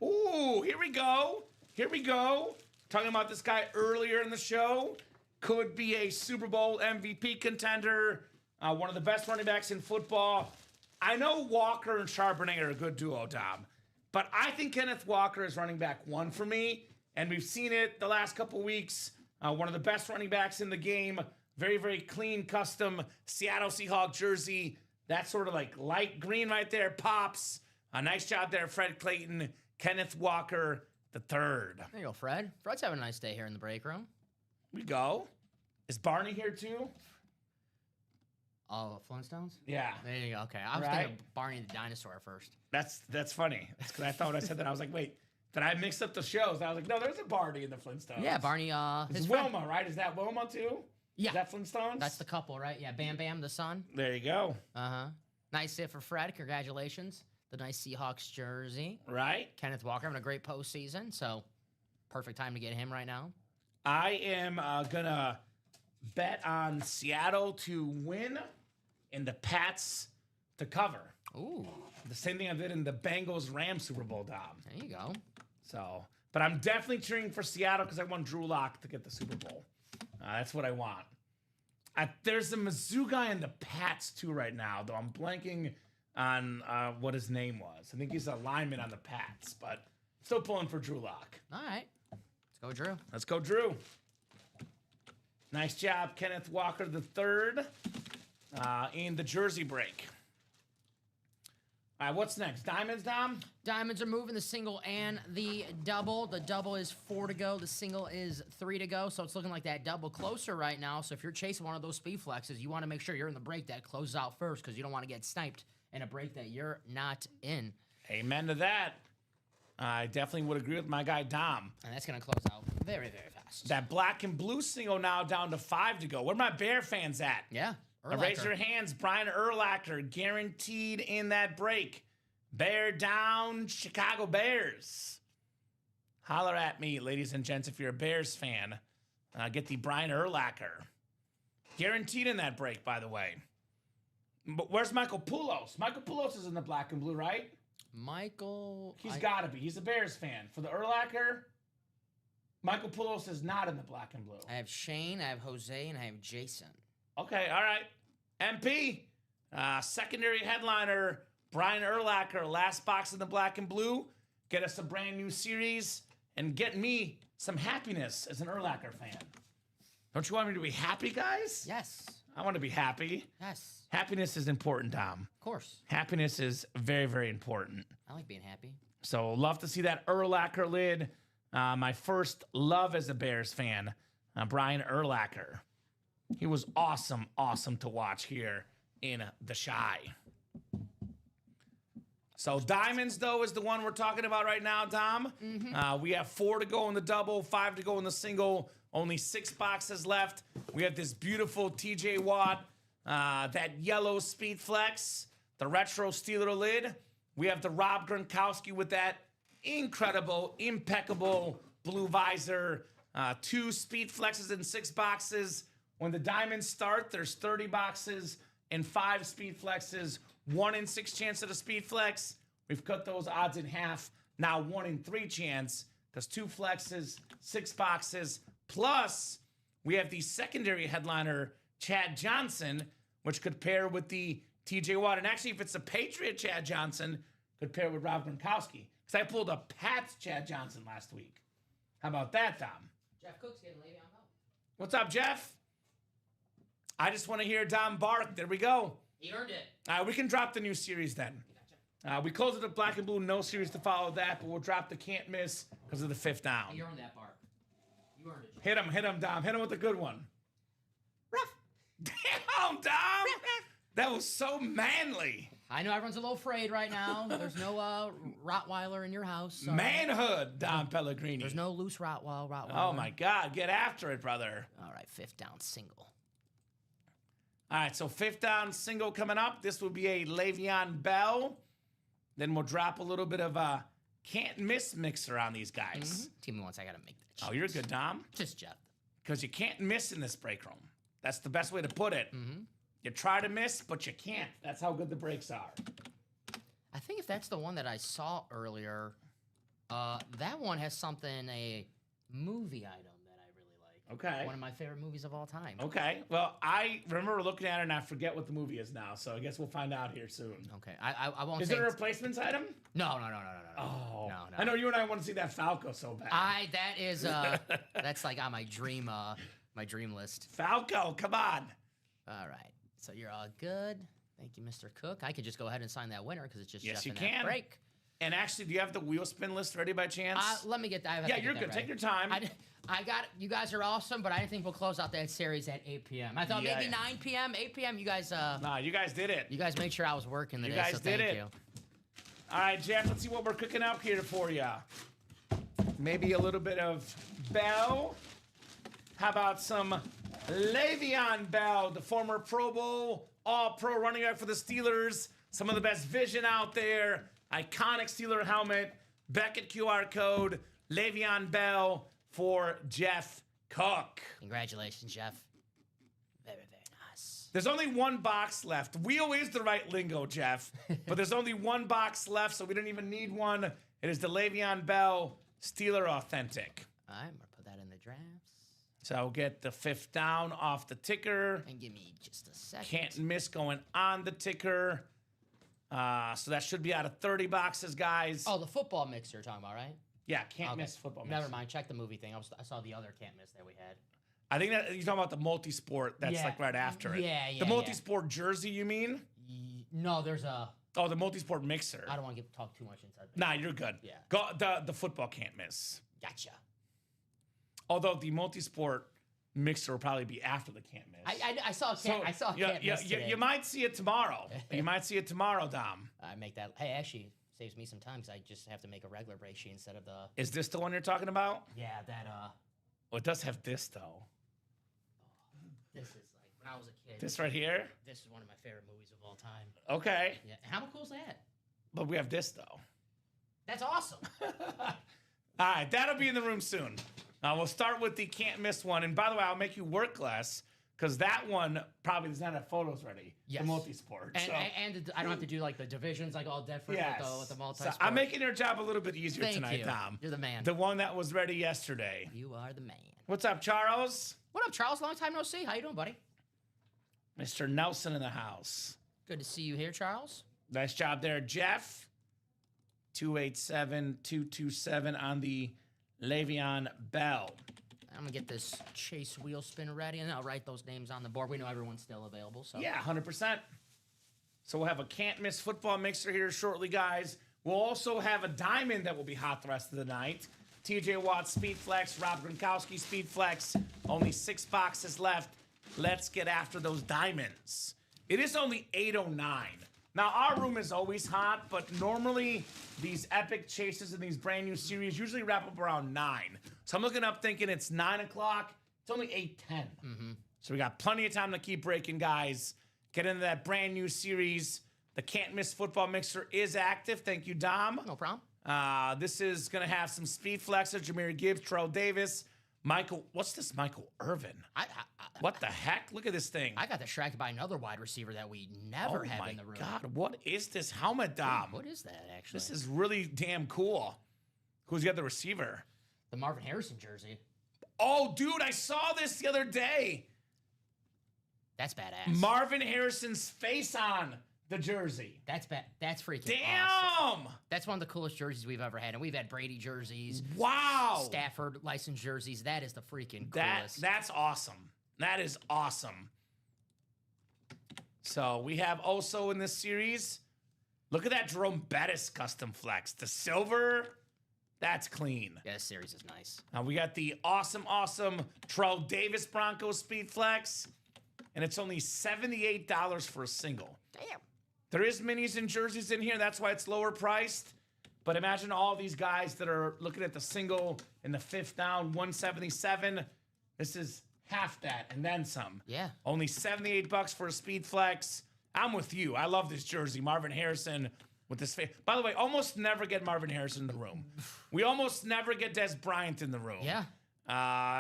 Ooh, here we go. Here we go. Talking about this guy earlier in the show. Could be a Super Bowl MVP contender. One of the best running backs in football. I know Walker and Charbonnet are a good duo, Dom. But I think Kenneth Walker is running back 1 for me. And we've seen it the last couple weeks. One of the best running backs in the game. Very, very clean, custom Seattle Seahawks jersey. That sort of like light green right there pops. A nice job there, Fred Clayton. Kenneth Walker the third. There you go, Fred. Fred's having a nice day here in the break room. We go. Is Barney here too? Oh, Flintstones? Yeah. There you go. Okay. I was thinking of Barney the dinosaur at first. That's funny. That's because I thought when I said that, I was like, wait, did I mix up the shows? I was like, no, there's a Barney in the Flintstones. Yeah, Barney. It's Wilma, right? Is that Wilma too? Yeah. Is that Flintstones? That's the couple, right? Yeah, Bam Bam, the son. There you go. Uh-huh. Nice hit for Fred. Congratulations. The nice Seahawks jersey. Right? Kenneth Walker having a great postseason, so perfect time to get him right now. I am going to bet on Seattle to win and the Pats to cover. Ooh. The same thing I did in the Bengals-Rams Super Bowl, Dom. There you go. So, but I'm definitely cheering for Seattle because I want Drew Lock to get the Super Bowl. That's what I want. There's a Mizzou guy in the Pats too right now, though I'm blanking on what his name was. I think he's a lineman on the Pats, but still pulling for Drew Lock. All right. Let's go, Drew. Let's go, Drew. Nice job, Kenneth Walker the third in the jersey break. All right, what's next? Diamonds, Dom? Diamonds are moving the single and the double. The double is 4 to go. The single is 3 to go. So it's looking like that double closer right now. So if you're chasing one of those speed flexes, you want to make sure you're in the break that closes out first because you don't want to get sniped in a break that you're not in. Amen to that. I definitely would agree with my guy, Dom. And that's going to close out very, very fast. That black and blue single now down to 5 to go. Where are my Bear fans at? Yeah. Raise your hands. Brian Urlacher guaranteed in that break. Bear down, Chicago Bears. Holler at me, ladies and gents, if you're a Bears fan. Get the Brian Urlacher. Guaranteed in that break, by the way. But where's Michael Poulos? Michael Poulos is in the black and blue, right? He's got to be. He's a Bears fan. For the Urlacher, Michael Poulos is not in the black and blue. I have Shane, I have Jose, and I have Jason. Okay, all right. MP, secondary headliner, Brian Urlacher, last box in the black and blue. Get us a brand new series and get me some happiness as an Urlacher fan. Don't you want me to be happy, guys? Yes. I want to be happy. Yes. Happiness is important, Dom. Of course. Happiness is very, very important. I like being happy. So love to see that Urlacher lid. My first love as a Bears fan, Brian Urlacher. He was awesome to watch here in the Shy. So Diamonds, though, is the one we're talking about right now, Dom. Mm-hmm. We have 4 to go in the double, 5 to go in the single. Only 6 boxes left. We have this beautiful TJ Watt, that yellow Speed Flex, the retro Steeler lid. We have the Rob Gronkowski with that incredible, impeccable blue visor. 2 Speed Flexes in 6 boxes. When the Diamonds start, there's 30 boxes and 5 Speed Flexes. 1 in 6 chance at a Speed Flex. We've cut those odds in half. Now 1 in 3 chance because 2 flexes, 6 boxes. Plus, we have the secondary headliner, Chad Johnson, which could pair with the TJ Watt. And actually, if it's a Patriot Chad Johnson, could pair with Rob Gronkowski. Because I pulled a Pats Chad Johnson last week. How about that, Dom? Jeff Cook's getting Le'Veon Bell. What's up, Jeff? I just want to hear Dom bark. There we go. He earned it. We can drop the new series then. We closed it with black and blue. No series to follow that, but we'll drop the can't miss because of the 5th down. You earned that bark. You earned it. Jeff. Hit him, Dom. Hit him with a good one. Ruff. Damn, Dom. That was so manly. I know everyone's a little afraid right now. There's no Rottweiler in your house. So Manhood, Dom Pellegrini. there's no loose Rottweiler. Oh, my God. Get after it, brother. All right, 5th down single. All right, so 5th down single coming up. This will be a Le'Veon Bell. Then we'll drop a little bit of a can't miss mixer on these guys. Mm-hmm. Team me once, I got to make that. Oh, you're good, Dom. Just Jeff. Because you can't miss in this break room. That's the best way to put it. Mm-hmm. You try to miss, but you can't. That's how good the breaks are. I think if that's the one that I saw earlier, That one has a movie item that I really like. Okay. One of my favorite movies of all time. Okay. Well, I remember looking at it and I forget what the movie is now, so I guess we'll find out here soon. Okay. I won't. Is it a replacements item? No. Oh. No. I know you and I want to see that Falco so bad. That is that's like on my dream list. Falco, come on. All right. So you're all good. Thank you, Mr. Cook. I could just go ahead and sign that winner because it's just Yes, Jeff you and can. that break. And actually, do you have the wheel spin list ready by chance? Let me get that. Yeah, you're good. Take your time. I got it. You guys are awesome, but I didn't think we'll close out that series at 8 p.m. I thought maybe 9 p.m., 8 p.m. You guys. Nah, you guys did it. You guys made sure I was working today. You guys so did thank it. you. All right, Jeff. Let's see what we're cooking up here for you. Maybe a little bit of Bell. How about some Le'Veon Bell, the former Pro Bowl All-Pro running back for the Steelers. Some of the best vision out there. Iconic Steeler helmet. Beckett QR code. Le'Veon Bell for Jeff Cook. Congratulations, Jeff. Very, very nice. There's only one box left. Wheel is the right lingo, Jeff. But there's only one box left, so we don't even need one. It is the Le'Veon Bell Steeler Authentic. All right, I'm going to put that in the drafts. So I'll get the 5th down off the ticker. And give me just a second. Can't miss going on the ticker. So that should be out of 30 boxes, guys. Oh, the football mix you're talking about, right? Yeah, can't Okay. miss football. Never mind. Check the movie thing. I saw the other can't miss that we had. I think that you're talking about the multi-sport. That's like right after it. Yeah. The multi-sport jersey, you mean? No, there's a. Oh, the multi-sport mixer. I don't want to talk too much inside. Nah, you're good. Yeah. Go, the football can't miss. Gotcha. Although the multi-sport mixer will probably be after the can't miss. I saw can't. I saw can't miss today. You might see it tomorrow. You might see it tomorrow, Dom. I make that. Hey, actually, saves me some time because I just have to make a regular break sheet instead of the. Is this the one you're talking about? Yeah, that. Well, it does have this though. This is like when I was a kid. This right here. This is one of my favorite movies of all time. Okay. Yeah. How cool is that? But we have this though. That's awesome. All right, that'll be in the room soon. We'll start with the can't miss one. And by the way, I'll make you work less because that one probably does not have photos ready. Yes. The multi-sport. And I don't have to do like the divisions like all different with the multi-sport. So I'm making your job a little bit easier Thank tonight, you. Tom. You're the man. The one that was ready yesterday. You are the man. What's up, Charles? What up, Charles? Long time no see. How you doing, buddy? Mr. Nelson in the house. Good to see you here, Charles. Nice job there, Jeff. 287-227 on the Le'Veon Bell. I'm gonna get this chase wheel spin ready, and I'll write those names on the board. We know everyone's still available, so Yeah, 100%. So we'll have a can't miss football mixer here shortly, guys. We'll also have a diamond that will be hot the rest of the night. TJ Watt Speed Flex, Rob Gronkowski Speed Flex. Only 6 boxes left. Let's get after those diamonds. It is only 8:09. Now, our room is always hot, but normally these epic chases in these brand new series usually wrap up around 9. So I'm looking up thinking it's 9 o'clock. It's only 8:10. So we got plenty of time to keep breaking, guys. Get into that brand new series. The can't miss football mixer is active. Thank you, Dom. no problem. This is going to have some speed flexers, Jahmyr Gibbs, Trout Davis, what's this Michael Irvin? What the heck? Look at this thing. I got distracted by another wide receiver that we never have in the room. Oh my God, what is this helmet, Dom? What is that, actually? This is really damn cool. Who's got the receiver? the Marvin Harrison jersey. Oh, dude, I saw this the other day. That's badass. Marvin Harrison's face on the jersey. That's That's freaking Damn! awesome. That's one of the coolest jerseys we've ever had. And we've had Brady jerseys. Wow. Stafford licensed jerseys. That is the freaking coolest. That's awesome. That is awesome. So we have also in this series, look at that Jerome Bettis custom flex. The silver, that's clean. Yeah, this series is nice. Now we got the awesome Trout Davis Broncos speed flex. And it's only $78 for a single. Damn. There is minis and jerseys in here. That's why it's lower priced. But imagine all these guys that are looking at the single in the fifth down, 177. This is half that and then some. Yeah. Only $78 for a speed flex. I'm with you. I love this jersey. Marvin Harrison with this face. By the way, almost never get Marvin Harrison in the room. We almost never get Des Bryant in the room. Yeah.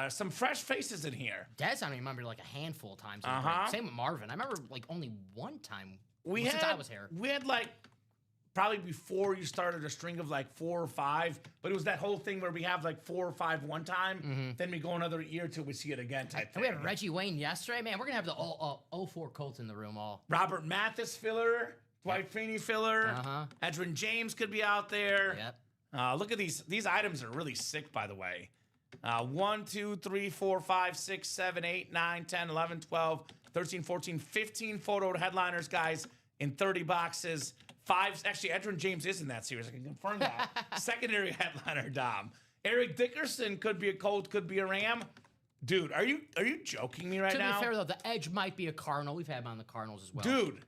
Some fresh faces in here. Des, I don't remember like a handful of times. Uh-huh. Same with Marvin. I remember like only one time Since I was here. We had like probably before you started a string of like 4 or 5. But it was that whole thing where we have like 4 or 5 one time, then we go another year till we see it again type And thing. we had Reggie Wayne yesterday. Man, we're going to have the all 04 Colts in the room all. Robert Mathis filler, Dwight Freeney filler, Edwin James could be out there. Yep. Look at these. These items are really sick, by the way. 1, 2, 3, 4, 5, 6, 7, 8, 9, 10, 11, 12, 13, 14, 15 photo headliners, guys, in 30 boxes. 5, actually, Edwin James is in that series. I can confirm that. Secondary headliner, Dom. Eric Dickerson could be a Colt, could be a Ram. Dude, are you joking me right now? To be fair, though, the Edge might be a Cardinal. We've had him on the Cardinals as well. Dude,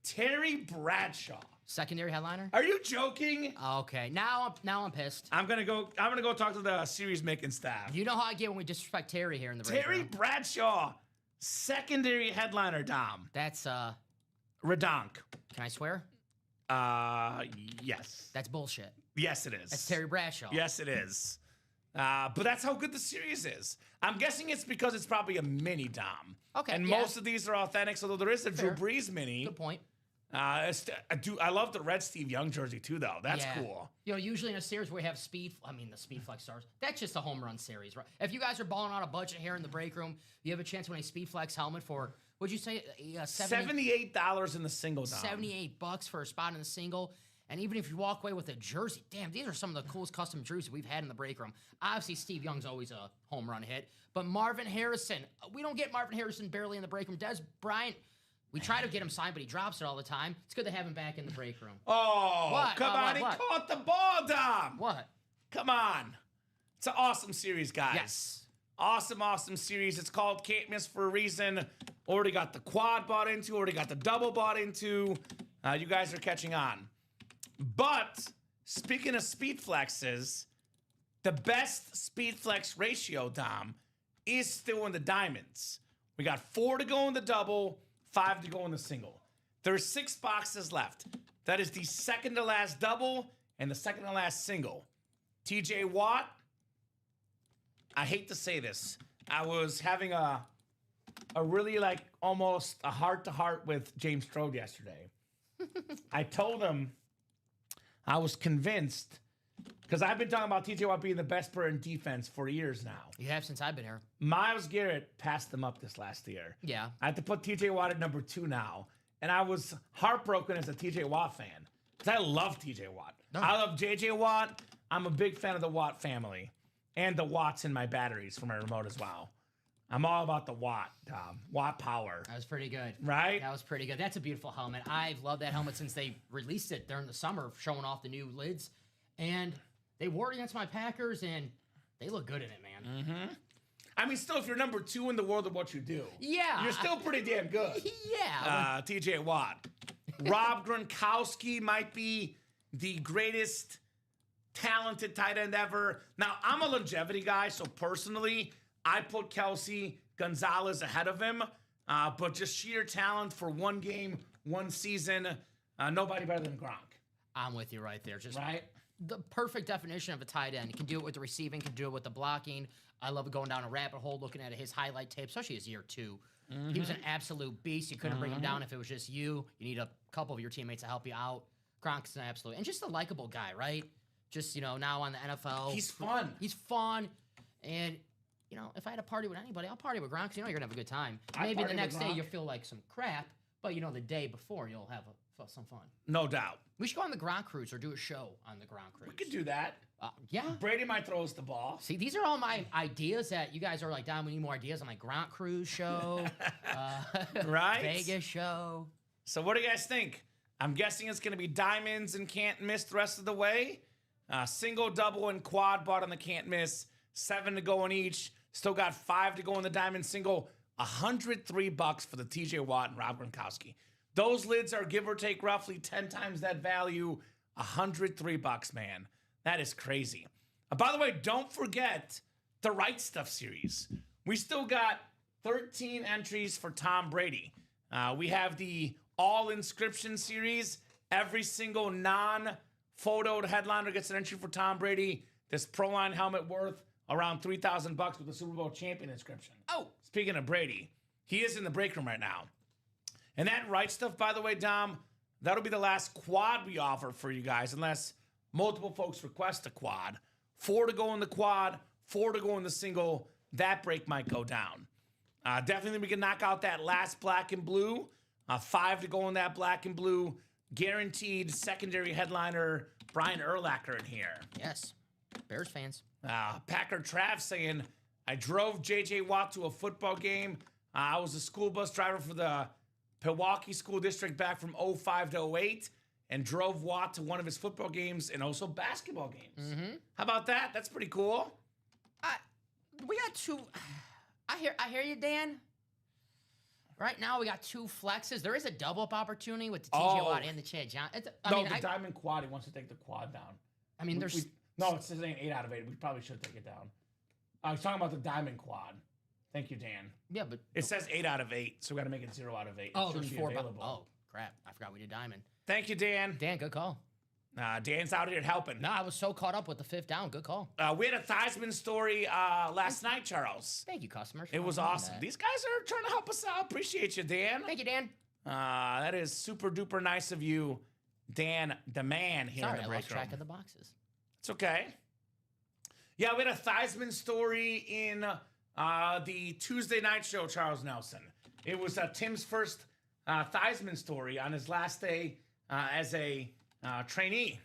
Terry Bradshaw. Secondary headliner? Are you joking? Okay, now I'm pissed. I'm gonna go talk to the series making staff. You know how I get when we disrespect Terry here in the break Terry room. Bradshaw, secondary headliner, Dom. That's Redonk. can I swear? Yes. That's bullshit. Yes, it is. That's Terry Bradshaw. Yes, it is. But that's how good the series is. I'm guessing it's because it's probably a mini, Dom. Okay, And yeah. most of these are authentic, although there is a Fair. Drew Brees mini. Good point. I love the red Steve Young jersey too, though. That's Yeah. cool. You know, usually in a series where we have the Speed Flex stars, that's just a home run series, right? If you guys are balling out a budget here in the break room, you have a chance to win a Speed Flex helmet for, what'd you say? $78 in the single, Dom. $78 for a spot in the single. And even if you walk away with a jersey, damn, these are some of the coolest custom jerseys we've had in the break room. Obviously, Steve Young's always a home run hit. But Marvin Harrison, we don't get Marvin Harrison barely in the break room. Des Bryant, we try to get him signed, but he drops it all the time. It's good to have him back in the break room. Oh, What? come on. What? He caught the ball, Dom. What? Come on. It's an awesome series, guys. Yes. Awesome series. It's called Can't Miss for a reason. Already got the quad bought into, already got the double bought into. You guys are catching on. But speaking of speed flexes, the best speed flex ratio, Dom, is still in the diamonds. We got 4 to go in the double, 5 to go in the single. There's 6 boxes left. That is the second to last double and the second to last single. TJ Watt, I hate to say this. I was having a really almost a heart-to-heart with James Trout yesterday. I told him I was convinced, because I've been talking about TJ Watt being the best player in defense for years now. You have since I've been here. Myles Garrett passed them up this last year. Yeah. I have to put TJ Watt at number 2 now. And I was heartbroken as a TJ Watt fan, because I love TJ Watt. No. I love JJ Watt. I'm a big fan of the Watt family and the Watts in my batteries for my remote as well. I'm all about the Watt, Tom. Watt power. That was pretty good. Right? That was pretty good. That's a beautiful helmet. I've loved that helmet since they released it during the summer, showing off the new lids. And they wore it against my Packers, and they look good in it, man. Mm-hmm. I mean, still, if you're number 2 in the world of what you do, Yeah. you're still pretty damn good. Yeah. TJ Watt. Rob Gronkowski might be the greatest talented tight end ever. Now, I'm a longevity guy, so personally, I put Kelsey Gonzalez ahead of him. But just sheer talent for one game, one season, nobody better than Gronk. I'm with you right there. Just Right? the perfect definition of a tight end. He can do it with the receiving, can do it with the blocking. I love going down a rabbit hole looking at his highlight tape, especially his year 2. He was an absolute beast. You couldn't bring him down if it was just you. You need a couple of your teammates to help you out. Gronk's an absolute, and just a likable guy, right? Just, now on the NFL. He's fun. He's fun. And, if I had a party with anybody, I'll party with Gronk, 'cause you're going to have a good time. I'd Maybe the party with next day Gronk. you'll feel like some crap, but, the day before you'll have some fun. No doubt. We should go on the Gronk cruise or do a show on the Gronk cruise. We could do that. Yeah. Brady might throw us the ball. See, these are all my ideas that you guys are like, Dom, we need more ideas on my Gronk cruise show, Right? Vegas show. So what do you guys think? I'm guessing it's going to be diamonds and can't miss the rest of the way. Single, double, and quad bought on the can't miss. 7 to go in each. Still got 5 to go in the diamond single. $103 for the TJ Watt and Rob Gronkowski. Those lids are give or take roughly 10 times that value. $103, man. That is crazy. By the way, don't forget the Right Stuff series. We still got 13 entries for Tom Brady. We have the All Inscription series. Every single non-photoed headliner gets an entry for Tom Brady. This Pro Line helmet worth around $3,000 with the Super Bowl champion inscription. Oh, speaking of Brady, he is in the break room right now. And that Right Stuff, by the way, Dom, That'll be the last quad we offer for you guys, unless multiple folks request a quad. 4 to go in the quad, 4 to go in the single. That break might go down. Definitely we can knock out that last black and blue. 5 to go in that black and blue. Guaranteed secondary headliner Brian Urlacher in here. Yes. Bears fans. Packer Trav saying, I drove J.J. Watt to a football game. I was a school bus driver for the Milwaukee School District back from 05 to 08 and drove Watt to one of his football games and also basketball games. How about that? That's pretty cool. We got 2. I hear you, Dan. Right now, we got 2 flexes. There is a double-up opportunity with the TJ Watt and the Chad Johnson. The diamond quad, he wants to take the quad down. I mean, there's... No, it says 8 out of 8. We probably should take it down. I was talking about the diamond quad. Thank you, Dan. Yeah, but... It says 8 out of 8, so we got to make it 0 out of 8. Oh, there's 4 available. Oh, crap. I forgot we did diamond. Thank you, Dan. Dan, good call. Dan's out here helping. No, I was so caught up with the 5th down. Good call. We had a Theismann story last night, Charles. Thank you, customers. It was awesome. These guys are trying to help us out. Appreciate you, Dan. Thank you, Dan. That is super duper nice of you, Dan, the man here Sorry, in the I break lost room. track of the boxes. It's okay. Yeah, we had a Theismann story in the Tuesday night show, Charles Nelson. It was Tim's first Theismann story on his last day as a trainee.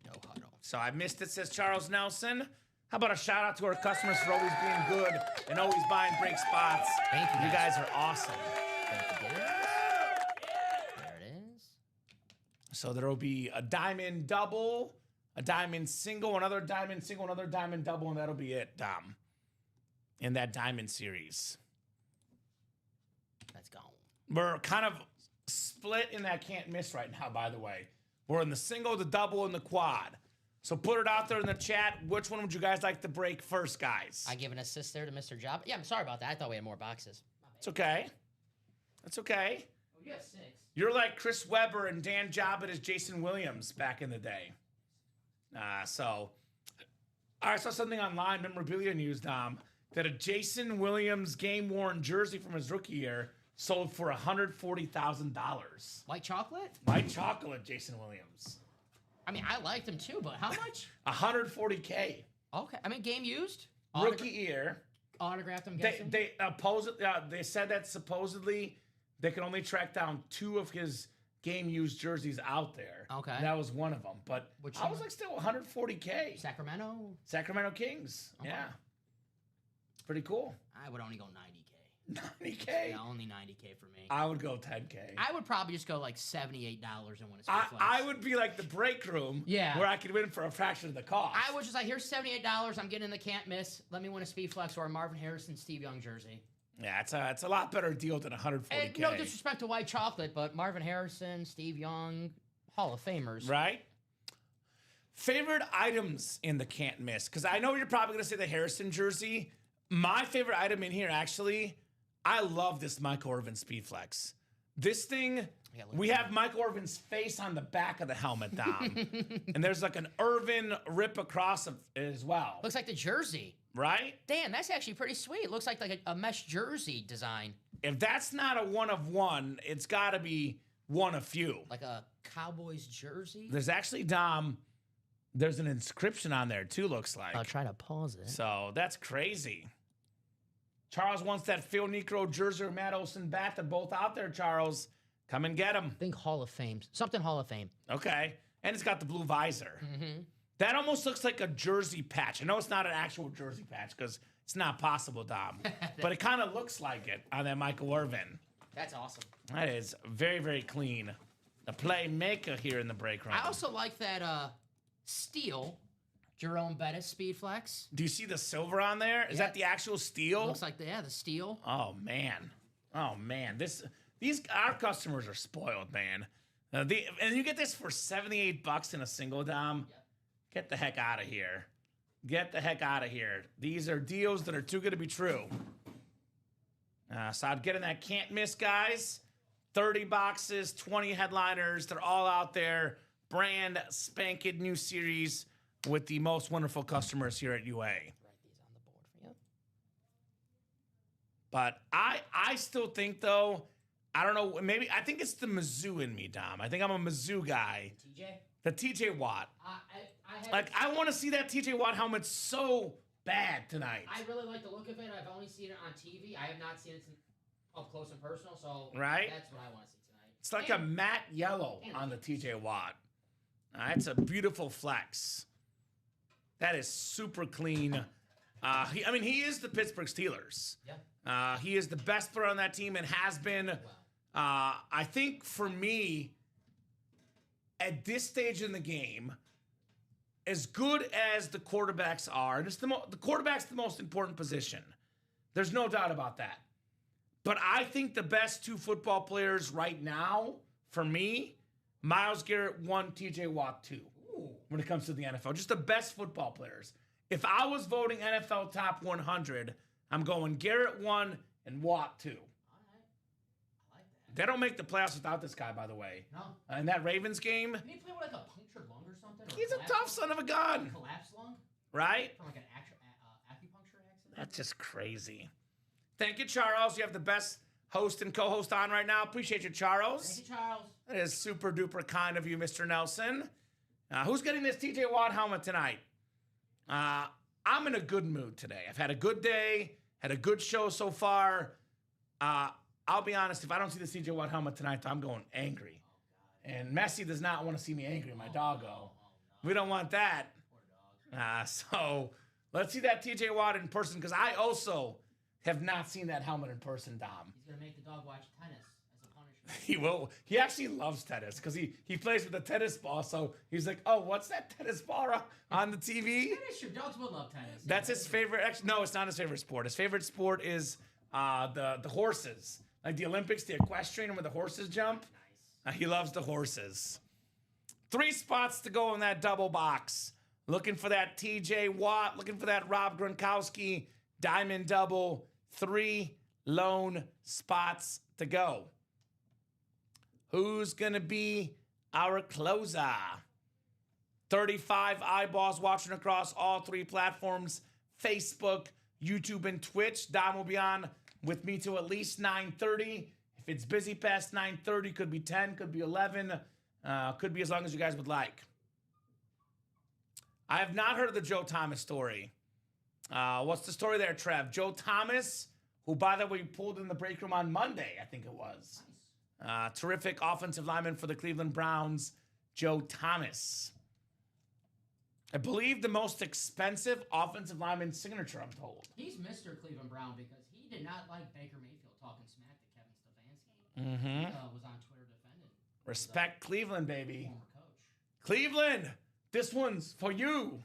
No huddle. So I missed it, says Charles Nelson. How about a shout out to our customers for always being good and always buying break spots? Thank you, You guys are awesome. Thank you, Dan. There it is. So there will be a diamond double, a diamond single, another diamond single, another diamond double, and that'll be it, Dom. In that diamond series. Let's go. We're kind of split in that can't miss right now, by the way. We're in the single, the double, and the quad. So put it out there in the chat. Which one would you guys like to break first, guys? I give an assist there to Mr. Job. Yeah, I'm sorry about that. I thought we had more boxes. It's okay. It's okay. Oh, you have 6. You're like Chris Webber and Dan Jobbitt as Jason Williams back in the day. I saw something online, Memorabilia News, Dom, that a Jason Williams game-worn jersey from his rookie year sold for $140,000. White chocolate? White chocolate, Jason Williams. I mean, I liked him too, but how much? $140K. Okay. I mean, game used? Rookie year. Autographed, I'm guessing? They said that supposedly they can only track down 2 of his game-used jerseys out there. Okay. And that was one of them. But Which I was one? like, still $140K. Sacramento Kings. Okay. Yeah. Pretty cool. I would only go 90K. 90K? Yeah, only 90K for me. I would go 10K. I would probably just go like $78 and win a I flex. would be like the break room Yeah. where I could win for a fraction of the cost. I was just like, here's $78. I'm getting in the can't miss. Let me win a speed flex or a Marvin Harrison, Steve Young jersey. Yeah, it's a lot better deal than $140K. And no disrespect to white chocolate, but Marvin Harrison, Steve Young, Hall of Famers. Right? Favorite items in the can't miss? Because I know you're probably going to say the Harrison jersey. My favorite item in here, actually, I love this Michael Irvin Speed Flex. This thing, we have Michael Irvin's face on the back of the helmet, Dom. And there's like an Irvin rip across it as well. Looks like the jersey. Right? Dan, that's actually pretty sweet. It looks like a mesh jersey design. If that's not a one of one, it's got to be one of few. Like a Cowboys jersey. There's actually, Dom, there's an inscription on there too, looks like. I'll try to pause it. So that's crazy. Charles wants that Phil Necro jersey or Matt Olson bat. They're both out there, Charles. Come and get them. Think Hall of Fame. Something Hall of Fame. Okay. And it's got the blue visor. Mm-hmm. That almost looks like a jersey patch. I know it's not an actual jersey patch because it's not possible, Dom. But it kind of looks like it on that Michael Irvin. That's awesome. That is very, very clean. The playmaker here in the break room. I also like that steel Jerome Bettis Speed Flex. Do you see the silver on there? Is Yeah. that the actual steel? Looks like the steel. Oh man. Our customers are spoiled, man. And you get this for $78 in a single, Dom. Yep. Get the heck out of here. Get the heck out of here. These are deals that are too good to be true. So I'd get in that can't miss, guys. 30 boxes, 20 headliners. They're all out there. Brand spanking new series with the most wonderful customers here at UA. Write these on the board for you. But I still think, though, I don't know. Maybe I think it's the Mizzou in me, Dom. I think I'm a Mizzou guy. TJ? The TJ Watt. I I want to see that TJ Watt helmet so bad tonight. I really like the look of it. I've only seen it on TV. I have not seen it up close and personal, so Right? that's what I want to see tonight. It's like a matte yellow on the TJ Watt. It's a beautiful flex. That is super clean. He is the Pittsburgh Steelers. Yeah. He is the best player on that team and has been. I think for me, at this stage in the game, as good as the quarterbacks are, and the quarterback's the most important position. There's no doubt about that. But I think the best two football players right now, for me, Myles Garrett 1, TJ Watt 2. When it comes to the NFL, just the best football players. If I was voting NFL top 100, I'm going Garrett 1 and Watt 2. All right. I like that. They don't make the playoffs without this guy, by the way. No. In that Ravens game, Did he play with like a punctured lung or something? Or he's a tough son of a gun, collapsed lung? right? From like an acupuncture accident? That's just crazy. Thank you, Charles. You have the best host and co-host on right now. Appreciate you, Charles. Thank you, Charles. That is super duper kind of you, Mr. Nelson. Who's getting this TJ Watt helmet tonight? I'm in a good mood today. I've had a good day, had a good show so far. I'll be honest, if I don't see the TJ Watt helmet tonight, I'm going angry. And Messi does not want to see me angry, my doggo. We don't want that. So let's see that TJ Watt in person, because I also have not seen that helmet in person, Dom. He's going to make the dog watch tennis as a punishment. He will. He actually loves tennis because he plays with a tennis ball. So he's like, oh, what's that tennis ball on the TV? Tennis, your dogs will love tennis. That's his favorite. Actually, no, it's not his favorite sport. His favorite sport is the horses, like the Olympics, the equestrian where the horses jump. Nice. He loves the horses. 3 spots to go in that double box. Looking for that TJ Watt. Looking for that Rob Gronkowski diamond double. 3 lone spots to go. Who's going to be our closer? 35 eyeballs watching across all 3 platforms, Facebook, YouTube, and Twitch. Dom will be on with me till at least 9:30. If it's busy past 9:30, could be 10, could be 11, could be as long as you guys would like. I have not heard of the Joe Thomas story. What's the story there, Trev? Joe Thomas, who, by the way, pulled in the break room on Monday, I think it was. Terrific offensive lineman for the Cleveland Browns, Joe Thomas. I believe the most expensive offensive lineman signature, I'm told. He's Mr. Cleveland Brown because he did not like Baker Mayfield talking smack to Kevin Stefanski. He was on Twitter defending. Respect Cleveland, baby. Former coach. Cleveland, this one's for you.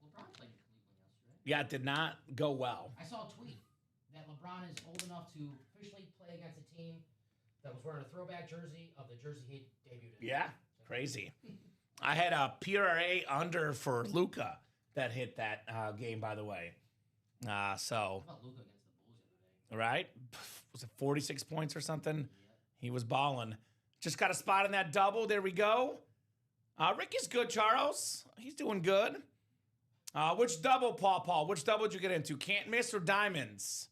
LeBron played in Cleveland yesterday. Yeah, it did not go well. I saw a tweet that LeBron is old enough to officially play against a team that was wearing a throwback jersey of the jersey he debuted in. Yeah, crazy. I had a PRA under for Luka that hit that game, by the way. So, How about Luka against the Bulls the other day? right? Was it 46 points or something? He was balling. Just got a spot in that double. There we go. Ricky's good, Charles. He's doing good. Which double, Paul? Which double did you get into? Can't miss or diamonds?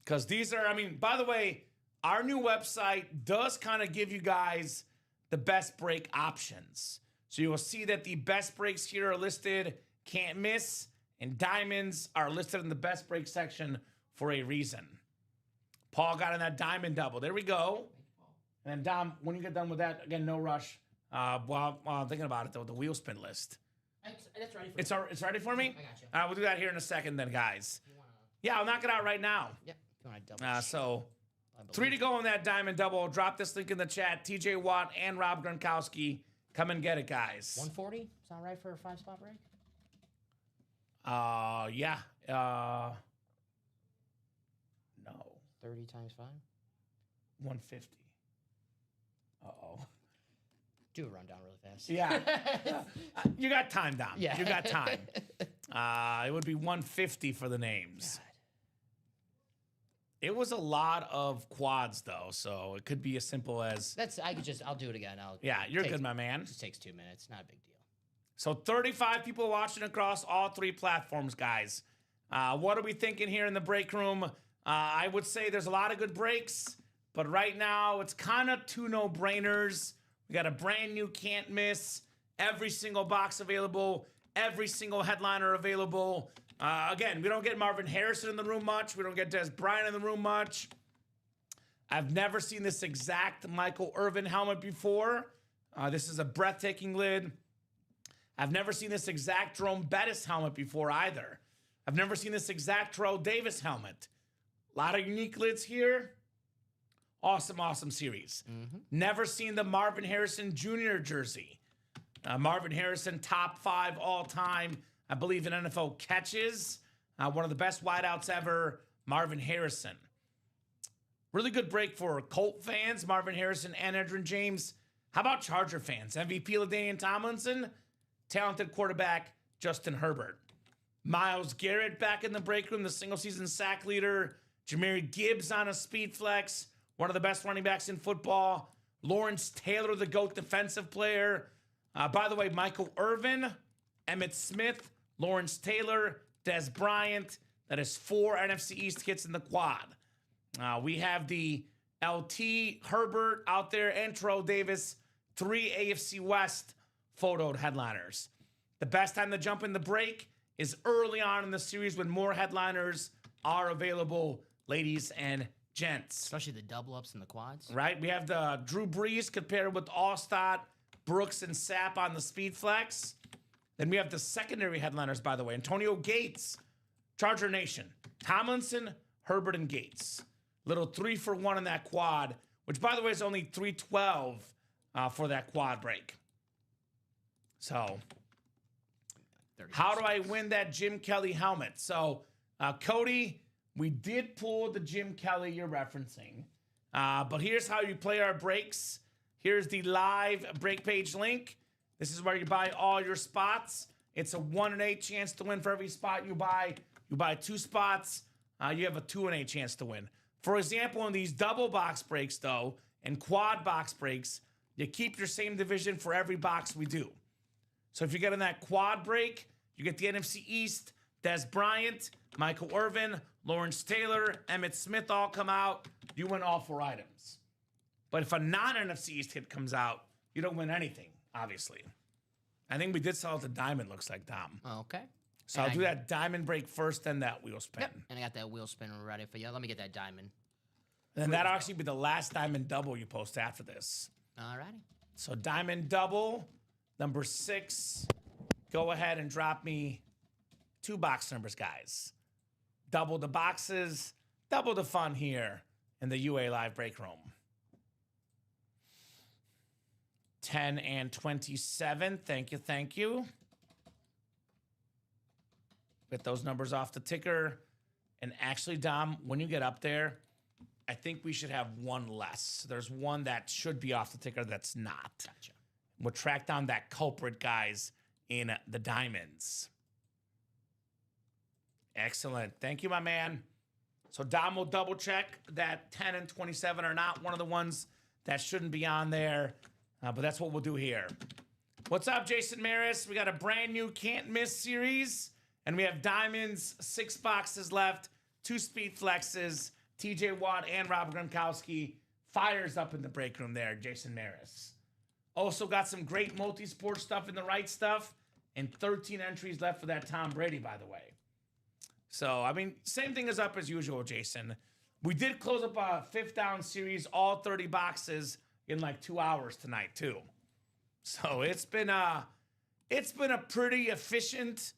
Because these are, by the way, our new website does kind of give you guys the best break options. So you will see that the best breaks here are listed, can't miss, and diamonds are listed in the best break section for a reason. Paul got in that diamond double. There we go. And then, Dom, when you get done with that, again, no rush. While I'm thinking about it, though, the wheel spin list. That's ready for It's ready for me? I got you. We'll do that here in a second then, guys. Yeah, I'll knock it out right now. Yep. You want to double So 3 to go on that diamond double. Drop this link in the chat. TJ Watt and Rob Gronkowski. Come and get it, guys. 140? Sound right for a 5-spot break? Yeah. No. 30 times 5? 150. Uh-oh. Do a rundown really fast. Yeah. You got time, Dom. Yeah. You got time. It would be 150 for the names. God. It was a lot of quads, though, so it could be as simple as... I'll do it again. You're good, my man. It just takes 2 minutes. Not a big deal. So 35 people watching across all 3 platforms, guys. What are we thinking here in the break room? I would say there's a lot of good breaks, but right now it's kind of two no-brainers. We got a brand new can't miss, every single box available, every single headliner available. Again, we don't get Marvin Harrison in the room much. We don't get Des Bryant in the room much. I've never seen this exact Michael Irvin helmet before. This is a breathtaking lid. I've never seen this exact Jerome Bettis helmet before either. I've never seen this exact Terrell Davis helmet. A lot of unique lids here. Awesome, awesome series. Never seen the Marvin Harrison Jr. jersey. Marvin Harrison, top 5 all time, I believe, in NFL catches. One of the best wideouts ever, Marvin Harrison. Really good break for Colt fans, Marvin Harrison and Edgerrin James. How about Charger fans? MVP LaDainian Tomlinson, talented quarterback Justin Herbert. Myles Garrett back in the break room, the single-season sack leader. Jahmyr Gibbs on a speed flex, one of the best running backs in football. Lawrence Taylor, the GOAT defensive player. By the way, Michael Irvin, Emmitt Smith, Lawrence Taylor, Des Bryant. That is 4 NFC East hits in the quad. We have the LT Herbert out there and Terrell Davis, 3 AFC West photoed headliners. The best time to jump in the break is early on in the series when more headliners are available, ladies and gents. Especially the double-ups and the quads. Right? We have the Drew Brees compared with Allstott, Brooks, and Sapp on the speed flex. Then we have the secondary headliners, by the way. Antonio Gates, Charger Nation. Tomlinson, Herbert, and Gates. Little 3-for-1 in that quad, which, by the way, is only $312 for that quad break. So, how do I win that Jim Kelly helmet? So, Cody, we did pull the Jim Kelly you're referencing. But here's how you play our breaks. Here's the live break page link. This is where you buy all your spots. It's a 1 in 8 chance to win for every spot you buy. You buy 2 spots, you have a 2 in 8 chance to win. For example, in these double box breaks, though, and quad box breaks, you keep your same division for every box we do. So if you get in that quad break, you get the NFC East, Des Bryant, Michael Irvin, Lawrence Taylor, Emmitt Smith all come out. You win all 4 items. But if a non-NFC East hit comes out, you don't win anything, obviously. I think we did sell it to Diamond, looks like, Dom. Okay. So I'll do that diamond break first, then that wheel spin. Yep. And I got that wheel spin ready for you. Let me get that diamond. And that'll actually be the last diamond double you post after this. Alrighty. So diamond double, number 6. Go ahead and drop me 2 box numbers, guys. Double the boxes, double the fun here in the UA Live break room. 10 and 27. Thank you, thank you. Get those numbers off the ticker. And actually, Dom, when you get up there, I think we should have 1 less. There's 1 that should be off the ticker that's not. Gotcha. We'll track down that culprit, guys, in the diamonds. Excellent. Thank you, my man. So Dom will double check that 10 and 27 are not one of the ones that shouldn't be on there. But that's what we'll do here. What's up, Jason Maris? We got a brand new Can't Miss series. And we have diamonds, 6 boxes left, 2 speed flexes. TJ Watt and Rob Gronkowski fires up in the break room there, Jason Maris. Also got some great multi-sport stuff in the right stuff. And 13 entries left for that Tom Brady, by the way. So, I mean, same thing is up as usual, Jason. We did close up a 5th down series, all 30 boxes in like 2 hours tonight, too. So it's been a pretty efficient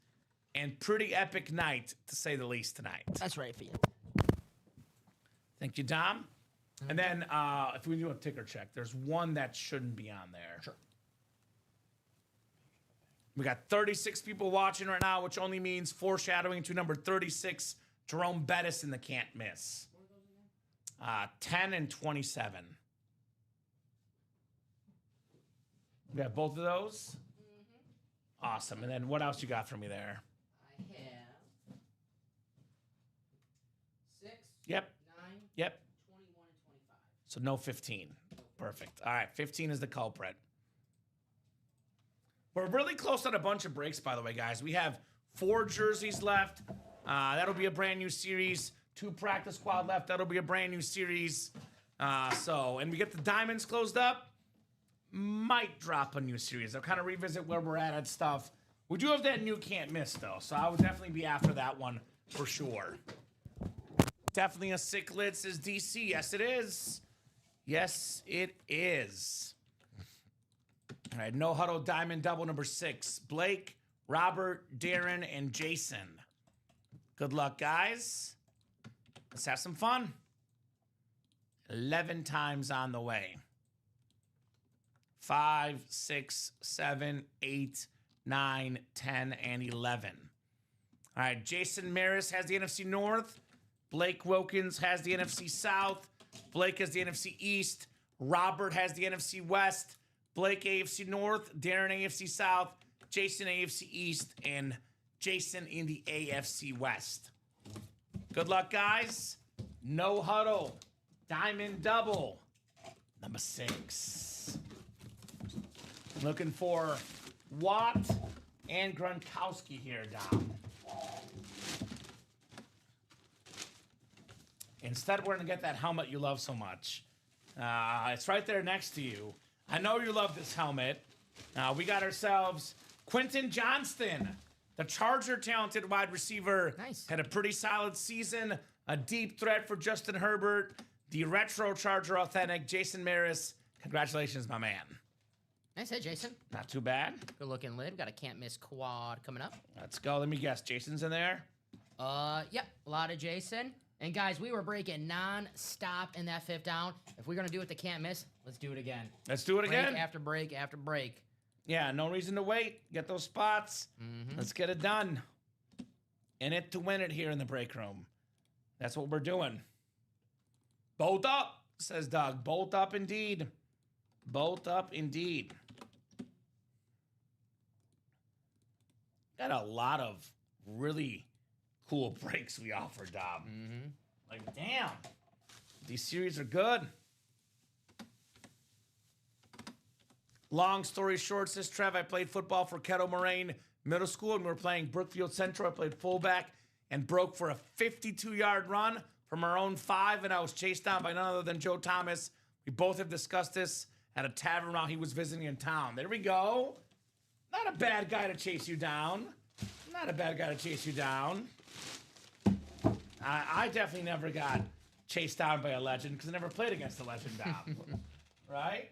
and pretty epic night, to say the least, tonight. That's right for you. Thank you, Dom. And then if we do a ticker check, there's 1 that shouldn't be on there. Sure. We got 36 people watching right now, which only means foreshadowing to number 36, Jerome Bettis in the can't miss. 10 and 27. We got both of those? Awesome. And then what else you got for me there? I have 6, Yep. 9, Yep. 21, and 25. So no 15. Perfect. All right. 15 is the culprit. We're really close on a bunch of breaks, by the way, guys. We have 4 jerseys left. That'll be a brand new series. 2 practice squad left. That'll be a brand new series. And we get the diamonds closed up. Might drop a new series. I'll kind of revisit where we're at stuff. We do have that new can't miss, though, so I would definitely be after that one for sure. Definitely a sick lid, says DC. Yes, it is. Yes, it is. All right, no huddle diamond double number 6. Blake, Robert, Darren, and Jason. Good luck, guys. Let's have some fun. 11 times on the way. 5, 6, 7, 8, 9, 10, and 11. All right, Jason Maris has the NFC North. Blake Wilkins has the NFC South. Blake has the NFC East. Robert has the NFC West. Blake AFC North. Darren AFC South. Jason AFC East. And Jason in the AFC West. Good luck, guys. No huddle. Diamond double. Number 6. Looking for Watt and Gronkowski here, Dom. Instead, we're going to get that helmet you love so much. It's right there next to you. I know you love this helmet. We got ourselves Quentin Johnston, the Charger-talented wide receiver. Nice. Had a pretty solid season. A deep threat for Justin Herbert. The retro Charger authentic, Jason Maris. Congratulations, my man. Nice hit, Jason. Not too bad. Good looking lid. Got a can't miss quad coming up. Let's go. Let me guess. Jason's in there? Yep. A lot of Jason. And guys, we were breaking non-stop in that 5th down. If we're going to do it, the can't miss, let's do it again. Let's do it again. Break after break after break. Yeah, no reason to wait. Get those spots. Let's get it done. In it to win it here in the break room. That's what we're doing. Bolt up, says Doug. Bolt up indeed. Bolt up indeed. Got a lot of really cool breaks we offer, Dom. Like, damn. These series are good. Long story short, says Trev, I played football for Kettle Moraine Middle School, and we were playing Brookfield Central. I played fullback and broke for a 52-yard run from our own 5, and I was chased down by none other than Joe Thomas. We both have discussed this at a tavern while he was visiting in town. There we go. Not a bad guy to chase you down. Not a bad guy to chase you down. I definitely never got chased down by a legend because I never played against a legend, Dom. Right?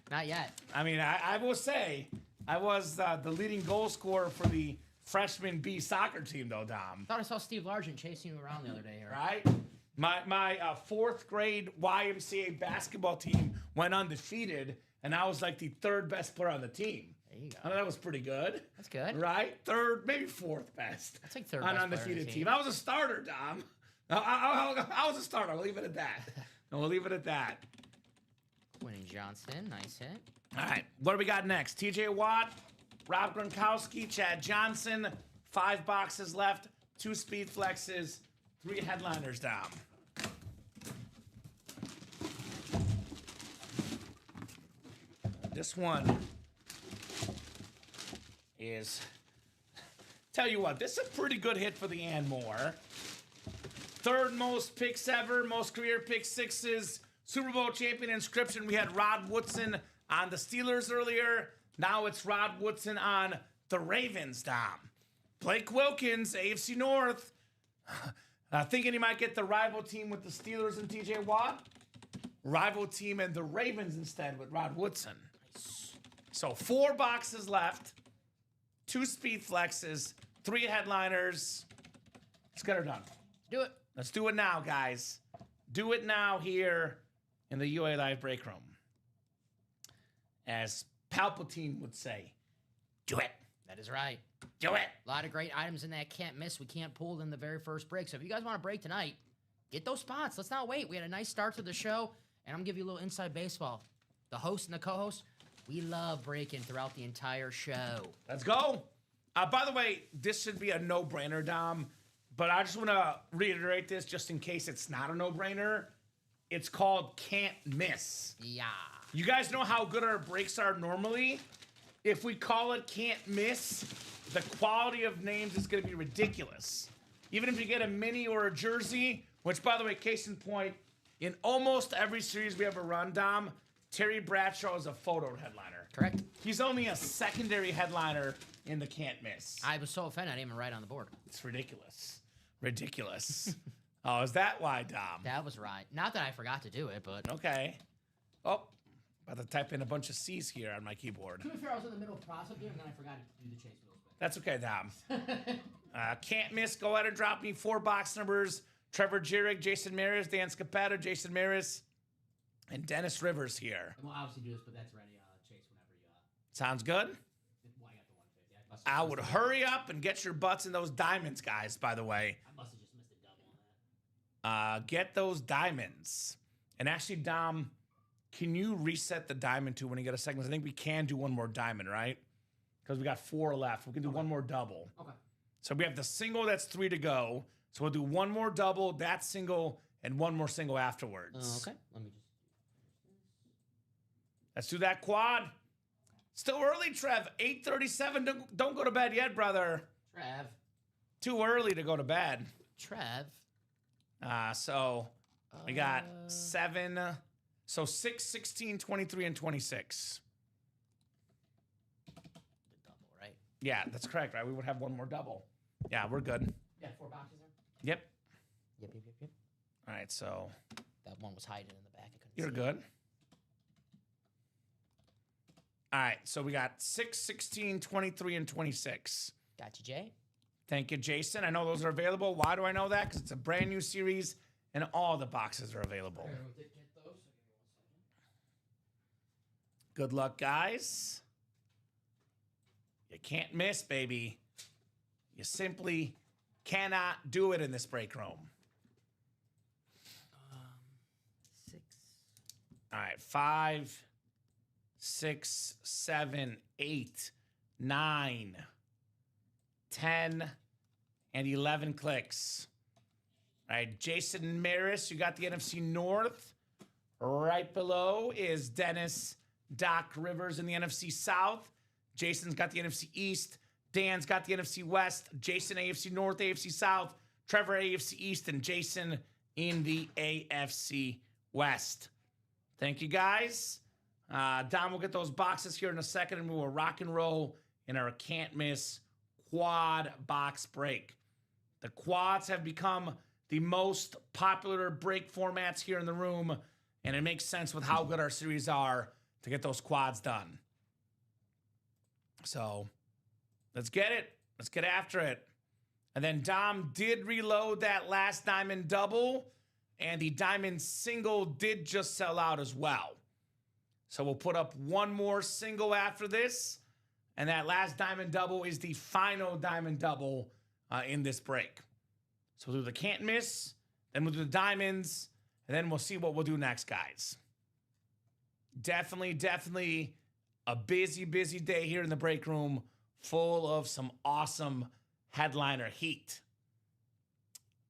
Not yet. I mean, I will say I was the leading goal scorer for the freshman B soccer team, though, Dom. Thought I saw Steve Largent chasing you around the other day here. Right? My 4th grade YMCA basketball team went undefeated, and I was like the 3rd best player on the team. There you go. I mean, that was pretty good. That's good. Right? 3rd, maybe 4th best. That's like 3rd on best undefeated player team. I was a starter, Dom. I was a starter. I'll leave it at that. We'll leave it at that. Quentin Johnston, nice hit. All right, what do we got next? TJ Watt, Rob Gronkowski, Chad Johnson. 5 boxes left, 2 speed flexes, 3 headliners down. This one is, tell you what, this is a pretty good hit for the Anmore. 3rd most picks ever, most career pick 6s. Super Bowl champion inscription. We had Rod Woodson on the Steelers earlier. Now it's Rod Woodson on the Ravens, Dom. Blake Wilkins, AFC North. Thinking he might get the rival team with the Steelers and TJ Watt. Rival team and the Ravens instead with Rod Woodson. So 4 boxes left. 2 speed flexes. 3 headliners. Let's get her done. Do it. Let's do it now, guys. Do it now here in the UA Live break room. As Palpatine would say, do it. That is right. Do it. A lot of great items in that can't miss. We can't pull in the very first break. So if you guys want to break tonight, get those spots. Let's not wait. We had a nice start to the show, and I'm going to give you a little inside baseball. The host and the co-host, we love breaking throughout the entire show. Let's go. By the way, this should be a no-brainer, Dom, but I just want to reiterate this just in case it's not a no-brainer. It's called Can't Miss. Yeah. You guys know how good our breaks are normally? If we call it Can't Miss, the quality of names is going to be ridiculous. Even if you get a mini or a jersey, which, by the way, case in point, in almost every series we ever run, Dom, Terry Bradshaw is a photo headliner. Correct. He's only a secondary headliner in the can't miss. I was so offended I didn't even write on the board. It's ridiculous. Ridiculous. Oh, is that why, Dom? That was right. Not that I forgot to do it, but... Okay. Oh, about to type in a bunch of C's here on my keyboard. To be fair, I was in the middle of processing and then I forgot to do the chase wheel spin. That's okay, Dom. Can't miss. Go ahead and drop me 4 box numbers. Trevor Jurek, Jason Maris, Dan Scapetta, Jason Maris, and Dennis Rivers here. We'll obviously do this, but that's ready, Chase, whenever you... Sounds good? Well, I got the 150. I would hurry up and get your butts in those diamonds, guys, by the way. I must have just missed a double on that. Get those diamonds. And actually, Dom, can you reset the diamond too when you get a second? I think we can do one more diamond, right? Because we got 4 left. We can do one more double. Okay. So we have the single, that's 3 to go. So we'll do one more double, that single, and one more single afterwards. Okay. Let me just... Let's do that quad. Still early, Trev. 8:37. Don't go to bed yet, brother. Trev. Too early to go to bed. Trev. So we got 7. So 6, 16, 23, and 26. The double, right? Yeah, that's correct, right? We would have one more double. Yeah, we're good. Yeah, 4 boxes there? Yep. Yep. All right, so That one was hiding in the back. I couldn't you're see good. All right, so we got 6, 16, 23, and 26. Got you, Jay. Thank you, Jason. I know those are available. Why do I know that? Because it's a brand new series, and all the boxes are available. Good luck, guys. You can't miss, baby. You simply cannot do it in this break room. 6. All right, 5, 6, 7, 8, 9, 10, and 11 clicks. All right, Jason Maris, you got the NFC North. Right below is Dennis Doc Rivers in the NFC South. Jason's got the NFC East. Dan's got the NFC West. Jason, AFC North, AFC South. Trevor, AFC East. And Jason in the AFC West. Thank you, guys. Dom will get those boxes here in a second, and we will rock and roll in our can't miss quad box break. The quads have become the most popular break formats here in the room, and it makes sense with how good our series are to get those quads done. So let's get it. Let's get after it. And then Dom did reload that last diamond double, and the diamond single did just sell out as well. So we'll put up one more single after this, and that last diamond double is the final diamond double in this break. So we'll do the can't miss, then we'll do the diamonds, and then we'll see what we'll do next, guys. Definitely a busy day here in the break room, full of some awesome headliner heat.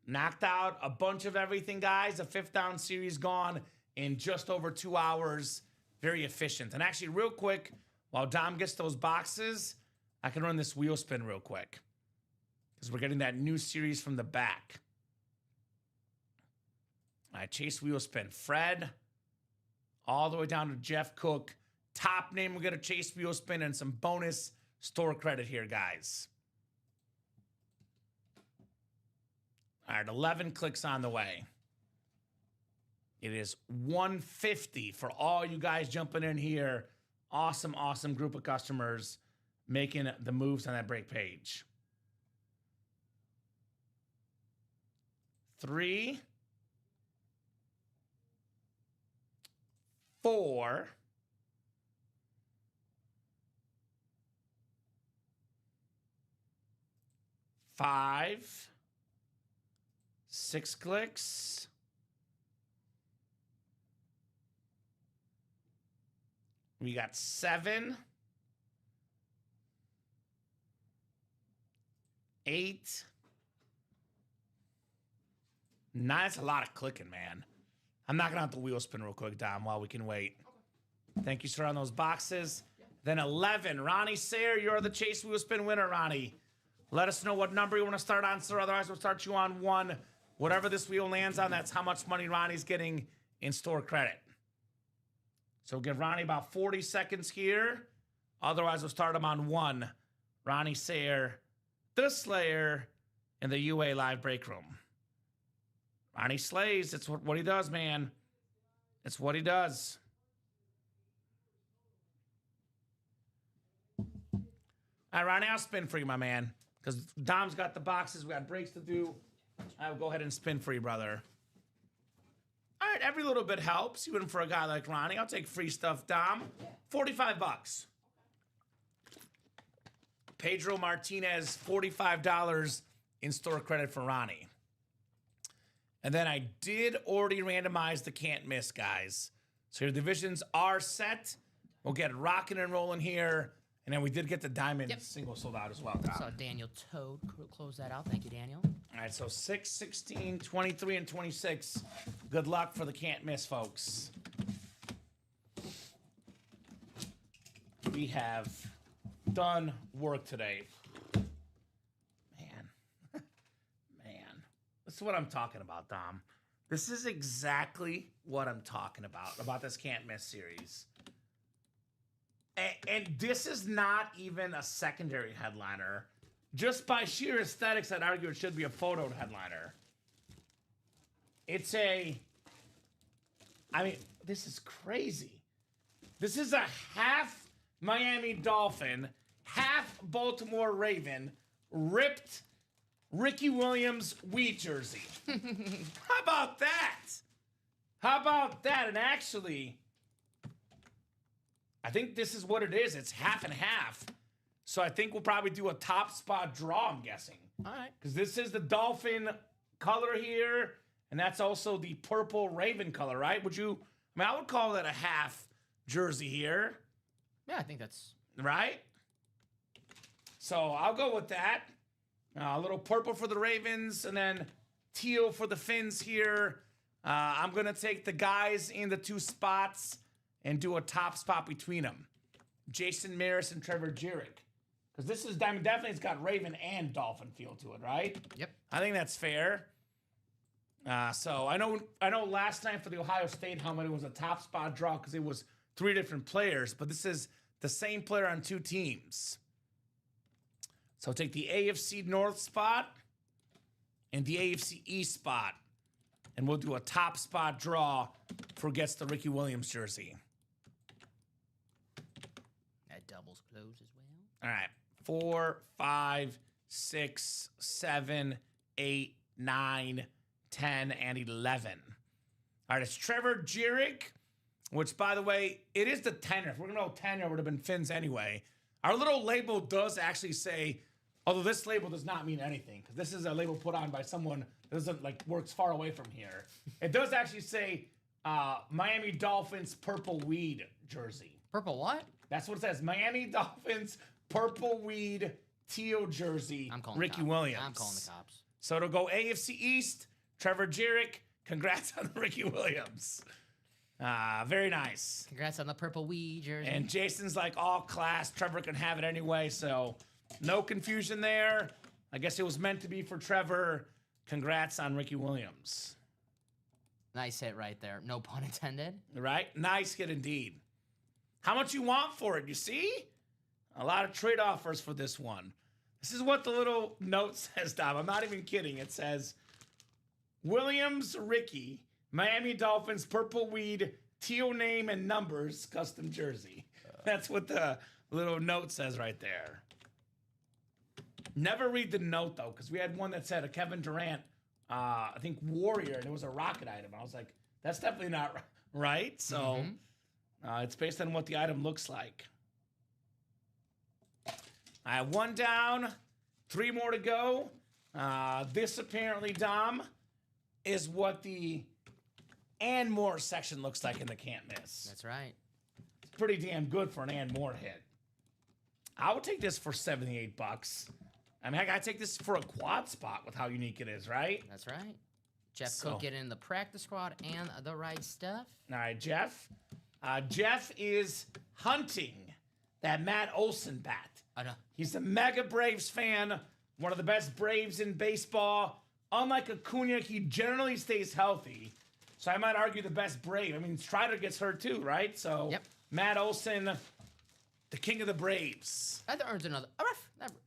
Knocked out a bunch of everything, guys. A 5th down series gone in just over 2 hours. Very efficient. And actually, real quick, while Dom gets those boxes, I can run this wheel spin real quick, because we're getting that new series from the back. All right, Chase wheel spin. Fred, all the way down to Jeff Cook. Top name, we'll get a Chase wheel spin and some bonus store credit here, guys. All right, 11 clicks on the way. It is 150 for all you guys jumping in here. Awesome group of customers making the moves on that break page. 3, 4, 5, 6 clicks. We got 7, 8, 9. That's a lot of clicking, man. I'm knocking out the wheel spin real quick, Dom, while we can wait. Okay. Thank you, sir, on those boxes. Yeah. Then 11. Ronnie Sayre, you're the Chase wheel spin winner, Ronnie. Let us know what number you want to start on, sir. Otherwise, we'll start you on 1. Whatever this wheel lands on, that's how much money Ronnie's getting in store credit. So give Ronnie about 40 seconds here. Otherwise, we'll start him on 1. Ronnie Sayer, the Slayer, in the UA live break room. Ronnie slays. It's what he does, man. It's what he does. All right, Ronnie, I'll spin for you, my man. Because Dom's got the boxes. We got breaks to do. I will go ahead and spin for you, brother. All right, every little bit helps. Even for a guy like Ronnie. I'll take free stuff, Dom. $45. Pedro Martinez, $45 in store credit for Ronnie. And then I did already randomize the can't miss, guys. So your divisions are set. We'll get rocking and rolling here. And then we did get the diamond single sold out as well, Dom. Saw Daniel Toad close that out. Thank you, Daniel. All right, so 6, 16, 23, and 26. Good luck for the can't miss, folks. We have done work today. Man. This is what I'm talking about, Dom. This is exactly what I'm talking about this can't miss series. And this is not even a secondary headliner. Just by sheer aesthetics, I'd argue it should be a photo headliner. This is crazy. This is a half Miami Dolphin, half Baltimore Raven, ripped Ricky Williams wheat jersey. How about that? And actually, I think this is what it is. It's half and half. So I think we'll probably do a top spot draw, I'm guessing. All right. Because this is the Dolphin color here, and that's also the purple Raven color, right? I would call that a half jersey here. Yeah, I think that's... Right? So I'll go with that. A little purple for the Ravens, and then teal for the Fins here. I'm going to take the guys in the 2 spots and do a top spot between them. Jason Maris and Trevor Jurek. Because this is, definitely it's got Raven and Dolphin feel to it, right? Yep. I think that's fair. So I know last time for the Ohio State helmet, it was a top spot draw because it was 3 different players, but this is the same player on 2 teams. So take the AFC North spot and the AFC East spot, and we'll do a top spot draw for gets the Ricky Williams jersey. That doubles close as well. All right. 4, 5, 6, 7, 8, 9, 10, and 11. All right, it's Trevor Jurek, which, by the way, it is the tenor. If we're going to go tenor, it would have been Fins anyway. Our little label does actually say, although this label does not mean anything, because this is a label put on by someone that doesn't, works far away from here. It does actually say Miami Dolphins purple weed jersey. Purple what? That's what it says. Miami Dolphins purple weed teal jersey. I'm calling Ricky the cops. Williams. I'm calling the cops. So it'll go AFC East, Trevor Jurek. Congrats on Ricky Williams. Very nice. Congrats on the purple weed jersey. And Jason's like all class. Trevor can have it anyway, so no confusion there. I guess it was meant to be for Trevor. Congrats on Ricky Williams. Nice hit right there. No pun intended. Right? Nice hit indeed. How much you want for it, you see? A lot of trade offers for this one. This is what the little note says, Dom. I'm not even kidding. It says, Williams, Ricky, Miami Dolphins, purple weed, teal name and numbers, custom jersey. That's what the little note says right there. Never read the note, though, because we had one that said a Kevin Durant, I think Warrior, and it was a rocket item. I was like, that's definitely not right. So it's based on what the item looks like. I have 1 down, 3 more to go. This apparently, Dom, is what the and more section looks like in the can't miss. That's right. It's pretty damn good for an and more hit. I would take this for $78. I mean, I gotta take this for a quad spot with how unique it is, right? That's right. Jeff Cook getting in the practice squad and the right stuff. All right, Jeff. Jeff is hunting that Matt Olson bat. I know. He's a mega Braves fan, one of the best Braves in baseball. Unlike Acuna, he generally stays healthy. So I might argue the best Brave. I mean, Strider gets hurt too, right? So Matt Olson, the king of the Braves. That earns another.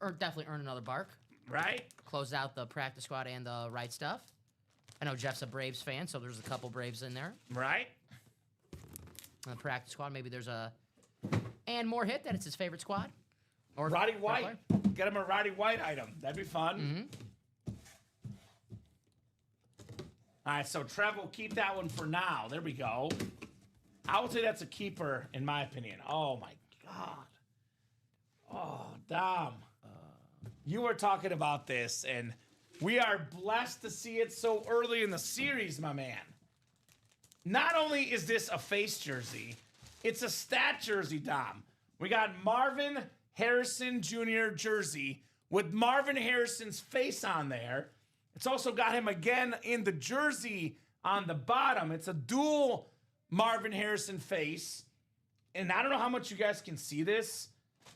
Or definitely earned another bark. Right? Closed out the practice squad and the right stuff. I know Jeff's a Braves fan, so there's a couple Braves in there. Right? On the practice squad, maybe there's a and more hit that it's his favorite squad. Or Roddy White. Get him a Roddy White item. That'd be fun. All right, so Trev will keep that one for now. There we go. I would say that's a keeper, in my opinion. Oh, my God. Oh, Dom. You were talking about this, and we are blessed to see it so early in the series, my man. Not only is this a face jersey, it's a stat jersey, Dom. We got Marvin Harrison Jr. jersey with Marvin Harrison's face on there. It's also got him again in the jersey on the bottom. It's a dual Marvin Harrison face. And I don't know how much you guys can see this.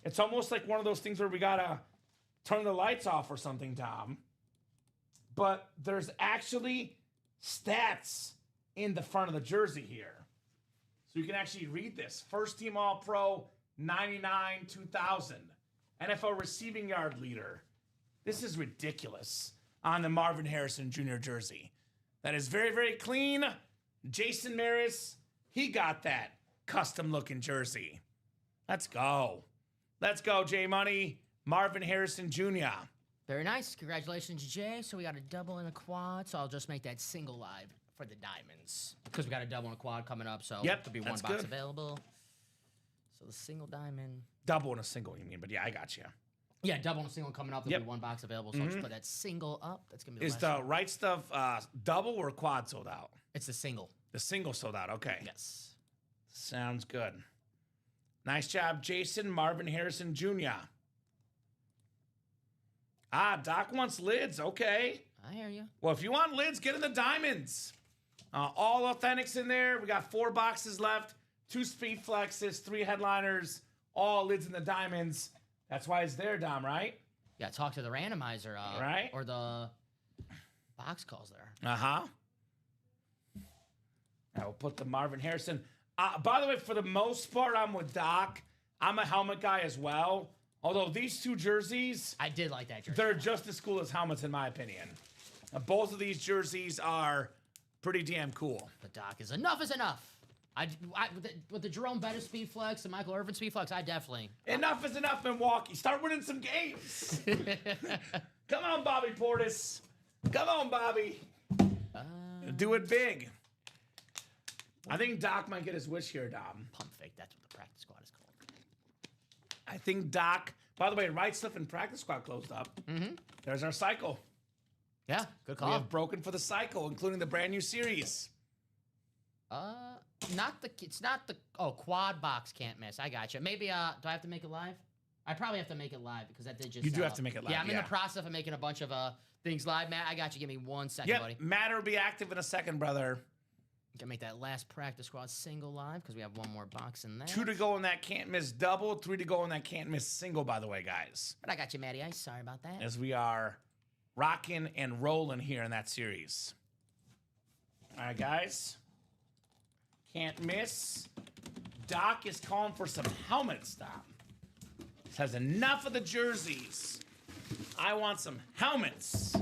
It's almost like one of those things where we got to turn the lights off or something, Dom. But there's actually stats in the front of the jersey here. So you can actually read this. First team All-Pro, 99-2000. NFL receiving yard leader. This is ridiculous on the Marvin Harrison Jr. jersey. That is very, very clean. Jason Maris, he got that custom-looking jersey. Let's go. Let's go, J-Money. Marvin Harrison Jr. Very nice. Congratulations, Jay. So we got a double and a quad. So I'll just make that single live for the diamonds. Because we got a double and a quad coming up. So yep, there'll be one box available. So the single diamond. Double and a single, you mean. But yeah, I got you. Yeah, double and a single coming up. There'll be one box available. So I'll just put that single up. That's going to be the last one. Right Stuff double or quad sold out? It's the single. The single sold out. Okay. Yes. Sounds good. Nice job, Jason. Marvin Harrison Jr. Doc wants lids. Okay. I hear you. Well, if you want lids, get in the diamonds. All authentics in there. We got 4 boxes left. 2 speed flexes, 3 headliners, all lids in the diamonds. That's why it's there, Dom, right? Yeah, talk to the randomizer. Right. Or the box calls there. I will put the Marvin Harrison. By the way, for the most part, I'm with Doc. I'm a helmet guy as well. Although these 2 jerseys, I did like that jersey. They're just as cool as helmets, in my opinion. Both of these jerseys are pretty damn cool. But Doc is enough is enough. With the Jerome Bettis speed flex, the Michael Irvin speed flex, I definitely. Enough is enough, Milwaukee. Start winning some games. Come on, Bobby Portis. Come on, Bobby. Do it big. I think Doc might get his wish here, Dom. Pump fake. That's what the practice squad is called. I think Doc. By the way, Right Stuff and practice squad closed up. There's our cycle. Yeah, good call. We have broken for the cycle, including the brand new series. It's not the quad box can't miss. I got you. Maybe do I have to make it live? I probably have to make it live because that did just. You do have to make it live. Yeah, I'm in the process of making a bunch of things live, Matt. I got you. Give me 1 second, buddy. Matt will be active in a second, brother. Gonna make that last practice squad single live because we have 1 more box in there. 2 to go in that can't miss double. 3 to go in that can't miss single. By the way, guys. But I got you, Matty Ice. Sorry about that. As we are rocking and rolling here in that series. All right, guys. Can't miss. Doc is calling for some helmets, Dom. Says enough of the jerseys. I want some helmets.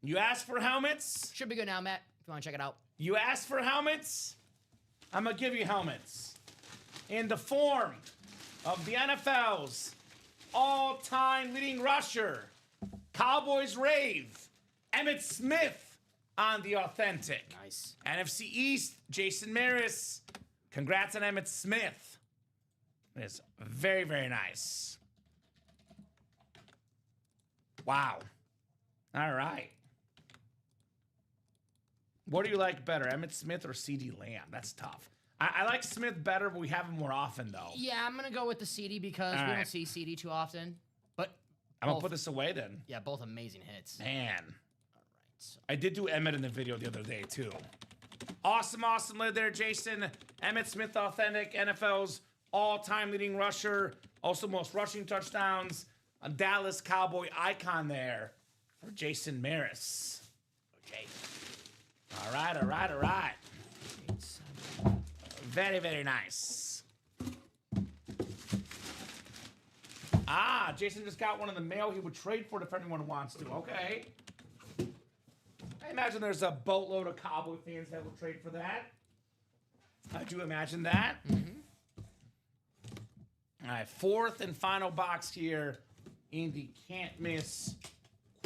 You asked for helmets? Should be good now, Matt, if you want to check it out. You asked for helmets? I'm going to give you helmets. In the form of the NFL's all-time leading rusher, Cowboys rave, Emmitt Smith on the authentic. Nice. NFC East, Jason Maris. Congrats on Emmitt Smith. It's very, very nice. Wow. All right. What do you like better, Emmitt Smith or CeeDee Lamb? That's tough. I like Smith better, but we have him more often, though. Yeah, I'm going to go with the CD because we don't see CD too often. But I'm going to put this away then. Yeah, both amazing hits. Man. All right. So I did do Emmitt in the video the other day, too. Awesome, awesome lid there, Jason. Emmitt Smith Authentic, NFL's all-time leading rusher, also most rushing touchdowns, a Dallas Cowboy icon there for Jason Maris. Okay. All right. Very, very nice. Jason just got one in the mail he would trade for it if anyone wants to. Okay. I imagine there's a boatload of Cowboy fans that will trade for that. I do imagine that. Mm-hmm. All right, fourth and final box here in the can't miss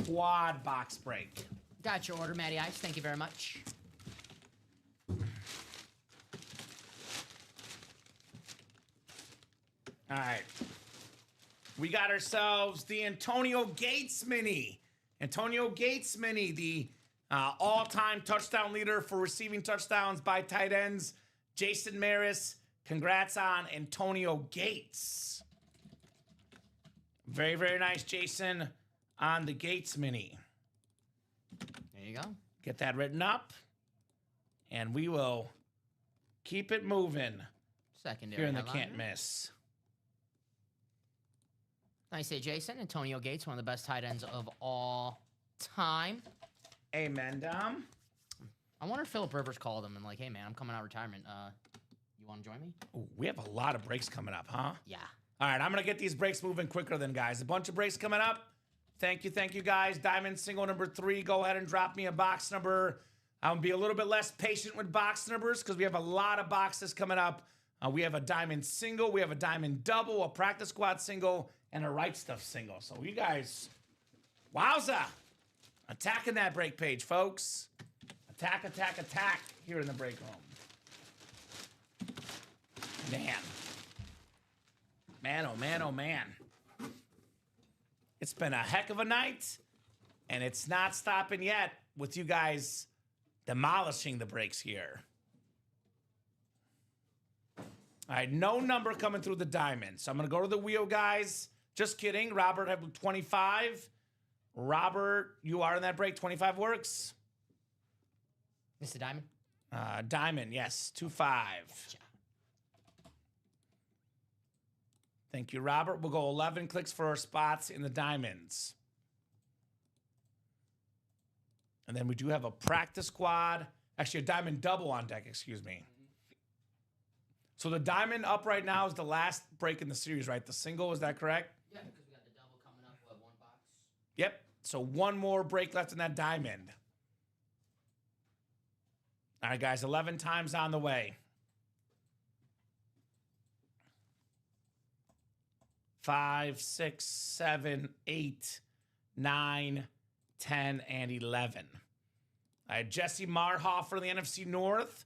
quad box break. Got your order, Matty Ice. Thank you very much. All right. We got ourselves the Antonio Gates mini. Antonio Gates mini, the all-time touchdown leader for receiving touchdowns by tight ends. Jason Maris, congrats on Antonio Gates. Very, very nice, Jason, on the Gates mini. There you go. Get that written up, and we will keep it moving Secondary here in the headliner. can't miss. Nice day, Jason. Antonio Gates, one of the best tight ends of all time. Amen, Dom. I wonder if Phillip Rivers called him and like, hey, man, I'm coming out of retirement. You want to join me? Ooh, we have a lot of breaks coming up, huh? Yeah. All right, I'm going to get these breaks moving quicker than guys. A bunch of breaks coming up. Thank you, guys. Diamond single number 3. Go ahead and drop me a box number. I'm going to be a little bit less patient with box numbers because we have a lot of boxes coming up. We have a diamond single. We have a diamond double, a practice squad single, and a right stuff single. So you guys, wowza. Attacking that break page, folks. Attack here in the break room. Man, oh man. It's been a heck of a night, and it's not stopping yet with you guys demolishing the breaks here. All right, no number coming through the diamond. So I'm going to go to the wheel, guys. Just kidding. Robert had 25. Robert, you are in that break. 25 works. Mr. Diamond? Diamond, yes. 2-5. Gotcha. Thank you, Robert. We'll go 11 clicks for our spots in the diamonds. And then we do have a practice squad. Actually, a diamond double on deck, excuse me. So the diamond up right now is the last break in the series, right? The single, is that correct? Yeah, because we got the double coming up. We'll have one box. Yep. So one more break left in that diamond. All right, guys, 11 times on the way. 5, 6, 7, 8, 9, 10, and 11. All right, Jesse Marhoff for the NFC North.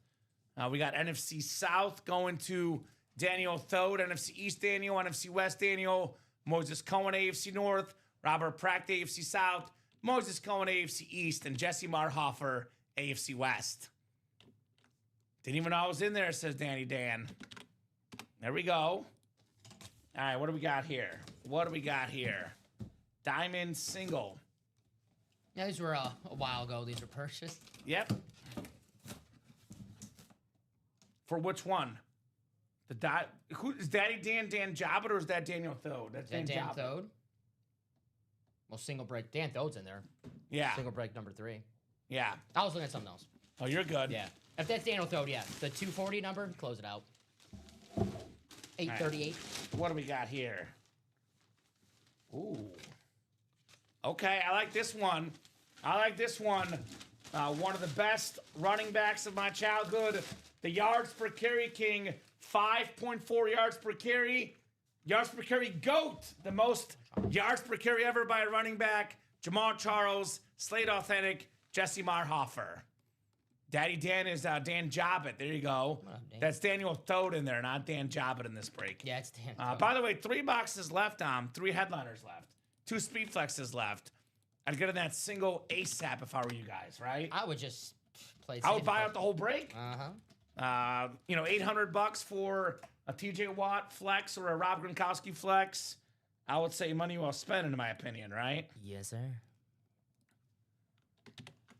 We got NFC South going to Daniel Thode, NFC East Daniel, NFC West Daniel, Moses Cohen, AFC North, Robert Pracht, AFC South, Moses Cohen, AFC East, and Jesse Marhoffer, AFC West. Didn't even know I was in there, says Danny Dan. There we go. All right, what do we got here? Diamond single. Yeah, these were a while ago. These were purchased. Yep. For which one? Who is Daddy Dan Jobbitt, or is that Daniel Thode? That's Dan Jobbitt. Thode. Well, single break. Dan Thode's in there. Yeah. Single break number 3. Yeah. I was looking at something else. Oh, you're good. Yeah. If that's Daniel Thode, yeah. The 240 number, close it out. 838. What do we got here? Ooh. Okay, I like this one. One of the best running backs of my childhood. The yards per carry king, 5.4 yards per carry. Yards per carry GOAT, the most yards per carry ever by a running back. Jamal Charles, Slate Authentic, Jesse Marhoffer. Daddy Dan is Dan Jobbitt. There you go. That's Daniel Thode in there, not Dan Jobbitt in this break. Yeah, it's Dan Thode. By the way, 3 boxes left, 3 headliners left. 2 speed flexes left. I'd get in that single ASAP if I were you guys, right? I would just play. I would buy out the whole break. Uh-huh. $800 for a TJ Watt flex or a Rob Gronkowski flex. I would say money well spent, in my opinion, right? Yes, sir.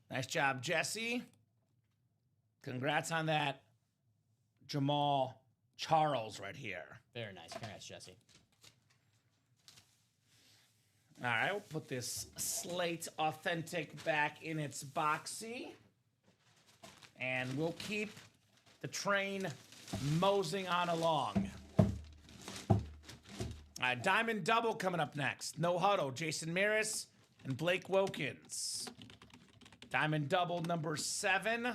Nice job, Jesse. Congrats on that, Jamal Charles right here. Very nice. Congrats, Jesse. All right, we'll put this Slate Authentic back in its boxy. And we'll keep the train moseying on along. All right, Diamond Double coming up next. No Huddle, Jason Maris and Blake Wilkins. Diamond Double number 7.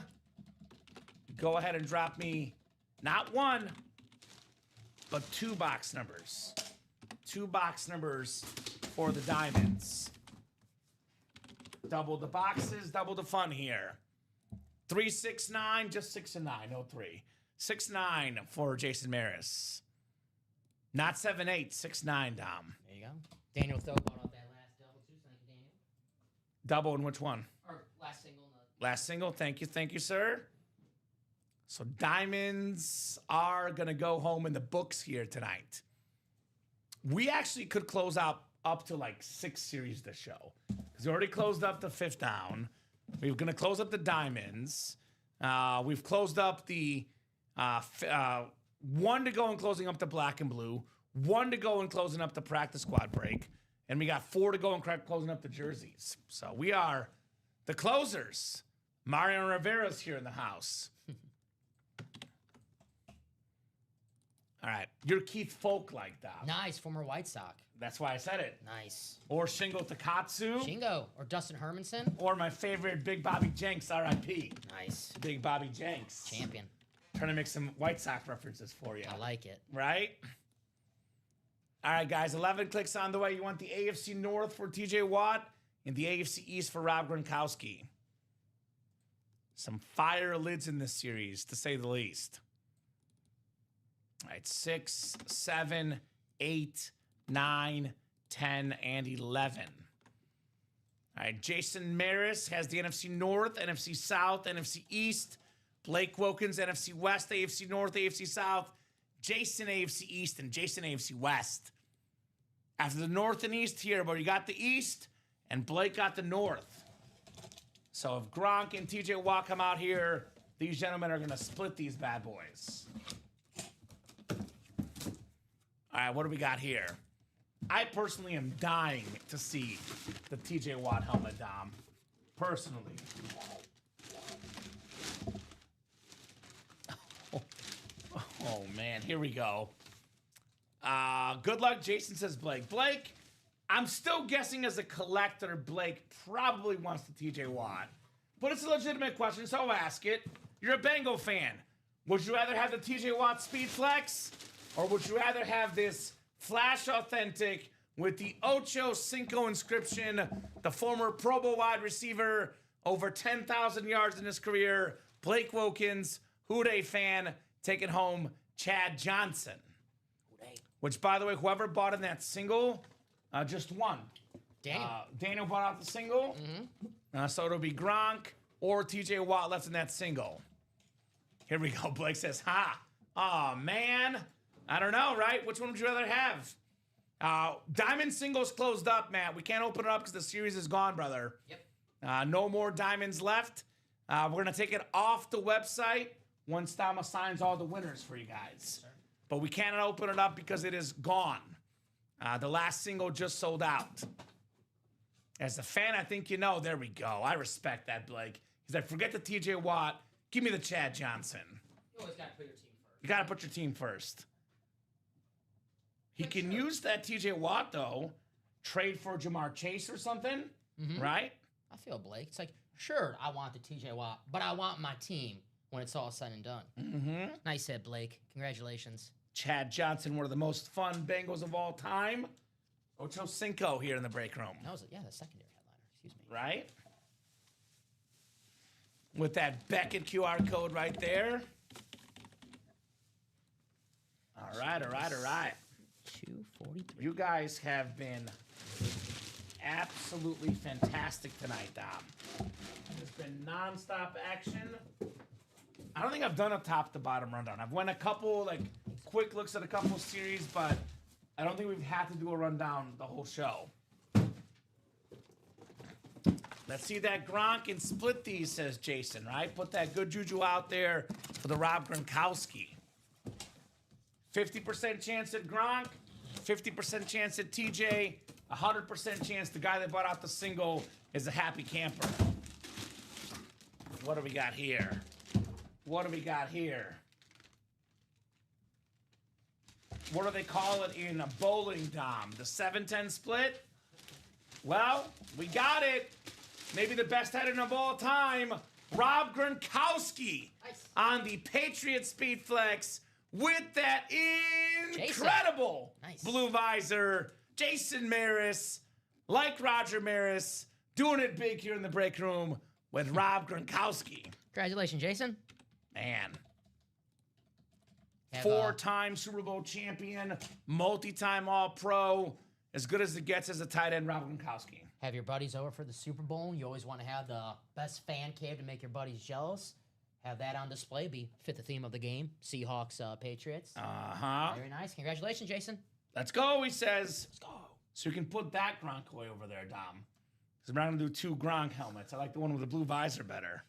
Go ahead and drop me not 1, but 2 box numbers. 2 box numbers for the Diamonds. Double the boxes, double the fun here. 369, just 6 and 9, no 3. 6-9 for Jason Maris. Not 7-8, 6-9, Dom. There you go. Daniel Thoe bought off that last double too. Thank you, Daniel. Double in which one? Or last single. Last single. Thank you, sir. So Diamonds are going to go home in the books here tonight. We actually could close out up to like 6 series this show. Because we already closed up the 5th down. We're going to close up the Diamonds. We've closed up the 1 to go and closing up the Black and Blue. 1 to go and closing up the Practice Squad break. And we got 4 to go and closing up the jerseys. So we are the closers. Mario Rivera's here in the house. All right. You're Keith Folk like that. Nice. Former White Sox. That's why I said it. Nice. Or Shingo Takatsu. Shingo. Or Dustin Hermanson. Or my favorite, Big Bobby Jenks, R.I.P. Nice. Big Bobby Jenks. Champion. Trying to make some White Sox references for you. I like it. Right? All right, guys. 11 clicks on the way. You want the AFC North for TJ Watt and the AFC East for Rob Gronkowski. Some fire lids in this series, to say the least. All right, 6, 7, 8, 9, 10, and 11. All right, Jason Maris has the NFC North, NFC South, NFC East. Blake Wilkins, NFC West, AFC North, AFC South. Jason, AFC East, and Jason, AFC West. After the North and East here, but you got the East, and Blake got the North. So if Gronk and TJ Watt come out here, these gentlemen are going to split these bad boys. All right, what do we got here? I personally am dying to see the TJ Watt helmet, Dom. Personally. Oh, man. Here we go. Good luck, Jason, says Blake. Blake, I'm still guessing as a collector, Blake probably wants the TJ Watt. But it's a legitimate question, so I'll ask it. You're a Bengal fan. Would you rather have the TJ Watt Speed Flex? Or would you rather have this Flash Authentic with the Ocho Cinco inscription, the former Pro Bowl wide receiver, over 10,000 yards in his career, Blake Wilkins, Houday fan, taking home Chad Johnson. Houday. Which, by the way, whoever bought in that single just won. Daniel. Daniel bought out the single. Mm-hmm. So it'll be Gronk or TJ Watt left in that single. Here we go. Blake says, ha. Oh, man. I don't know, right? Which one would you rather have? Diamond singles closed up, Matt. We can't open it up because the series is gone, brother. Yep. No more diamonds left. We're going to take it off the website once Tom assigns all the winners for you guys. Sure. But we cannot open it up because it is gone. The last single just sold out. As a fan, I think you know. There we go. I respect that, Blake. He's like, forget the TJ Watt. Give me the Chad Johnson. You always got to put your team first. You got to put your team first. He can use that TJ Watt, though. Trade for Jamar Chase or something, right? I feel Blake. It's like, sure, I want the TJ Watt, but I want my team when it's all said and done. Mm-hmm. Nice hit, Blake. Congratulations. Chad Johnson, one of the most fun Bengals of all time. Ocho Cinco here in the break room. That was, the secondary headliner. Excuse me. Right? With that Beckett QR code right there. All right. 243. You guys have been absolutely fantastic tonight, Dom. It's been nonstop action. I don't think I've done a top to bottom rundown. I've went a couple quick looks at a couple series, but I don't think we've had to do a rundown the whole show. Let's see that Gronk and split these, says Jason, right? Put that good juju out there for the Rob Gronkowski. 50% chance at Gronk, 50% chance at TJ, 100% chance the guy that bought out the single is a happy camper. What do we got here? What do we got here? What do they call it in a bowling, Dom? The 7-10 split? Well, we got it. Maybe the best tight end of all time, Rob Gronkowski, on the Patriots Speed Flex with that incredible blue visor. Jason Maris, like Roger Maris, doing it big here in the break room with Rob Gronkowski. Congratulations, Jason. Man. Have, 4-time Super Bowl champion, multi-time All-Pro, as good as it gets as a tight end, Rob Gronkowski. Have your buddies over for the Super Bowl. You always want to have the best fan cave to make your buddies jealous. Have that on display. Fit the theme of the game. Seahawks, Patriots. Very nice. Congratulations, Jason. Let's go, he says. Let's go. So you can put that Gronk away over there, Dom. Because we're not going to do 2 Gronk helmets. I like the one with the blue visor better.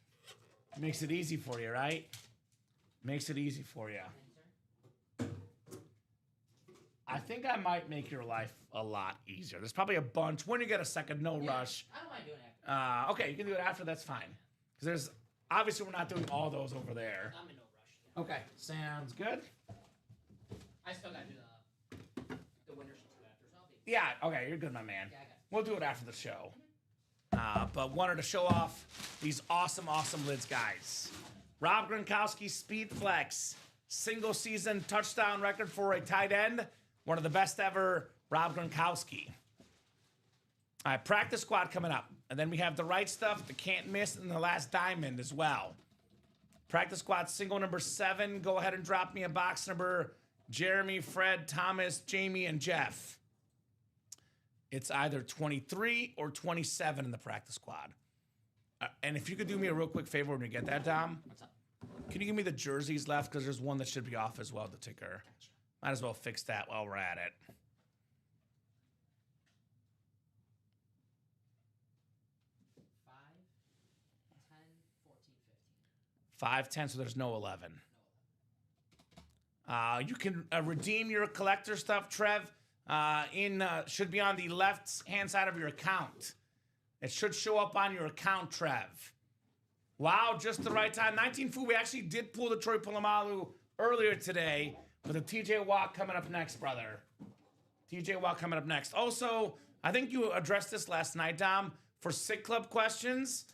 It makes it easy for you, right? Makes it easy for you. I think I might make your life a lot easier. There's probably a bunch. When you get a second, no rush. I don't mind doing it. Okay, you can do it after. That's fine. Because there's obviously we're not doing all those over there. I'm in no rush. Okay, sounds good. I still got to do the winners after. So I'll be. Yeah. Okay, you're good, my man. Yeah, I got it. We'll do it after the show. But wanted to show off these awesome lids, guys. Rob Gronkowski Speed Flex, single season touchdown record for a tight end. One of the best ever, Rob Gronkowski. All right, practice squad coming up. And then we have the right stuff, the can't miss, and the last diamond as well. Practice squad single number 7. Go ahead and drop me a box number. Jeremy, Fred, Thomas, Jamie, and Jeff. It's either 23 or 27 in the practice squad. And if you could do me a real quick favor when you get that, Dom. What's up? Can you give me the jerseys left? Because there's one that should be off as well, the ticker. Might as well fix that while we're at it. 5, 10, 14, 15. 5, 10, so there's no 11. You can redeem your collector stuff, Trev. Should be on the left-hand side of your account. It should show up on your account, Trev. Wow, just the right time. 19 food. We actually did pull the Troy Polamalu earlier today with a TJ Watt coming up next, brother. TJ Watt coming up next. Also, I think you addressed this last night, Dom. For Sick Club questions,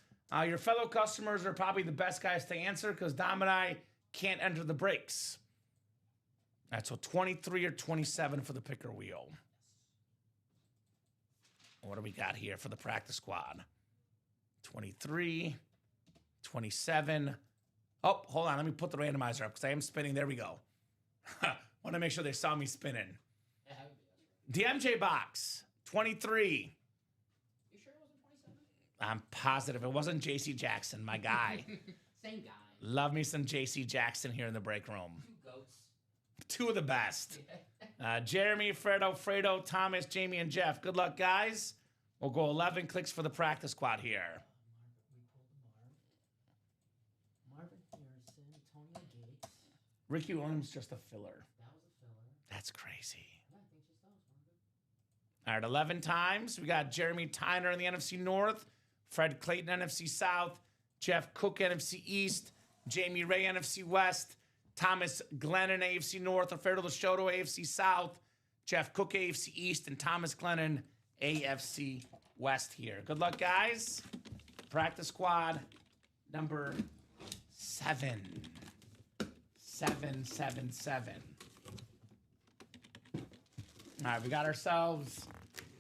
your fellow customers are probably the best guys to answer because Dom and I can't enter the breaks. All right, so 23 or 27 for the picker wheel. What do we got here for the practice squad? 23, 27. Oh, hold on. Let me put the randomizer up because I am spinning. There we go. Want to make sure they saw me spinning. The MJ box, 23. You sure it wasn't 27? I'm positive it wasn't JC Jackson, my guy. Same guy. Love me some JC Jackson here in the break room. 2 goats. 2 of the best. Jeremy, Fredo, Thomas, Jamie, and Jeff. Good luck, guys. We'll go 11 clicks for the practice squad here. Marvin Harrison, Antonio Gates. Ricky Williams just a filler. That was a filler. That's crazy. Yeah, I think just that was one. All right, 11 times. We got Jeremy Tyner in the NFC North, Fred Clayton, NFC South, Jeff Cook, NFC East, Jamie Ray, NFC West, Thomas Glennon, AFC North, Alfredo Lashoto, AFC South, Jeff Cook, AFC East, and Thomas Glennon, AFC West here. Good luck, guys. Practice squad number 7. 777. All right, we got ourselves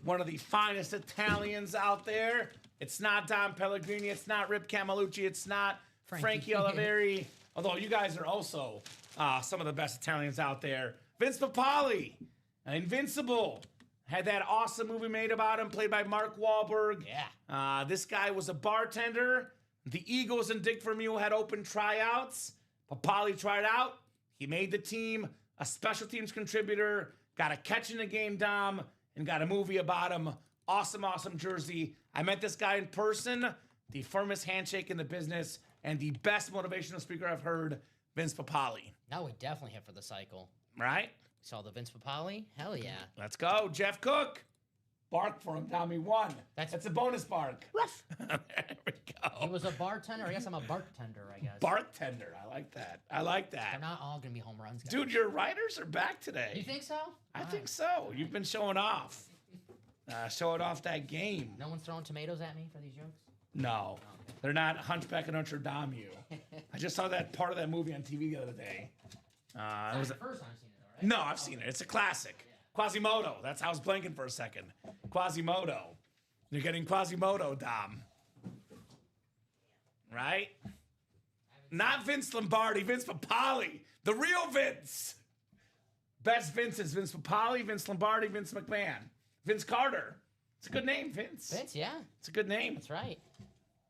one of the finest Italians out there. It's not Dom Pellegrini. It's not Rip Camelucci. It's not Frankie Oliveri. Although you guys are also some of the best Italians out there. Vince Papali, Invincible. Had that awesome movie made about him, played by Mark Wahlberg. Yeah. This guy was a bartender. The Eagles and Dick Vermeil had open tryouts. Papali tried out. He made the team, a special teams contributor, got a catch in the game, Dom, and got a movie about him. Awesome jersey. I met this guy in person. The firmest handshake in the business and the best motivational speaker I've heard, Vince Papali. Now we definitely hit for the cycle. Right? Saw the Vince Papale. Hell yeah. Let's go. Jeff Cook. Bark for him, Tommy. One. That's a bonus bark. Ruff. There we go. He was a bartender. I guess I'm a bartender, I guess. Bartender. I like that. I like They're that. not all going to be home runs, guys. Dude, your writers are back today. You think so? I think so. You've been showing off. Showing off that game. No one's throwing tomatoes at me for these jokes? No. They're not Hunchback of Notre Dame, you. I just saw that part of that movie on TV the other day. It was the first time I've seen it, though, right? No, I've seen it. It's a classic. Quasimodo. That's how I was blanking for a second. Quasimodo. You're getting Quasimodo, Dom. Right? Not Vince Lombardi, Vince Papale. The real Vince. Best Vinces. Vince Papale, Vince Lombardi, Vince McMahon. Vince Carter. It's a good name, Vince. Vince, yeah. It's a good name. That's right.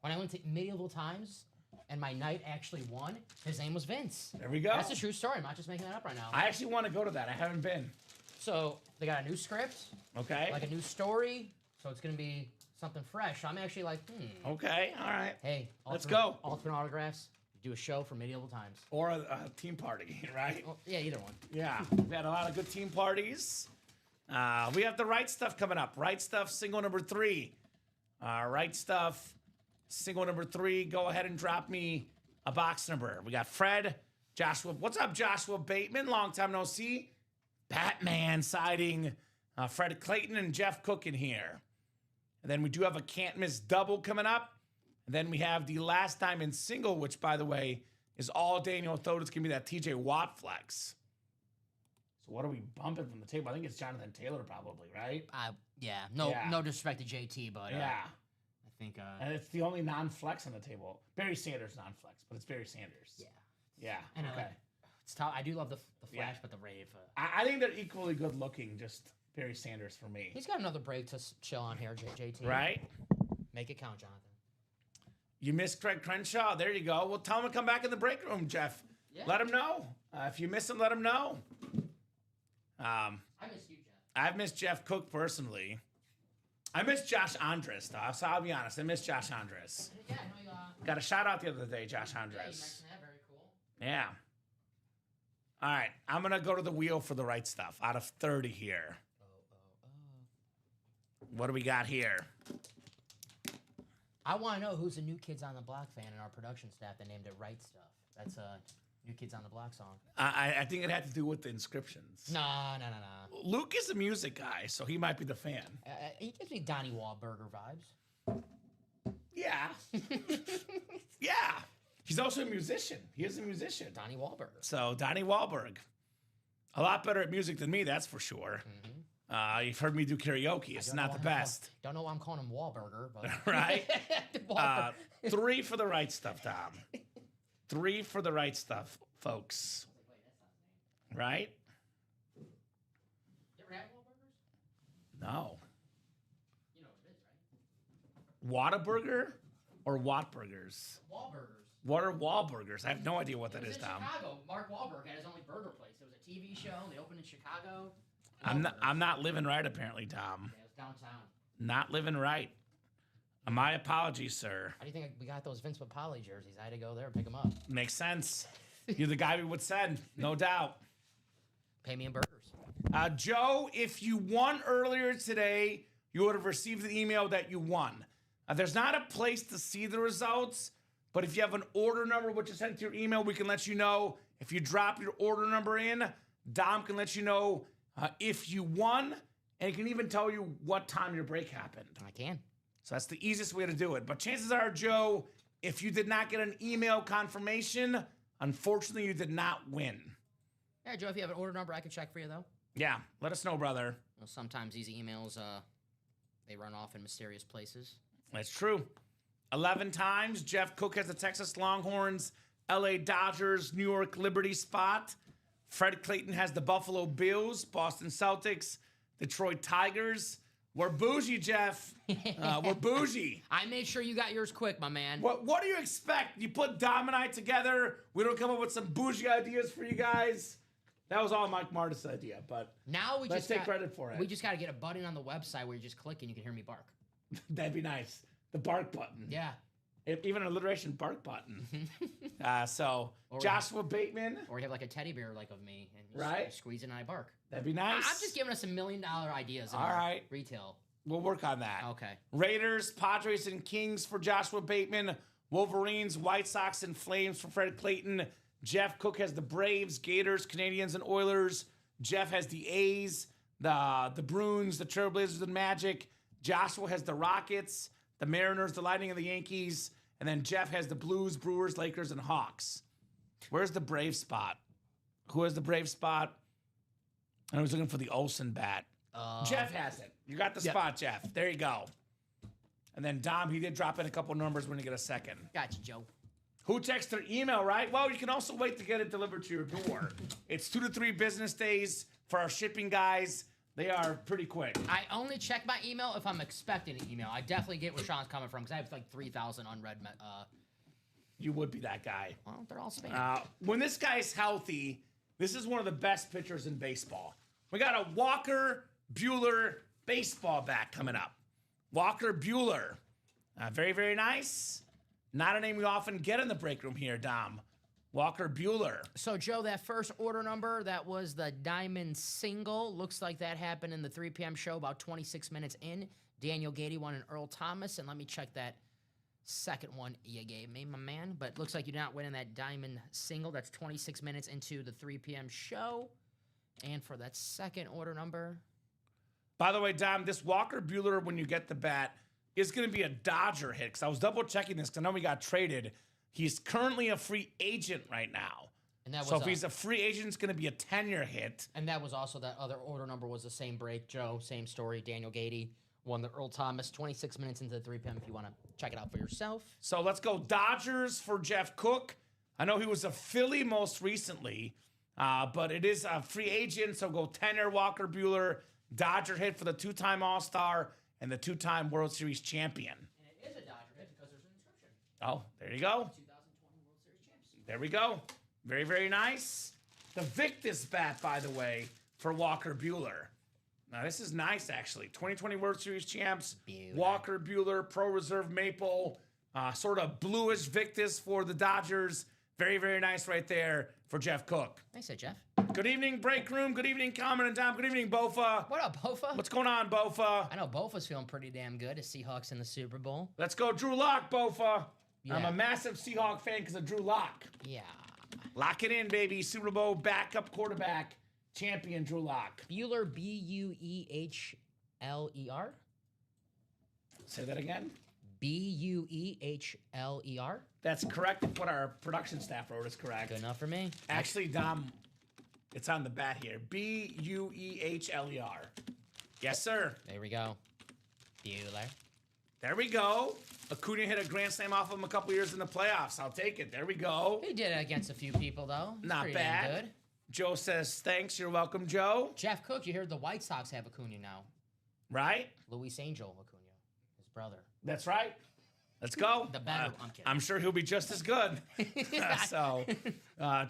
When I went to medieval times and my knight actually won, his name was Vince. There we go. That's a true story. I'm not just making that up right now. I actually want to go to that. I haven't been. So they got a new script, Okay. like a new story. So it's going to be something fresh. I'm actually like, Okay. All right. Hey, Let's go. Ultimate Autographs. Do a show for medieval times. Or a team party, right? Oh, yeah, either one. Yeah. We had a lot of good team parties. We have the Right Stuff coming up. Right Stuff, single number 3. Right Stuff, single number 3. Go ahead and drop me a box number. We got Fred, Joshua. What's up, Joshua Bateman? Long time no see. Batman siding Fred Clayton and Jeff Cook in here. And then we do have a can't miss double coming up. And then we have the last diamond single, which, by the way, is all Daniel thought it's going to be that TJ Watt flex. So what are we bumping from the table? I think it's Jonathan Taylor probably, right? Yeah. Yeah. No disrespect to JT, but Yeah. I think. And it's the only non-flex on the table. Barry Sanders non-flex, but it's Barry Sanders. Yeah. Yeah. And Okay. it's tough. I do love the flash, Yeah. but the rave. I think they're equally good looking, just Barry Sanders for me. He's got another break to chill on here, JT. Right? Make it count, Jonathan. You missed Craig Crenshaw. There you go. Well, tell him to come back in the break room, Jeff. Yeah. Let him know. If you miss him, let him know. I miss you, Jeff. I've missed Jeff Cook personally. I miss Josh Andres, though. So I'll be honest. I miss Josh Andres. Yeah, I know you. Got a shout out the other day, Josh Yeah, you Andres. mentioned that. Very cool. Yeah. All right. I'm going to go to the wheel for the Right Stuff out of 30 here. What do we got here? I want to know who's the New Kids on the Block fan in our production staff that named it Right Stuff. That's a New Kids on the Block song. I think it had to do with the inscriptions. No. Luke is a music guy, so he might be the fan. He gives me Donnie Wahlberger vibes. Yeah. Yeah. He's also a musician. He is a musician. Donnie Wahlberger. So, Donnie Wahlberg. A lot better at music than me, that's for sure. You've heard me do karaoke. It's not the best. Don't know why I'm calling him Wahlburger, but Right? Wahlberg. 3 for the Right Stuff, Tom. 3 for the Right Stuff, folks. Right? You ever had Wahlburgers? No. You know what it is, right? Whataburger or Wattburgers? Wahlburgers. What are Wahlburgers? I have no idea what It that was is, in Tom. Chicago. Mark Wahlberg had his own burger place. It was a TV show. They opened in Chicago. I'm not living right, apparently, Tom. Yeah, it was downtown. Not living right. My apologies, sir. How do you think we got those Vince Papale jerseys? I had to go there and pick them up. Makes sense. You're the guy we would send, no doubt. Pay me in burgers. Joe, if you won earlier today, you would have received the email that you won. There's not a place to see the results, but if you have an order number which is sent to your email, we can let you know. If you drop your order number in, Dom can let you know if you won, and he can even tell you what time your break happened. I can. So that's the easiest way to do it. But chances are, Joe, if you did not get an email confirmation, unfortunately, you did not win. Yeah, Joe, if you have an order number, I can check for you, though. Yeah, let us know, brother. Well, sometimes these emails, they run off in mysterious places. That's true. 11 times, Jeff Cook has the Texas Longhorns, LA Dodgers, New York Liberty spot. Fred Clayton has the Buffalo Bills, Boston Celtics, Detroit Tigers. We're bougie, Jeff. We're bougie. I made sure you got yours quick, my man. What do you expect? You put Dom and I together, we don't come up with some bougie ideas for you guys? That was all Mike Martis' idea, but Now we let's just take credit for it. We just got to get a button on the website where you just click and you can hear me bark. That'd be nice. The bark button. Yeah. Even an alliteration bark button. Joshua Bateman. Or you have like a teddy bear like of me. And Right. Squeeze it and I bark. That'd be nice. I'm just giving us $1 million ideas in All our right. retail. We'll work on that. Okay. Raiders, Padres, and Kings for Joshua Bateman. Wolverines, White Sox, and Flames for Fred Clayton. Jeff Cook has the Braves, Gators, Canadians, and Oilers. Jeff has the A's, the Bruins, the Trailblazers, and Magic. Joshua has the Rockets, the Mariners, the Lightning, and the Yankees. And then Jeff has the Blues, Brewers, Lakers, and Hawks. Where's the Brave spot? Who has the Brave spot? I was looking for the Olsen bat. Jeff has it. You got the spot, Jeff. There you go. And then Dom, he did drop in a couple numbers when you get a second. Gotcha, Joe. Who texts their email, right? Well, you can also wait to get it delivered to your door. It's 2 to 3 business days for our shipping guys. They are pretty quick. I only check my email if I'm expecting an email. I definitely get where Sean's coming from because I have like 3,000 unread. You would be that guy. Well, they're all spam. When this guy's healthy, this is one of the best pitchers in baseball. We got a Walker Buehler baseball bat coming up. Walker Buehler. Very, very nice. Not a name we often get in the break room here, Dom. Walker Buehler. So, Joe, that first order number, that was the Diamond Single. Looks like that happened in the 3 p.m. show about 26 minutes in. Daniel Gady won an Earl Thomas. And let me check that second one you gave me, my man. But looks like you're not winning that Diamond Single. That's 26 minutes into the 3 p.m. show. And for that second order number. By the way, Dom, this Walker Buehler, when you get the bat, is going to be a Dodger hit. Because I was double checking this because I know we got traded. He's currently a free agent right now. And that was so if he's a free agent, it's going to be a 10-year hit. And that was also that other order number was the same break, Joe. Same story. Daniel Gady won the Earl Thomas 26 minutes into the 3 p.m. if you want to check it out for yourself. So let's go Dodgers for Jeff Cook. I know he was a Philly most recently, but it is a free agent. So go 10-year Walker Buehler, Dodger hit for the 2-time All-Star and the 2-time World Series champion. And it is a Dodger hit because there's an inscription. Oh, there you go. 2020 World Series champs. There we go. Very, very nice. The Victus bat, by the way, for Walker Buehler. Now, this is nice, actually. 2020 World Series champs. Buehler. Walker Buehler, Pro Reserve Maple. Sort of bluish Victus for the Dodgers. Very, very nice right there for Jeff Cook. Nice hit, Jeff. Good evening, Break Room. Good evening, Common and Dom. Good evening, Bofa. What up, Bofa? What's going on, Bofa? I know Bofa's feeling pretty damn good. The Seahawks in the Super Bowl. Let's go, Drew Lock, Bofa. Yeah. I'm a massive Seahawk fan because of Drew Lock. Yeah. Lock it in, baby. Super Bowl backup quarterback champion Drew Lock. Buehler, Buehler. Say that again. Buehler. That's correct. What our production staff wrote is correct. Good enough for me. Actually, Dom, it's on the bat here. Buehler. Yes, sir. There we go. Buehler. There we go. Acuna hit a grand slam off him a couple years in the playoffs. I'll take it. There we go. He did it against a few people, though. Not Pretty damn bad. Good. Joe says, thanks. You're welcome, Joe. Jeff Cook, you heard the White Sox have Acuna now. Right? Luis Angel Acuna, his brother. That's right. Let's go. The better. I'm kidding. I'm sure he'll be just as good.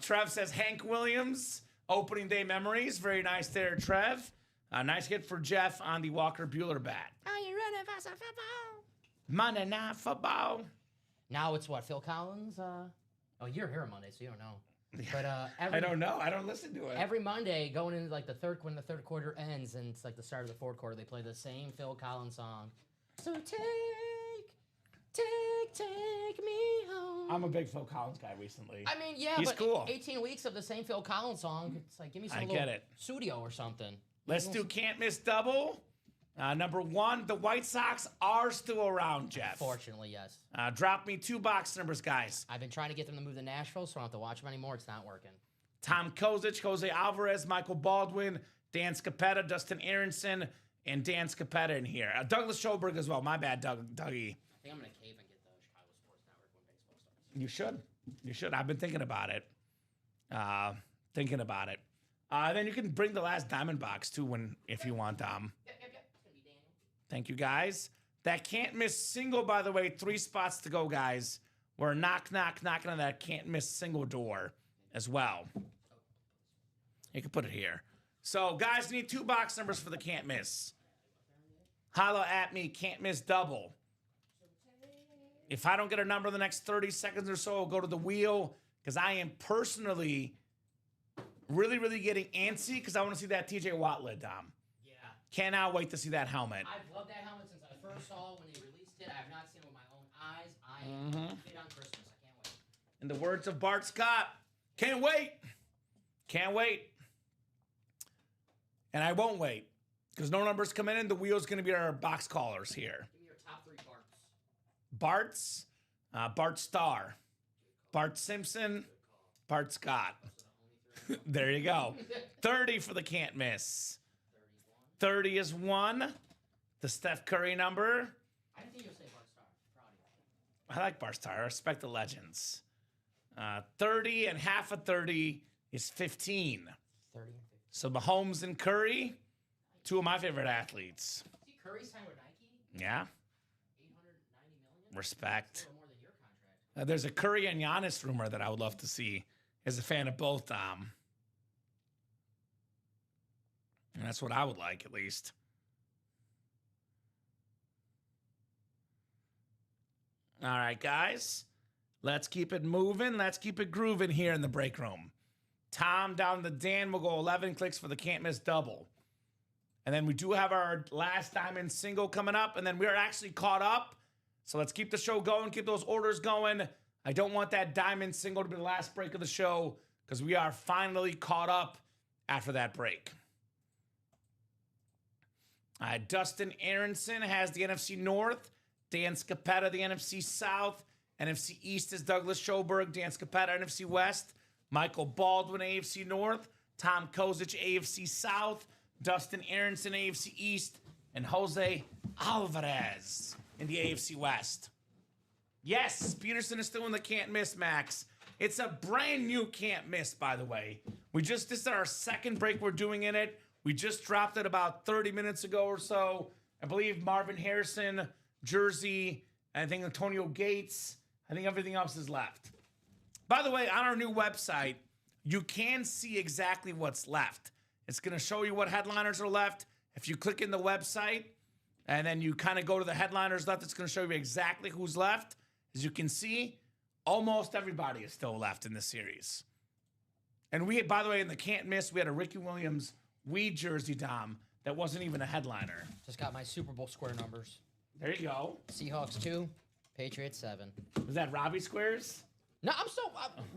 Trev says Hank Williams, opening day memories. Very nice there, Trev. Nice hit for Jeff on the Walker Buehler bat. Are you ready for some football? Monday Night Football. Now it's what, Phil Collins? Oh, you're here on Monday, so you don't know. But I don't know. I don't listen to it. Every Monday, going into like when the third quarter ends, and it's like the start of the fourth quarter, they play the same Phil Collins song. So take me home. I'm a big Phil Collins guy recently. I mean, yeah, He's but cool. 18 weeks of the same Phil Collins song. It's like, give me some I little get it. studio or something. Let's do Can't Miss Double. Number 1, the White Sox are still around, Jeff. Fortunately, yes. Drop me 2 box numbers, guys. I've been trying to get them to move to Nashville, so I don't have to watch them anymore. It's not working. Tom Kozic, Jose Alvarez, Michael Baldwin, Dan Scapetta, Dustin Aronson, and Dan Scapetta in here. Douglas Schoberg as well. My bad, Dougie. I think I'm going to cave and get the Chicago Sports Network when baseball starts. You should. You should. I've been thinking about it. Then you can bring the last diamond box, too, if you want, Dom. Yep. It's going to be Daniel. Thank you, guys. That can't miss single, by the way, 3 spots to go, guys. We're knocking on that can't miss single door as well. You can put it here. So, guys, need 2 box numbers for the can't miss. Holla at me, can't miss double. If I don't get a number in the next 30 seconds or so, I'll go to the wheel because I am personally really, really getting antsy because I want to see that TJ Watt lid, Dom. Yeah. Cannot wait to see that helmet. I've loved that helmet since I first saw it when they released it. I have not seen it with my own eyes. I am fit on Christmas. I can't wait. In the words of Bart Scott, can't wait. Can't wait. And I won't wait because no numbers coming in. The wheel's going to be our box callers here. Give me your top 3 Barts. Bart Starr, Bart Simpson, Bart Scott. There you go. 30 for the can't miss. 30 is 1. The Steph Curry number. I didn't think you would say Bart Starr. Proud of you. I like Bart Starr. I respect the legends. 30 and half of 30 is 15. 30 and 50. So Mahomes and Curry, 2 of my favorite athletes. See, Curry signed with Nike. Yeah. 890 million. Respect. That's a little more than your contract. There's a Curry and Giannis rumor that I would love to see as a fan of both. And that's what I would like, at least. All right, guys. Let's keep it moving. Let's keep it grooving here in the break room. Tom down to Dan will go 11 clicks for the can't miss double. And then we do have our last diamond single coming up. And then we're actually caught up. So let's keep the show going. Keep those orders going. I don't want that diamond single to be the last break of the show because we are finally caught up after that break. Dustin Aronson has the NFC North. Dan Scapetta, the NFC South. NFC East is Douglas Schoberg. Dan Scapetta, NFC West. Michael Baldwin, AFC North. Tom Kozic, AFC South. Dustin Aronson, AFC East. And Jose Alvarez in the AFC West. Yes, Peterson is still in the can't miss, Max. It's a brand new can't miss, by the way. This is our second break we're doing in it. We just dropped it about 30 minutes ago or so. I believe Marvin Harrison, jersey, I think Antonio Gates. I think everything else is left. By the way, on our new website, you can see exactly what's left. It's going to show you what headliners are left. If you click in the website and then you kind of go to the headliners left, it's going to show you exactly who's left. As you can see, almost everybody is still left in this series. And we, by the way, in the can't miss, we had a Ricky Williams Weed jersey, Dom, that wasn't even a headliner. Just got my Super Bowl square numbers. There you go. Seahawks 2, Patriots 7. Was that Robbie squares? No,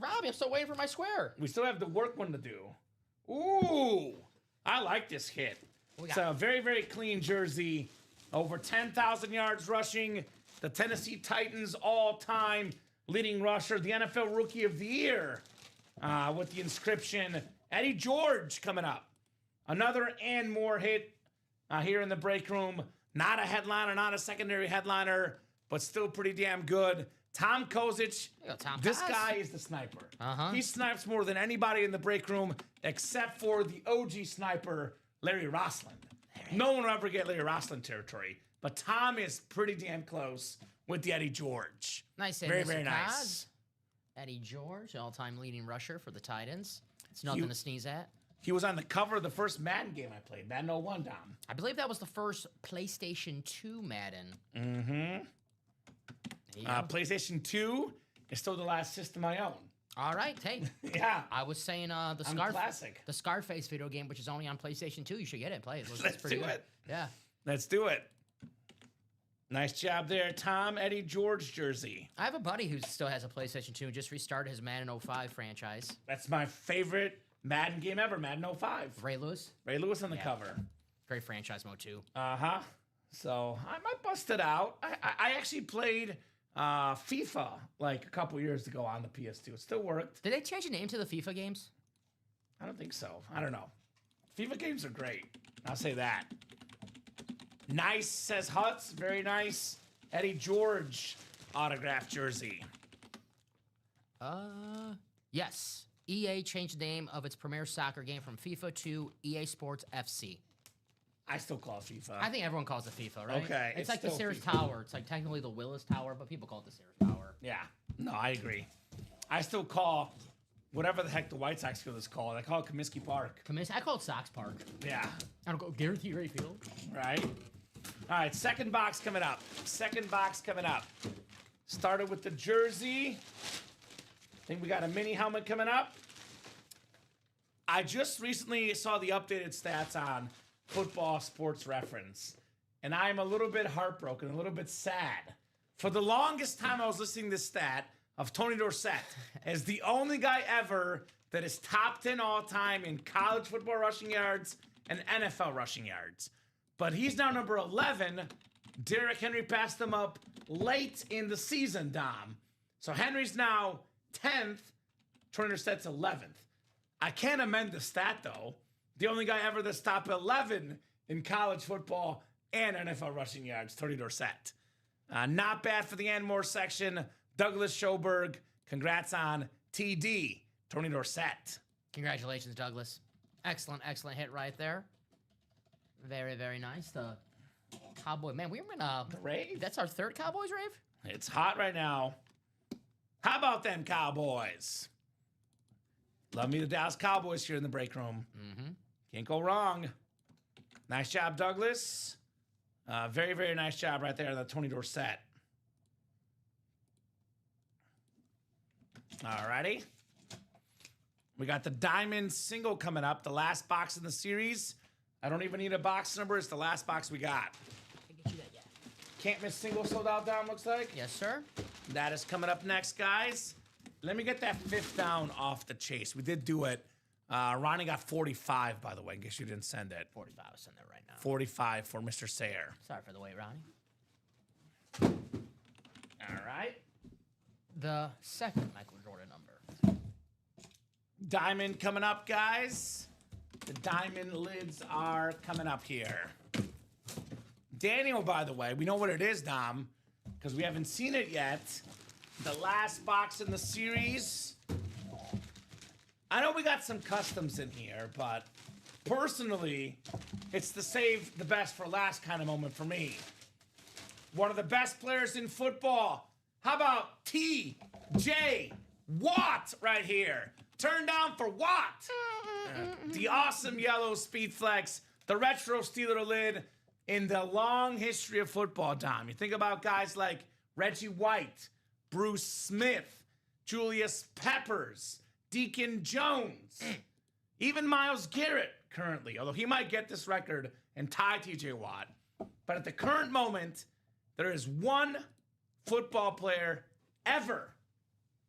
Robbie, I'm still waiting for my square. We still have the work one to do. Ooh, I like this hit. It's a very, very clean jersey. Over 10,000 yards rushing. The Tennessee Titans all-time leading rusher. The NFL Rookie of the Year with the inscription. Eddie George coming up. Another and more hit here in the break room. Not a headliner, not a secondary headliner, but still pretty damn good. Tom Kozic, this guy is the sniper. He snipes more than anybody in the break room except for the OG sniper, Larry Rossland. No one will ever get Larry Rossland territory, but Tom is pretty damn close with the Eddie George. Nice. Very, very nice. Eddie George, all-time leading rusher for the Titans. It's nothing to sneeze at. He was on the cover of the first Madden game I played, Madden 01, Dom. I believe that was the first PlayStation 2 Madden. PlayStation 2 is still the last system I own. All right, hey. Yeah. I was saying the Scarface video game, which is only on PlayStation 2. You should get it and play it. Let's do it. Yeah. Let's do it. Nice job there, Tom. Eddie George jersey. I have a buddy who still has a PlayStation 2 and just restarted his Madden 05 franchise. That's my favorite Madden game ever, Madden 05. Ray Lewis? Ray Lewis on the cover. Great franchise mode, too. So I might bust it out. I actually played FIFA like a couple years ago on the PS2. It still worked. Did they change the name to the FIFA games? I don't think so. I don't know. FIFA games are great. I'll say that. Nice, says Hutz. Very nice. Eddie George autographed jersey. Yes. EA changed the name of its premier soccer game from FIFA to EA Sports FC. I still call it FIFA. I think everyone calls it FIFA, right? Okay. It's like the Sears Tower. It's like technically the Willis Tower, but people call it the Sears Tower. Yeah. No, I agree. I still call whatever the heck the White Sox field is called. I call it Comiskey Park. I call it Sox Park. Yeah. I don't go Guaranteed Rate Field. Right. All right, second box coming up. Started with the jersey. I think we got a mini helmet coming up. I just recently saw the updated stats on Football Sports Reference, and I'm a little bit heartbroken, a little bit sad. For the longest time, I was listening to this stat of Tony Dorsett as the only guy ever that is top 10 all time in college football rushing yards and NFL rushing yards. But he's now number 11. Derrick Henry passed him up late in the season, Dom. So Henry's now 10th. Tony Dorsett's 11th. I can't amend the stat, though. The only guy ever that's top 11 in college football and NFL rushing yards, Tony Dorsett. Not bad for the Anmore section. Douglas Schoberg, congrats on TD, Tony Dorsett. Congratulations, Douglas. Excellent hit right there. Very, very nice. The Cowboy, man, we were in The rave? that's our third Cowboys rave? It's hot right now. How about them Cowboys? Love me the Dallas Cowboys here in the break room. Mm-hmm. Can't go wrong. Nice job, Douglas. Very, very nice job right there, the Tony Dorsett. Alrighty. We got the Diamond single coming up, the last box in the series. I don't even need a box number. It's the last box we got. I get you that, yeah. Can't miss single sold out down, looks like. Yes, sir. That is coming up next, guys. Let me get that fifth down off the chase. We did do it. Ronnie got 45, by the way, in case you didn't send it. 45 is in there right now. 45 for Mr. Sayer. Sorry for the wait, Ronnie. All right. The second Michael Jordan number. Diamond coming up, guys. The diamond lids are coming up here. Daniel, by the way, we know what it is, Dom, because we haven't seen it yet. The last box in the series. I know we got some customs in here, but personally, it's the save the best for last kind of moment for me. One of the best players in football. How about T.J. Watt right here? Turn down for Watt. The awesome yellow speed flex, the retro Steeler lid in the long history of football, Dom. You think about guys like Reggie White, Bruce Smith, Julius Peppers, Deacon Jones, even Myles Garrett currently, although he might get this record and tie TJ Watt. But at the current moment, there is one football player ever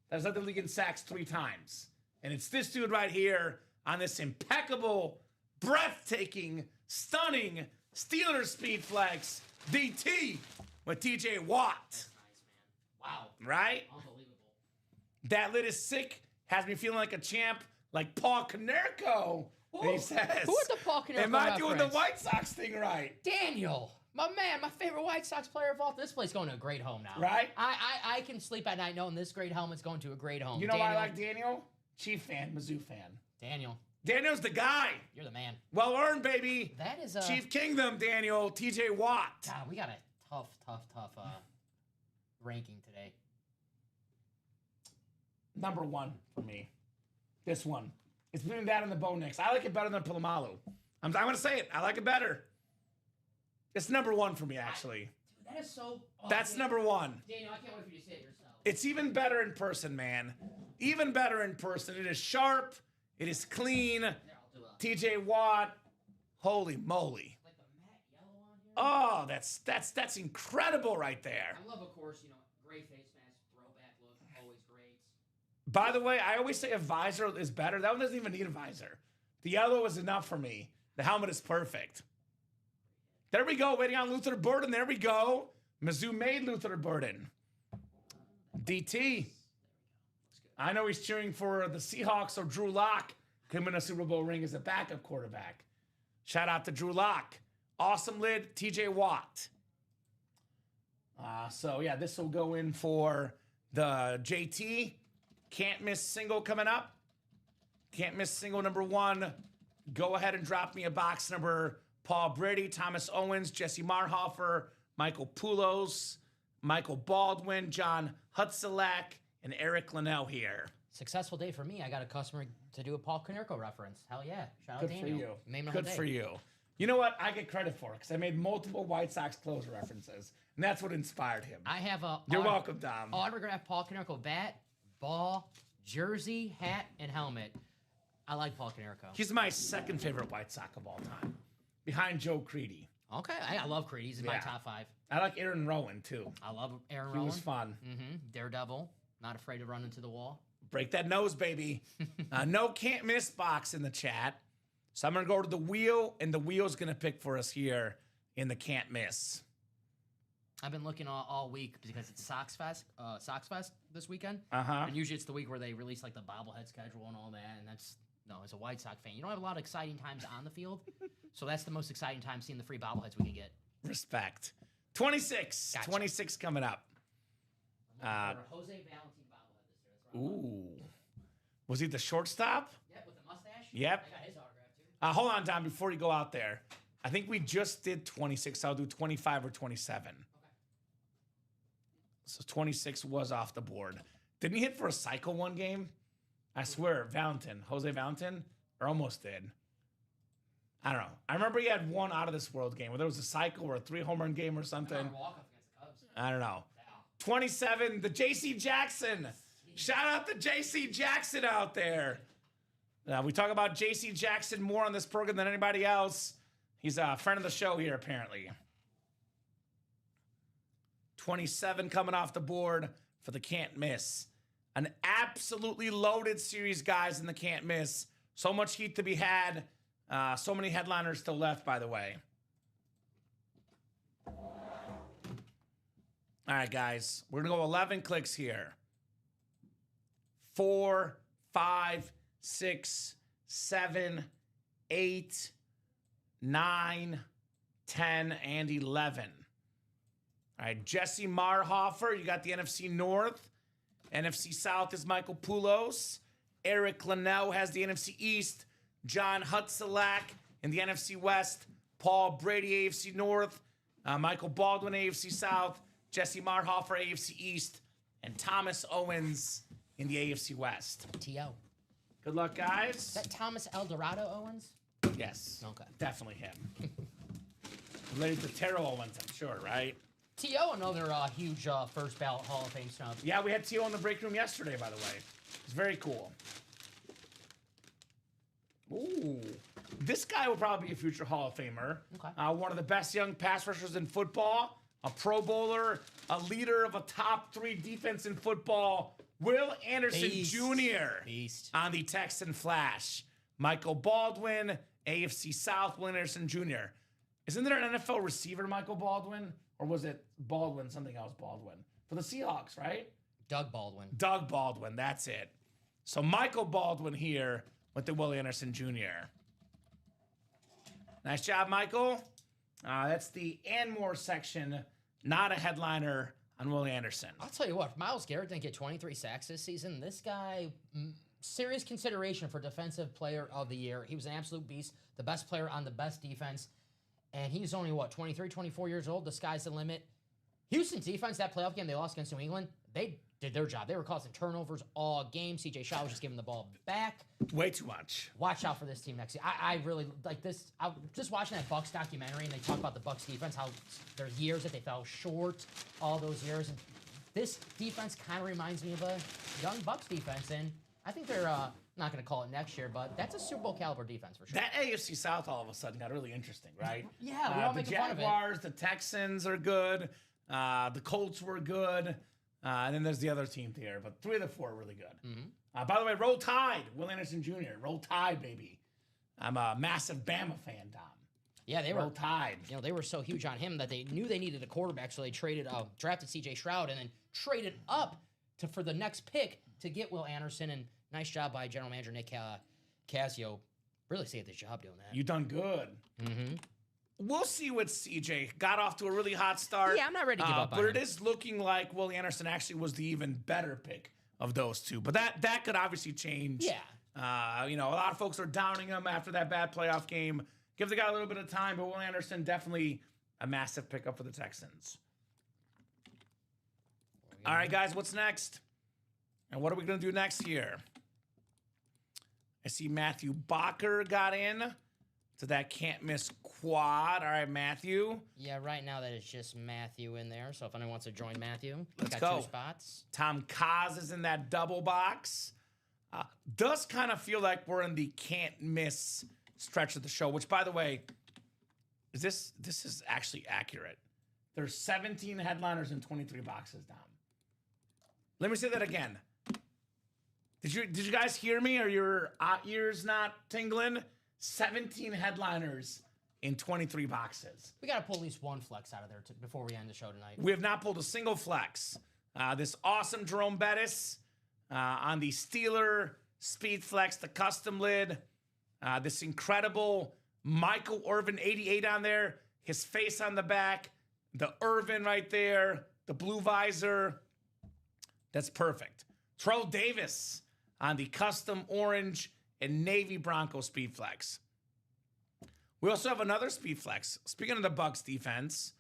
that has led the league in sacks 3 times. And it's this dude right here on this impeccable, breathtaking, stunning Steelers speed flex DT with TJ Watt. Nice, man. Wow. Right? Unbelievable. That lid is sick. Has me feeling like a champ, like Paul Konerko. He says. Who is the Paul Konerko Am I doing the reference? White Sox thing right? Daniel. My man, my favorite White Sox player of all. This place going to a great home now. Right? I can sleep at night knowing this great helmet's going to a great home. You know Daniel, why I like Daniel? Chief fan, Mizzou fan. Daniel, Daniel's the guy. you're the man. Well earned, baby. That is a Chief Kingdom, Daniel. TJ Watt. God, we got a tough ranking today. Number 1 for me. This one. It's between that and the Bo Nix. I like it better than Palomalu. I'm going to say it. I like it better. It's number 1 for me, actually. Dude, that is so. Oh, That's Daniel, number 1. Daniel, I can't wait for you to say it yourself. It's even better in person, man. Even better in person. It is sharp. It is clean. There, I'll do a. TJ Watt. Holy moly. Like the matte yellow on here. Oh, that's incredible right there. I love, of course, gray face mask, throwback look, always great. By the way, I always say a visor is better. That one doesn't even need a visor. The yellow is enough for me. The helmet is perfect. There we go. Waiting on Luther Burden. There we go. Mizzou made Luther Burden. DT. I know he's cheering for the Seahawks, so Drew Lock can win a Super Bowl ring as a backup quarterback. Shout out to Drew Lock. Awesome lid, TJ Watt. So, yeah, this will go in for the JT. Can't miss single coming up. Can't miss single number 1. Go ahead and drop me a box number. Paul Brady, Thomas Owens, Jesse Marhofer, Michael Poulos, Michael Baldwin, John Hutzelak, and Eric Linnell here. Successful day for me. I got a customer to do a Paul Konerko reference. Hell yeah. Shout out Good Daniel. for you. Made my whole Good day. for you. You know what? I get credit for it because I made multiple White Sox closer references. And that's what inspired him. I have a. You're welcome, Dom. Autographed Paul Konerko bat, ball, jersey, hat, and helmet. I like Paul Konerko. He's my second favorite White Sox of all time, behind Joe Crede. Okay, I love Creed. He's in my top 5. I like Aaron Rowan, too. I love Aaron He Rowan. was fun. Daredevil. Not afraid to run into the wall. Break that nose, baby. No can't miss box in the chat. So I'm going to go to the wheel, and the wheel's going to pick for us here in the can't miss. I've been looking all week because it's Sox Fest this weekend. Uh-huh. And usually it's the week where they release like the bobblehead schedule and all that. And that's, no, as a White Sox fan, you don't have a lot of exciting times on the field. So that's the most exciting time, seeing the free bobbleheads we can get. Respect. 26. Gotcha. 26 coming up. For a Jose Valentin bobblehead this year. That's what I want. Ooh. Was he the shortstop? Yep, with the mustache. Yep. I got his autograph too. Hold on, Don, before you go out there. I think we just did 26. I'll do 25 or 27. Okay. So 26 was off the board. Didn't he hit for a cycle one game? I swear, Jose Valentin, or almost did. I don't know. I remember he had one out of this world game where there was a cycle or a 3-home run game or something. Walk-off against the Cubs. I don't know. 27, the J.C. Jackson. Shout out to J.C. Jackson out there. We talk about J.C. Jackson more on this program than anybody else. He's a friend of the show here, apparently. 27 coming off the board for the can't miss. An absolutely loaded series, guys, in the can't miss. So much heat to be had. So many headliners still left, by the way. All right, guys. We're going to go 11 clicks here. 4, 5, 6, 7, 8, 9, 10, and 11. All right, Jesse Marhofer, you got the NFC North. NFC South is Michael Poulos. Eric Linnell has the NFC East. John Hutzelak in the NFC West. Paul Brady, AFC North. Michael Baldwin, AFC South. Jesse Marhofer, AFC East. And Thomas Owens in the AFC West. T.O. Good luck, guys. Is that Thomas Eldorado Owens? Yes. Okay. Definitely him. Related to Terrell Owens, I'm sure, right? T.O., another huge first ballot Hall of Fame snub. Yeah, we had T.O. in the break room yesterday, by the way. It's very cool. Ooh. This guy will probably be a future Hall of Famer. Okay. One of the best young pass rushers in football. A Pro Bowler. A leader of a top 3 defense in football. Will Anderson Jr. Beast. On the Texan Flash. Michael Baldwin, AFC South, Will Anderson Jr. Isn't there an NFL receiver, Michael Baldwin? Or was it Baldwin, something else Baldwin? For the Seahawks, right? Doug Baldwin. Doug Baldwin, that's it. So Michael Baldwin here with the Will Anderson Jr. Nice job, Michael. That's the and more section, not a headliner on Will Anderson. I'll tell you what, if Myles Garrett didn't get 23 sacks this season, this guy, serious consideration for Defensive Player of the Year. He was an absolute beast, the best player on the best defense. And he's only, 23, 24 years old. The sky's the limit. Houston's defense, that playoff game they lost against New England, they did their job. They were causing turnovers all game. C.J. Stroud was just giving the ball back. Way too much. Watch out for this team next year. I really like this. I was just watching that Bucs documentary, and they talk about the Bucs defense, how there's years that they fell short, all those years. And this defense kind of reminds me of a young Bucs defense, and I think they're not going to call it next year, but that's a Super Bowl caliber defense for sure. That AFC South all of a sudden got really interesting, right? Yeah, we all the making fun of it. Jaguars, the Texans are good. The Colts were good. And then there's the other team there, but 3 of the 4 are really good. Mm-hmm. By the way, Roll Tide, Will Anderson Jr. Roll Tide, baby. I'm a massive Bama fan, Tom. Yeah, they Roll were. Tide. You know, they were so huge on him that they knew they needed a quarterback, so they drafted C.J. Stroud, and then traded up for the next pick to get Will Anderson. And nice job by General Manager Nick Casio. Really saved his job doing that. You done good. Mm-hmm. We'll see what CJ got off to a really hot start. Yeah, I'm not ready to give up on but him. it is looking like Will Anderson actually was the even better pick of those two. But that could obviously change. Yeah. A lot of folks are downing him after that bad playoff game. Give the guy a little bit of time, but Will Anderson definitely a massive pickup for the Texans. All right, guys, what's next? And what are we going to do next here? I see Matthew Bacher got in. to that can't miss quad. All right, Matthew. Yeah, right now that is just Matthew in there. So if anyone wants to join Matthew, Let's got go. 2 spots. Tom Kaz is in that double box. Does kind of feel like we're in the can't miss stretch of the show, which, by the way, this is actually accurate. There's 17 headliners and 23 boxes, Dom. Let me say that again. Did you guys hear me? Are your ears not tingling? 17 headliners in 23 boxes. We got to pull at least one flex out of there before we end the show tonight. We have not pulled a single flex. This awesome Jerome Bettis on the Steeler Speed Flex, the custom lid. This incredible Michael Irvin 88 on there. His face on the back. The Irvin right there. The blue visor. That's perfect. Terrell Davis on the custom orange and navy Bronco Speed Flex. We also have another Speed Flex. Speaking of the Bucs defense,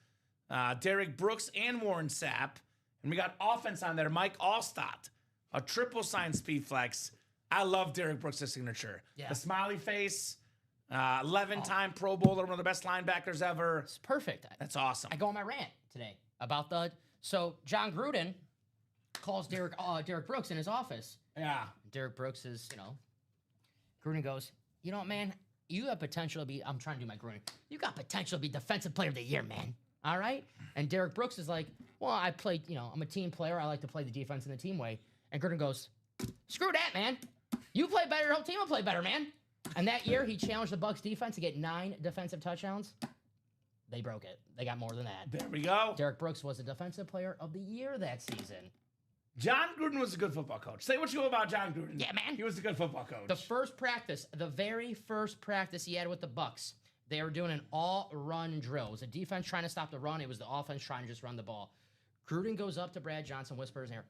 Derek Brooks and Warren Sapp. And we got offense on there, Mike Allstott, a triple sign Speed Flex. I love Derek Brooks' signature. Yeah. The smiley face, 11-time Pro Bowler, one of the best linebackers ever. It's perfect. That's awesome. I go on my rant today about so John Gruden calls Derek Brooks in his office. Yeah. Derek Brooks is, Gruden goes, you know what, man? You have potential to be, I'm trying to do my Gruden. You got potential to be Defensive Player of the Year, man. All right? And Derek Brooks is like, well, I played, I'm a team player. I like to play the defense in the team way. And Gruden goes, screw that, man. You play better, your whole team will play better, man. And that year, he challenged the Bucs defense to get 9 defensive touchdowns. They broke it. They got more than that. There we go. Derek Brooks was the Defensive Player of the Year that season. John Gruden was a good football coach. Say what you will about John Gruden. Yeah, man. He was a good football coach. The very first practice he had with the Bucs, they were doing an all-run drill. It was the defense trying to stop the run. It was the offense trying to just run the ball. Gruden goes up to Brad Johnson, whispers in there,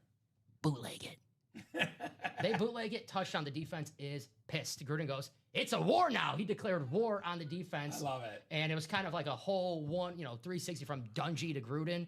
bootleg it. They bootleg it, touchdown. The defense is pissed. Gruden goes, it's a war now. He declared war on the defense. I love it. And it was kind of like a whole 360 from Dungy to Gruden.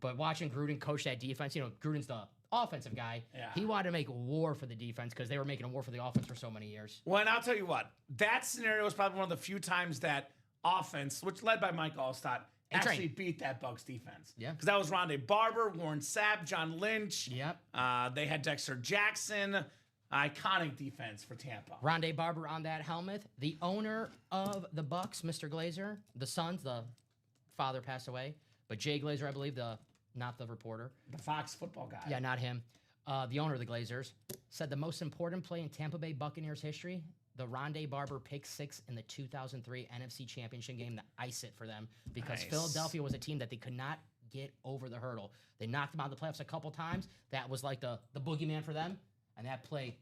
But watching Gruden coach that defense, Gruden's the offensive guy. Yeah. He wanted to make war for the defense because they were making a war for the offense for so many years. Well, and I'll tell you what, that scenario was probably one of the few times that offense, which led by Mike Allstott, actually beat that Bucs defense. Yeah. Because that was Rondé Barber, Warren Sapp, John Lynch. Yep. They had Dexter Jackson. Iconic defense for Tampa. Rondé Barber on that helmet. The owner of the Bucs, Mr. Glazer, the father passed away, but Jay Glazer, I believe, not the reporter. The Fox football guy. Yeah, not him. The owner of the Glazers said the most important play in Tampa Bay Buccaneers history, the Rondé Barber pick 6 in the 2003 NFC Championship game to ice it for them because Philadelphia was a team that they could not get over the hurdle. They knocked them out of the playoffs a couple times. That was like the boogeyman for them, and that play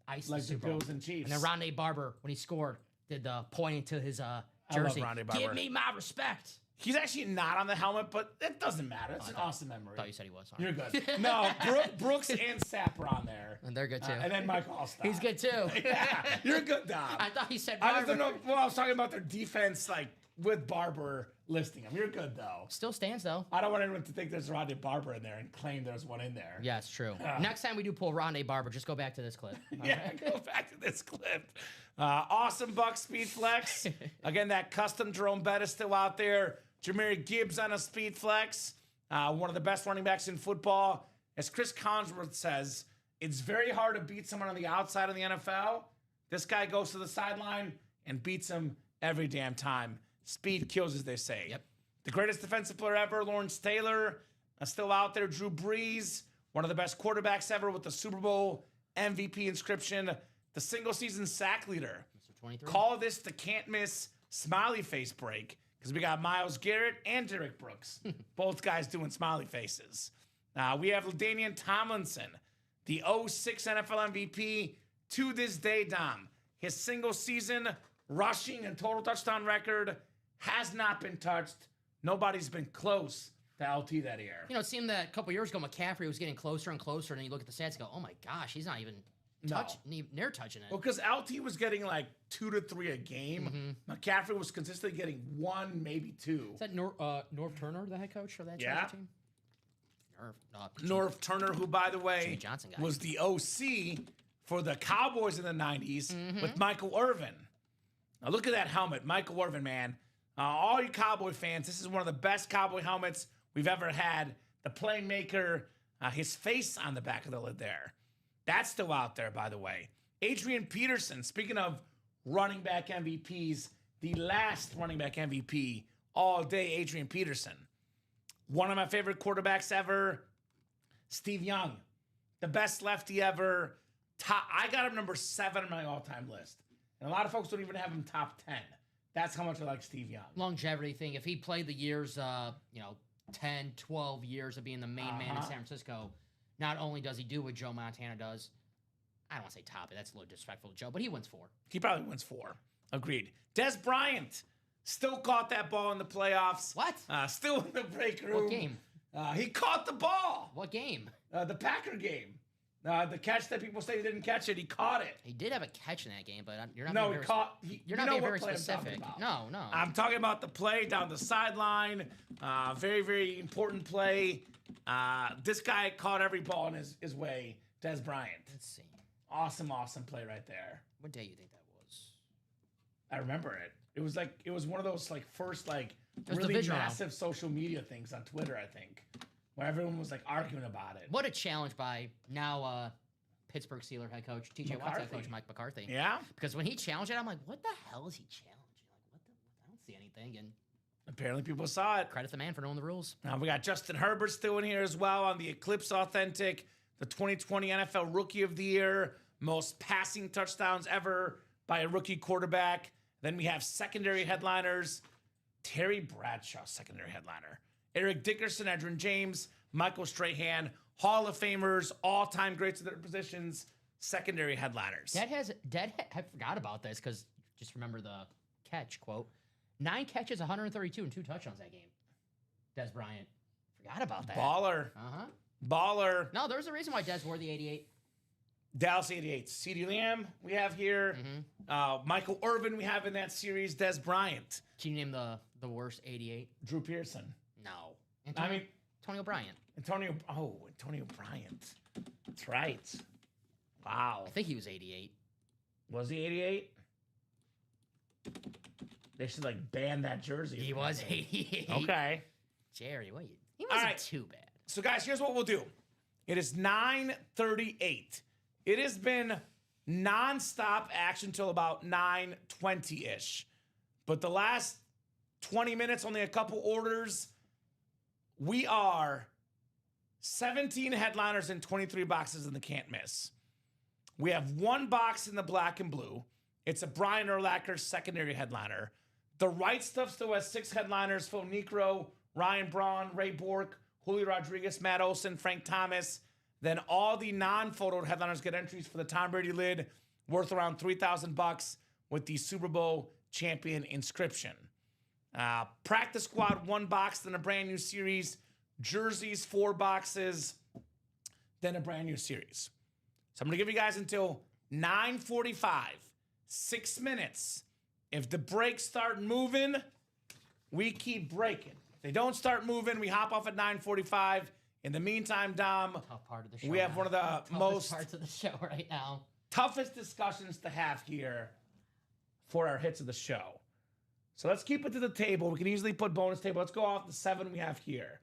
iced like the Super Bowl. Bills and Chiefs. And then Rondé Barber, when he scored, did the pointing to his jersey. I love Rondé Barber. Give me my respect. He's actually not on the helmet, but it doesn't matter. It's an awesome memory. I thought you said he was. Sorry. You're good. No, Brooks and Sapp are on there. And they're good too. And then Mike Allstott. He's good too. Yeah, you're good, Dom. I thought he said I Barber. just don't know. Well, I was talking about their defense, like with Barber listing him. You're good though. Still stands though. I don't want anyone to think there's Rondé Barber in there and claim there's one in there. Yeah, it's true. Next time we do pull Rondé Barber, just go back to this clip. Yeah, go back to this clip. Awesome Bucs Speed Flex. Again, that custom Jerome Bettis still out there. Jahmyr Gibbs on a Speed Flex. One of the best running backs in football. As Chris Collinsworth says, it's very hard to beat someone on the outside of the NFL. This guy goes to the sideline and beats him every damn time. Speed kills, as they say. Yep. The greatest defensive player ever, Lawrence Taylor, still out there. Drew Brees, one of the best quarterbacks ever with the Super Bowl MVP inscription. The single-season sack leader. Mr. 23. Call this the can't-miss smiley face break because we got Myles Garrett and Derek Brooks, both guys doing smiley faces. We have LaDainian Tomlinson, the 06 NFL MVP to this day, Dom. His single-season rushing and total touchdown record has not been touched. Nobody's been close to LT that year. It seemed that a couple years ago, McCaffrey was getting closer and closer, and then you look at the stats and go, oh my gosh, he's not even near touching it. Well, because LT was getting like 2 to 3 a game. McCaffrey was consistently getting 1, maybe 2. Is that Norv Turner, the head coach for that Charger team? Norv Turner, who, by the way, Johnson guy. was the OC for the Cowboys in the 90s with Michael Irvin. Now look at that helmet. Michael Irvin, man. All you Cowboy fans, this is one of the best Cowboy helmets we've ever had. The playmaker, his face on the back of the lid there. That's still out there, by the way. Adrian Peterson, speaking of running back MVPs, the last running back MVP all day, Adrian Peterson. One of my favorite quarterbacks ever, Steve Young. The best lefty ever. I got him number 7 on my all-time list. And a lot of folks don't even have him top 10. That's how much I like Steve Young. Longevity thing. If he played the years, 10, 12 years of being the main man in San Francisco, not only does he do what Joe Montana does, I don't want to say top it. That's a little disrespectful to Joe, but he wins 4. He probably wins 4. Agreed. Des Bryant still caught that ball in the playoffs. What? Still in the break room. What game? He caught the ball. What game? The Packer game. The catch that people say he didn't catch it, he caught it. He did have a catch in that game, but you're not. No, being he very caught. You're not being very specific. No. I'm talking about the play down the sideline. Very, very important play. This guy caught every ball in his way. Des Bryant. Let's see. Awesome play right there. What day you think that was? I remember it. It was one of those first was really divisional. massive social media things on Twitter, I think, where everyone was arguing about it. What a challenge by now Pittsburgh Steelers head coach TJ Watt's head coach Mike McCarthy. Yeah. Because when he challenged it, I'm like, what the hell is he challenging? I don't see anything. And Apparently people saw it. credit the man for knowing the rules. We got Justin Herbert still in here as well on the Eclipse Authentic, the 2020 NFL Rookie of the Year, most passing touchdowns ever by a rookie quarterback. Then we have secondary headliners, Terry Bradshaw, secondary headliner, Eric Dickerson, Edgerrin James, Michael Strahan, Hall of Famers, all-time greats of their positions, secondary headliners. I forgot about this because just remember the catch quote. 9 catches, 132, and 2 touchdowns that game. Des Bryant. Forgot about that. Baller. Baller. No, there's a reason why Des wore the 88. Dallas 88. CeeDee Lamb we have here. Michael Irvin we have in that series. Des Bryant. Can you name the worst 88? Drew Pearson. No. Antonio Bryant. Antonio Bryant. That's right. Wow. I think he was 88. Was he 88? They should ban that jersey. He was 88. Okay. Jerry, he wasn't too bad. So guys, here's what we'll do. It is 9:38. It has been nonstop action till about 9:20-ish. But the last 20 minutes, only a couple orders. We are 17 headliners and 23 boxes in the can't miss. We have 1 box in the black and blue. It's a Brian Urlacher secondary headliner. The Right Stuff still has 6 headliners: Phil Necro, Ryan Braun, Ray Bork, Julio Rodriguez, Matt Olson, Frank Thomas. Then all the non-photoed headliners get entries for the Tom Brady lid, worth around $3,000 with the Super Bowl champion inscription. Practice squad 1 box, then a brand new series. Jerseys 4 boxes, then a brand new series. So I'm gonna give you guys until 9:45, 6 minutes. If the brakes start moving, we keep breaking. If they don't start moving, we hop off at 9:45. In the meantime, Dom, Tough part of the show. we have one of the most parts of the show right now. toughest discussions to have here for our hits of the show. So let's keep it to the table. We can easily put bonus table. Let's go off the 7 we have here.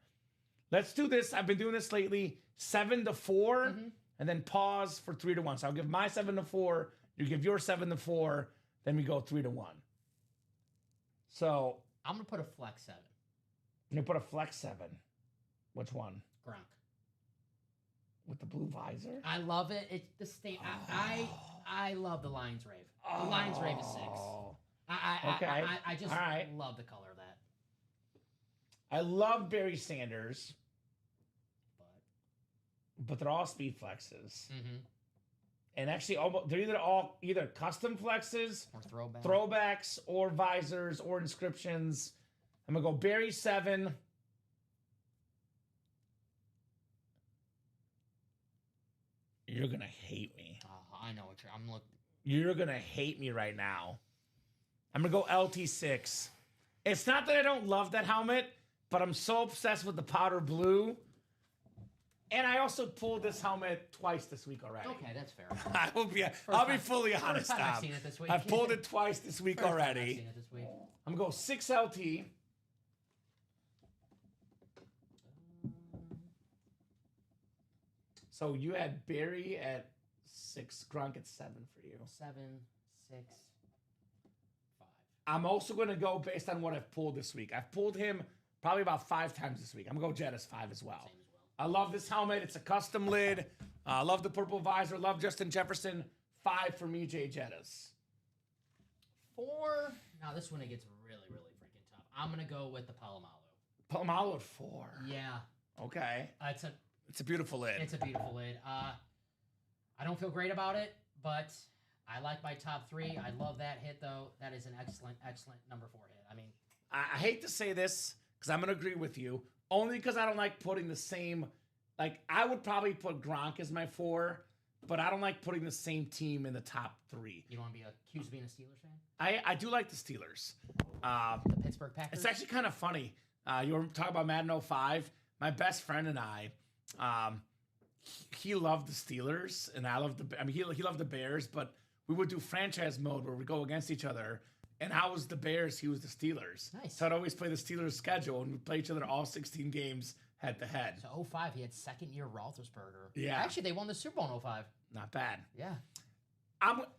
Let's do this. I've been doing this lately. 7-4, and then pause for 3-1. So I'll give my 7-4. You give your 7-4. Then we go 3-1. So I'm gonna put a flex 7. I'm gonna put a flex 7. Which one? Gronk. With the blue visor? I love it. It's the state. I love the Lions Rave. The Lions Rave is 6. I just love the color of that. I love Barry Sanders, but they're all speed flexes. And actually, they're either custom flexes, or throwbacks, or visors, or inscriptions. I'm gonna go Barry 7. You're gonna hate me. I know what I'm looking. You're gonna hate me right now. I'm gonna go LT6. It's not that I don't love that helmet, but I'm so obsessed with the powder blue And I also pulled this helmet twice this week already. Okay, that's fair. I'll be fully honest, time I've Tom. seen it this week. I've pulled it twice this week First time I've already. seen it this week. I'm going to go 6 LT. So you had Barry at 6, Gronk at 7 for you. 7, 6, 5. I'm also going to go based on what I've pulled this week. I've pulled him probably about 5 times this week. I'm going to go Jettis 5 as well. Same as well. I love this helmet. It's a custom lid. I love the purple visor. Love Justin Jefferson. 5 for me, Jay Jettis. 4. Now this one it gets really, really freaking tough. I'm gonna go with the Palomalu. Palomalu at 4. Yeah. Okay. It's a beautiful lid. a beautiful lid. I don't feel great about it, but I like my top 3. I love that hit though. That is an excellent, excellent number 4 hit. I mean, I hate to say this because I'm going to agree with you. Only because I don't like putting the same. Like, I would probably put Gronk as my 4, but I don't like putting the same team in the top 3. you don't want to be accused of being a Steelers fan? I do like the Steelers. The Pittsburgh Packers? It's actually kind of funny. You were talking about Madden 05. My best friend and I, he loved the Steelers, and I loved he loved the Bears, but we would do franchise mode where we go against each other, and I was the Bears, he was the Steelers. Nice. So I'd always play the Steelers schedule, and we'd play each other all 16 games head to head. So 05, he had second-year Roethlisberger. Yeah. Actually, they won the Super Bowl in 05. Not bad. Yeah.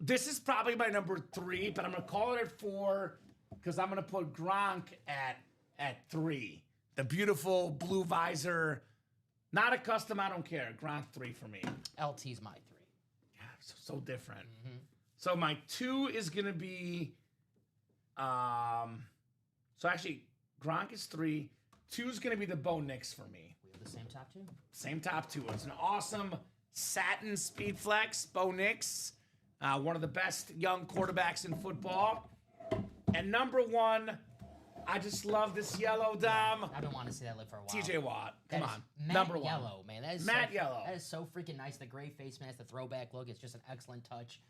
This is probably my number 3, but I'm going to call it at 4 because I'm going to put Gronk at 3. The beautiful blue visor. Not a custom, I don't care. Gronk 3 for me. LT's my 3. Yeah, so different. Mm-hmm. So my 2 is going to be... So actually, Gronk is 3. 2 is going to be the Bo Nix for me. We have the same top 2? Same top 2. It's an awesome satin speed flex, Bo Nix. One of the best young quarterbacks in football. And number 1, I just love this yellow, Dom. I've been wanting to see that live for a while. TJ Watt. Come on. Matte Number 1. yellow, man. That is Matte yellow. That is so freaking nice. The gray face mask, the throwback look. It's just an excellent touch.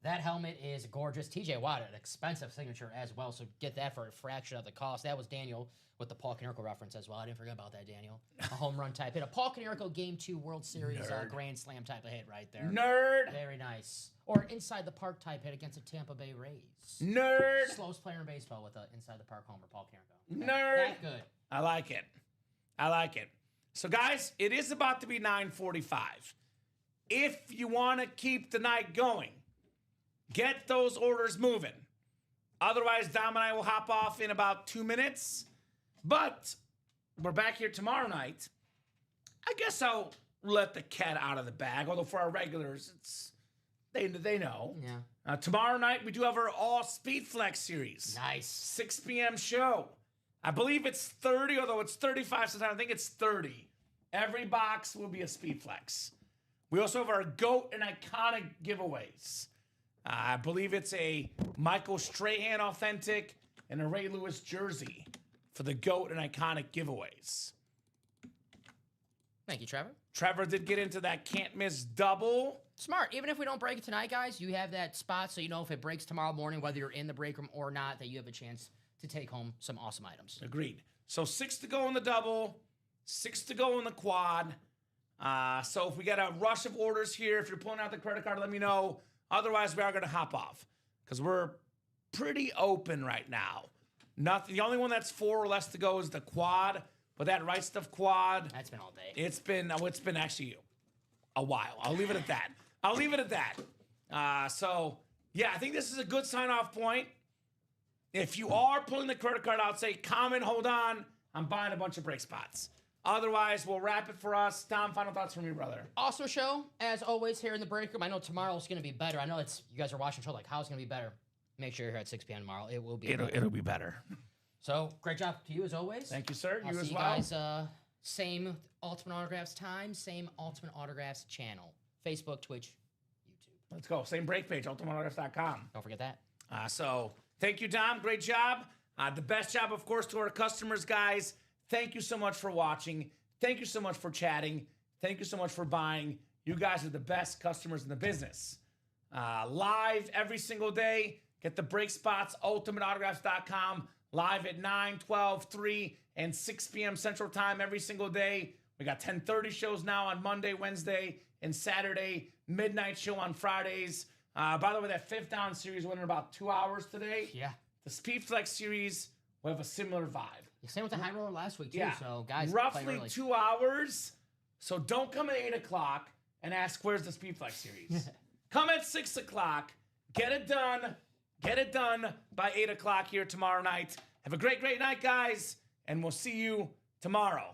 That helmet is gorgeous. TJ Watt, an expensive signature as well, so get that for a fraction of the cost. That was Daniel with the Paul Konerko reference as well. I didn't forget about that, Daniel. A home run type hit. A Paul Konerko Game 2 World Series Grand Slam type of hit right there. Nerd. Very nice. Or inside the park type hit against the Tampa Bay Rays. Nerd. Slowest player in baseball with an inside the park homer, Paul Konerko. Nerd. That good. I like it. So, guys, it is about to be 9:45. If you want to keep the night going, get those orders moving. Otherwise, Dom and I will hop off in about 2 minutes. But we're back here tomorrow night. I guess I'll let the cat out of the bag. Although for our regulars, they know. Yeah. Tomorrow night, we do have our All Speed Flex series. Nice. 6 p.m. show. I believe it's 30, although it's 35 sometimes. I think it's 30. Every box will be a Speed Flex. We also have our GOAT and Iconic giveaways. I believe it's a Michael Strahan authentic and a Ray Lewis jersey for the GOAT and Iconic giveaways. Thank you, Trevor. Trevor did get into that can't miss double. Smart. Even if we don't break it tonight, guys, you have that spot so you know if it breaks tomorrow morning, whether you're in the break room or not, that you have a chance to take home some awesome items. Agreed. So 6 to go in the double, 6 to go in the quad. So if we get a rush of orders here, if you're pulling out the credit card, let me know. Otherwise, we are going to hop off because we're pretty open right now. Nothing. The only one that's 4 or less to go is the quad, but that Right Stuff quad. That's been all day. It's been actually a while. I'll leave it at that. So yeah, I think this is a good sign-off point. If you are pulling the credit card out, say comment, hold on. I'm buying a bunch of break spots. Otherwise, we'll wrap it for us. Tom, final thoughts from you, brother. Awesome show, as always, here in the break room. I know tomorrow's going to be better. I know you guys are watching the show like, how's it going to be better? Make sure you're here at 6 p.m. tomorrow. It will be better. It'll be better. So, great job to you, as always. Thank you, sir. I'll You see as you well. guys, same Ultimate Autographs time, same Ultimate Autographs channel. Facebook, Twitch, YouTube. Let's go. Same break page, ultimateautographs.com. Don't forget that. So thank you, Dom. Great job. The best job, of course, to our customers, guys. Thank you so much for watching. Thank you so much for chatting. Thank you so much for buying. You guys are the best customers in the business. Live every single day. Get the break spots, ultimateautographs.com. Live at 9, 12, 3, and 6 p.m. Central Time every single day. We got 10:30 shows now on Monday, Wednesday, and Saturday. Midnight show on Fridays. By the way, that fifth down series went in about 2 hours today. Yeah. The Speed Flex series will have a similar vibe. Same with the high roller last week, too. Yeah. So, guys, play Roughly early. 2 hours. So don't come at 8 o'clock and ask, where's the Speed Flex series? Come at 6 o'clock. Get it done. Get it done by 8 o'clock here tomorrow night. Have a great, great night, guys. And we'll see you tomorrow.